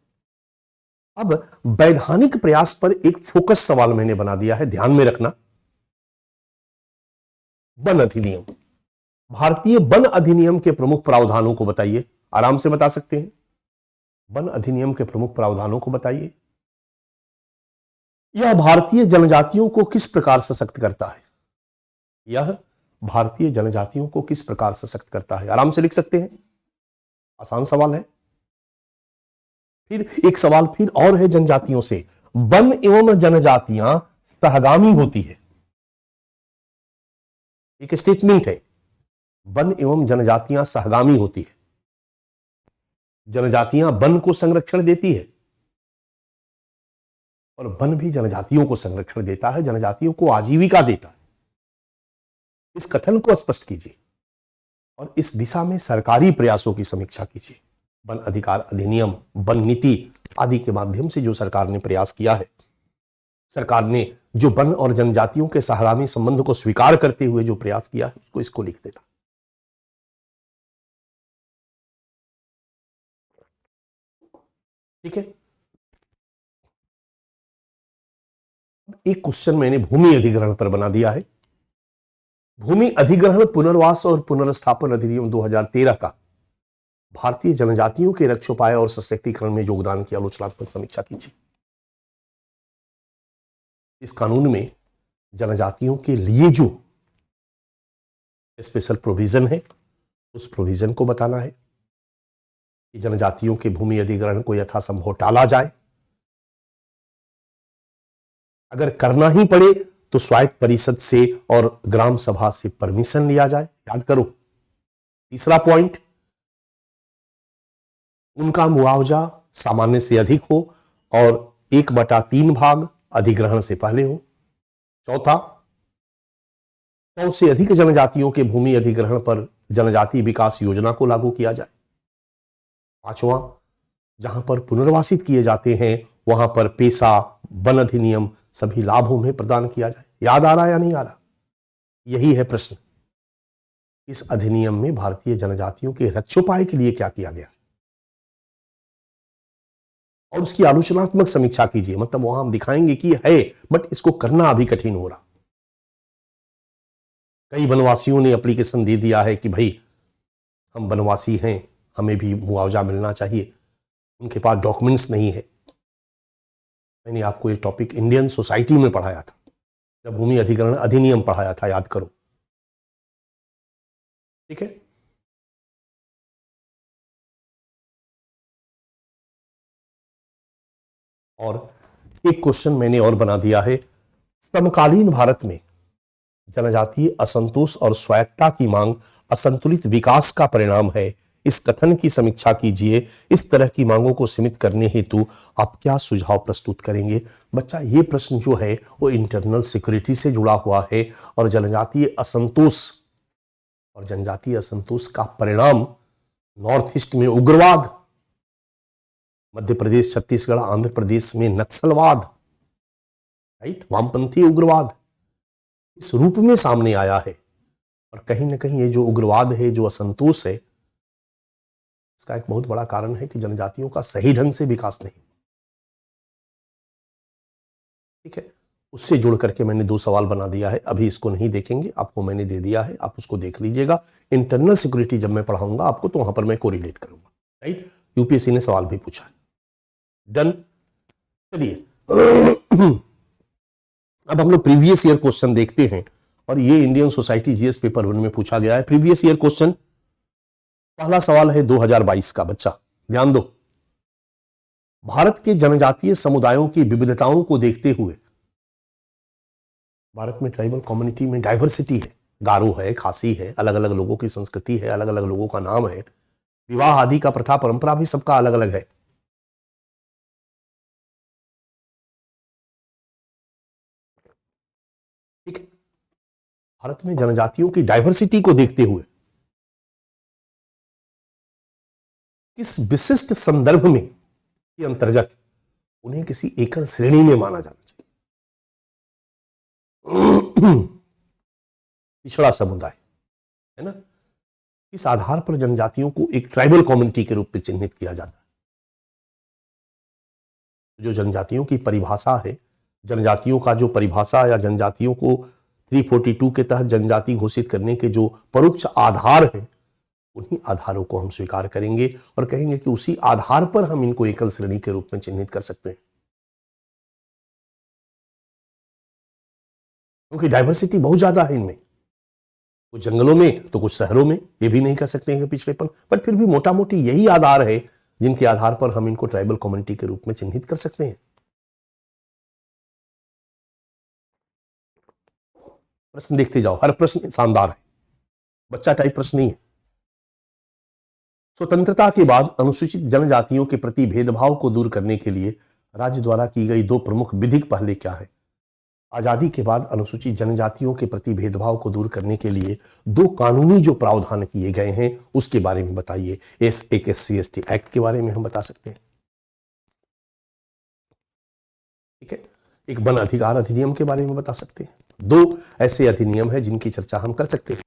अब वैधानिक प्रयास पर एक फोकस सवाल मैंने बना दिया है, ध्यान में रखना। वन अधिनियम, भारतीय वन अधिनियम के प्रमुख प्रावधानों को बताइए। आराम से बता सकते हैं, वन अधिनियम के प्रमुख प्रावधानों को बताइए। यह भारतीय जनजातियों को किस प्रकार सशक्त करता है? यह भारतीय जनजातियों को किस प्रकार सशक्त करता है? आराम से लिख सकते हैं, आसान सवाल है। फिर एक सवाल फिर और है जनजातियों से, वन एवं जनजातियां सहगामी होती है। एक स्टेटमेंट है, वन एवं जनजातियां सहगामी होती है। जनजातियां वन को संरक्षण देती है और वन भी जनजातियों को संरक्षण देता है, जनजातियों को आजीविका देता है। इस कथन को स्पष्ट कीजिए और इस दिशा में सरकारी प्रयासों की समीक्षा कीजिए। वन अधिकार अधिनियम, वन नीति आदि के माध्यम से जो सरकार ने प्रयास किया है, सरकार ने जो वन और जनजातियों के सहगामी संबंध को स्वीकार करते हुए जो प्रयास किया है, उसको इसको लिख देना। ठीक है, एक क्वेश्चन मैंने भूमि अधिग्रहण पर बना दिया है। भूमि अधिग्रहण, पुनर्वास और पुनर्स्थापन अधिनियम 2013 का भारतीय जनजातियों के रक्षोपाय और सशक्तिकरण में योगदान की आलोचनात्मक समीक्षा कीजिए। इस कानून में जनजातियों के लिए जो स्पेशल प्रोविजन है, उस प्रोविजन को बताना है कि जनजातियों के भूमि अधिग्रहण को यथासंभव टाला जाए। अगर करना ही पड़े तो स्वायत्त परिषद से और ग्राम सभा से परमिशन लिया जाए। याद करो, तीसरा पॉइंट, उनका मुआवजा सामान्य से अधिक हो और 1/3 भाग अधिग्रहण से पहले हो। चौथा, 100 से अधिक जनजातियों के भूमि अधिग्रहण पर जनजाति विकास योजना को लागू किया जाए। पांचवा, जहां पर पुनर्वासित किए जाते हैं वहां पर पेशा, वन अधिनियम सभी लाभों में प्रदान किया जाए। याद आ रहा है या नहीं आ रहा? यही है प्रश्न, इस अधिनियम में भारतीय जनजातियों के रक्षोपाय के लिए क्या किया गया और उसकी आलोचनात्मक समीक्षा कीजिए। मतलब वहां हम दिखाएंगे कि है, बट इसको करना अभी कठिन हो रहा। कई वनवासियों ने एप्लीकेशन दे दिया है कि भाई हम वनवासी हैं, हमें भी मुआवजा मिलना चाहिए। उनके पास डॉक्यूमेंट्स नहीं है, मैंने आपको ये टॉपिक इंडियन सोसाइटी में पढ़ाया था, जब भूमि अधिग्रहण अधिनियम पढ़ाया था, याद करो। ठीक है, और एक क्वेश्चन मैंने और बना दिया है, समकालीन भारत में जनजातीय असंतोष और स्वायत्तता की मांग असंतुलित विकास का परिणाम है। इस कथन की समीक्षा कीजिए। इस तरह की मांगों को सीमित करने हेतु आप क्या सुझाव प्रस्तुत करेंगे? बच्चा, ये प्रश्न जो है वो इंटरनल सिक्योरिटी से जुड़ा हुआ है, और जनजातीय असंतोष का परिणाम नॉर्थ ईस्ट में उग्रवाद, मध्य प्रदेश, छत्तीसगढ़, आंध्र प्रदेश में नक्सलवाद, राइट, वामपंथी उग्रवाद इस रूप में सामने आया है। और कहीं ना कहीं ये जो उग्रवाद है, जो असंतोष है, इसका एक बहुत बड़ा कारण है कि जनजातियों का सही ढंग से विकास नहीं। ठीक है, उससे जुड़ करके मैंने 2 सवाल बना दिया है। अभी इसको नहीं देखेंगे, आपको मैंने दे दिया है, आप उसको देख लीजिएगा। इंटरनल सिक्योरिटी जब मैं पढ़ाऊंगा आपको, तो वहां पर मैं कोरिलेट करूंगा। राइट, यूपीएससी ने सवाल भी पूछा है। डन। चलिए अब हम लोग प्रीवियस ईयर क्वेश्चन देखते हैं, और ये इंडियन सोसाइटी जीएस पेपर 1 में पूछा गया है। प्रीवियस ईयर क्वेश्चन, पहला सवाल है 2022 का। बच्चा ध्यान दो, भारत के जनजातीय समुदायों की विविधताओं को देखते हुए, भारत में ट्राइबल कम्युनिटी में डाइवर्सिटी है, गारो है, खासी है, अलग अलग लोगों की संस्कृति है, अलग अलग लोगों का नाम है, विवाह आदि का प्रथा परंपरा भी सबका अलग अलग है। ठीक है, भारत में जनजातियों की डाइवर्सिटी को देखते हुए किस विशिष्ट संदर्भ में के अंतर्गत उन्हें किसी एकल श्रेणी में माना जाना चाहिए? पिछड़ा समुदाय है ना, इस आधार पर जनजातियों को एक ट्राइबल कम्युनिटी के रूप में चिन्हित किया जाता है। जो जनजातियों की परिभाषा है, जनजातियों का जो परिभाषा या जनजातियों को 342 के तहत जनजाति घोषित करने के जो परोक्ष आधार है, उन्हीं आधारों को हम स्वीकार करेंगे और कहेंगे कि उसी आधार पर हम इनको एकल श्रेणी के रूप में चिन्हित कर सकते हैं, क्योंकि डाइवर्सिटी बहुत ज्यादा है इनमें, कुछ जंगलों में तो कुछ शहरों में। ये भी नहीं कह सकते हैं कि पिछड़ेपन, पर फिर भी मोटा मोटी यही आधार है जिनके आधार पर हम इनको ट्राइबल कम्युनिटी के रूप में चिन्हित कर सकते हैं। प्रश्न देखते जाओ, हर प्रश्न शानदार है, बच्चा टाइप प्रश्न नहीं है। स्वतंत्रता के बाद अनुसूचित जनजातियों के प्रति भेदभाव को दूर करने के लिए राज्य द्वारा की गई 2 प्रमुख विधिक पहलें क्या है? आजादी के बाद अनुसूचित जनजातियों के प्रति भेदभाव को दूर करने के लिए 2 कानूनी जो प्रावधान किए गए हैं उसके बारे में बताइए। एक SC/ST एक्ट के बारे में हम बता सकते हैं, ठीक है, एक वन अधिकार अधिनियम के बारे में बता सकते हैं। 2 ऐसे अधिनियम है जिनकी चर्चा हम कर सकते हैं।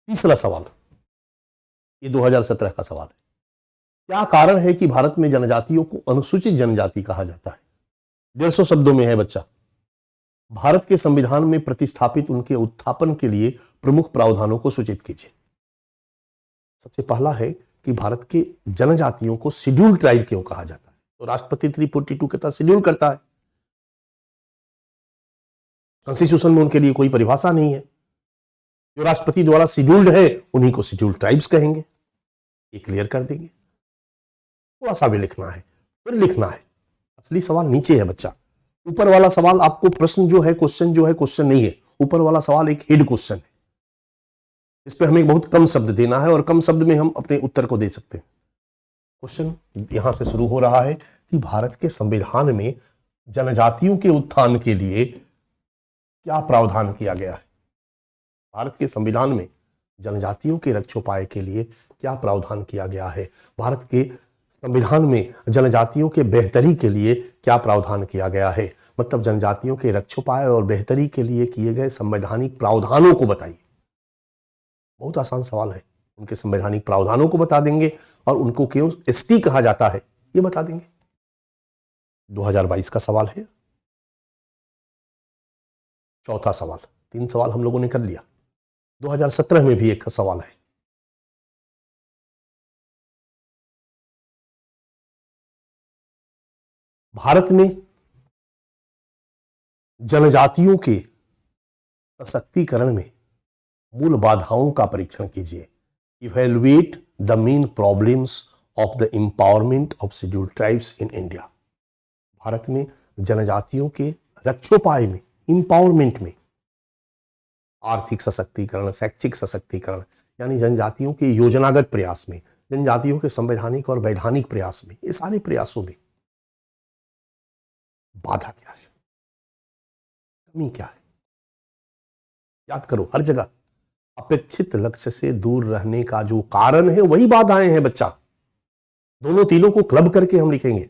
तीसरा सवाल, ये 2017 का सवाल है। क्या कारण है कि भारत में जनजातियों को अनुसूचित जनजाति कहा जाता है? 150 शब्दों में है बच्चा। भारत के संविधान में प्रतिस्थापित उनके उत्थापन के लिए प्रमुख प्रावधानों को सूचित कीजिए। सबसे पहला है कि भारत के जनजातियों को शेड्यूल्ड ट्राइब क्यों कहा जाता है? तो राष्ट्रपति 342 के तहत शेड्यूल करता है, कॉन्स्टिट्यूशन में उनके लिए कोई परिभाषा नहीं है। जो राष्ट्रपति द्वारा शेड्यूल्ड है उन्हीं को शेड्यूल्ड ट्राइब्स कहेंगे, ये क्लियर कर देंगे। थोड़ा सा भी लिखना है, फिर लिखना है। असली सवाल नीचे है बच्चा, ऊपर वाला सवाल आपको प्रश्न जो है, क्वेश्चन जो है, क्वेश्चन नहीं है। ऊपर वाला सवाल एक हेड क्वेश्चन है, इस पे हमें बहुत कम शब्द देना है और कम शब्द में हम अपने उत्तर को दे सकते हैं। क्वेश्चन यहां से शुरू हो रहा है कि भारत के संविधान में जनजातियों के उत्थान के लिए क्या प्रावधान किया गया है? भारत के संविधान में जनजातियों के रक्षोपाय के लिए क्या प्रावधान किया गया है? भारत के संविधान में जनजातियों के बेहतरी के लिए क्या प्रावधान किया गया है? मतलब जनजातियों के रक्षोपाय और बेहतरी के लिए किए गए संवैधानिक प्रावधानों को बताइए। बहुत आसान सवाल है, उनके संवैधानिक प्रावधानों को बता देंगे और उनको क्यों ST कहा जाता है ये बता देंगे। 2022 का सवाल है। चौथा सवाल, 3 सवाल हम लोगों ने कर लिया। 2017 में भी एक सवाल है, भारत में जनजातियों के सशक्तिकरण में मूल बाधाओं का परीक्षण कीजिए। Evaluate the main problems of the empowerment of scheduled tribes in India. Bharat में जनजातियों के रक्षोपाय में, इंपावरमेंट में, आर्थिक सशक्तिकरण, शैक्षिक सशक्तिकरण, यानी जनजातियों के योजनागत प्रयास में, जनजातियों के संवैधानिक और वैधानिक प्रयास में, ये सारे प्रयासों में बाधा क्या है, कमी क्या है? याद करो, हर जगह अपेक्षित लक्ष्य से दूर रहने का जो कारण है वही बाधाएं हैं बच्चा। दोनों तीनों को क्लब करके हम लिखेंगे।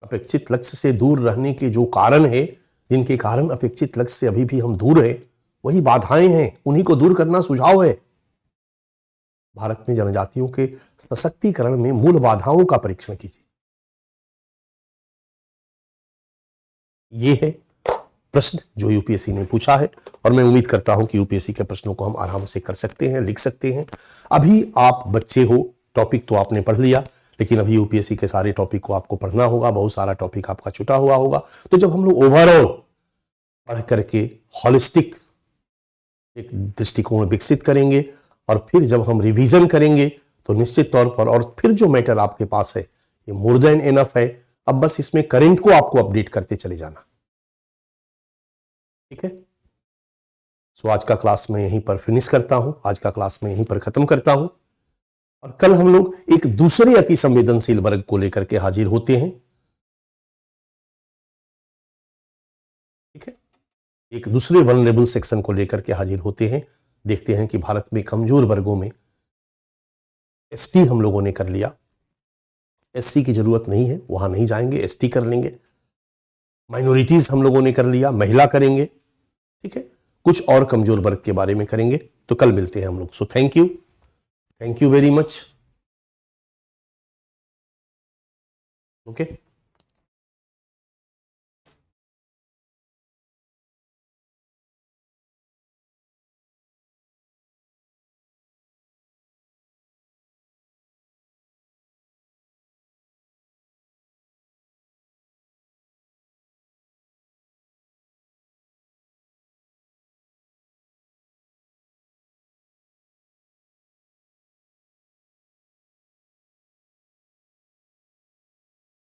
अपेक्षित लक्ष्य से दूर रहने के जो कारण है, जिनके कारण अपेक्षित लक्ष्य से अभी भी हम दूर हैं, वही बाधाएं हैं, उन्हीं को दूर करना सुझाव है। भारत में जनजातियों के सशक्तिकरण में मूल बाधाओं का परीक्षण कीजिए। ये है प्रश्न जो यूपीएससी ने पूछा है, और मैं उम्मीद करता हूं कि यूपीएससी के प्रश्नों को हम आराम से कर सकते हैं, लिख सकते हैं। अभी आप बच्चे हो, टॉपिक तो आपने पढ़ लिया, लेकिन अभी यूपीएससी के सारे टॉपिक को आपको पढ़ना होगा, बहुत सारा टॉपिक आपका छूटा हुआ होगा। तो जब हम लोग ओवरऑल पढ़ करके हॉलिस्टिक एक दृष्टिकोण विकसित करेंगे, और फिर जब हम रिवीजन करेंगे, तो निश्चित तौर पर, और फिर जो मैटर आपके पास है ये मोर देन एनफ है। अब बस इसमें करंट को आपको अपडेट करते चले जाना, ठीक है? सो आज का क्लास मैं यहीं पर फिनिश करता हूं, आज का क्लास मैं यहीं पर खत्म करता हूं, और कल हम लोग एक दूसरे अति संवेदनशील वर्ग को लेकर के हाजिर होते हैं, ठीक है? एक दूसरे वल्नरेबल सेक्शन को लेकर के हाजिर होते हैं। देखते हैं कि भारत में कमजोर वर्गों में एसटी हम लोगों ने कर लिया, एससी की जरूरत नहीं है, वहां नहीं जाएंगे, एसटी कर लेंगे। माइनॉरिटीज हम लोगों ने कर लिया, महिला करेंगे, ठीक है? कुछ और कमजोर वर्ग के बारे में करेंगे। तो कल मिलते हैं हम लोग। So thank you very much. Okay.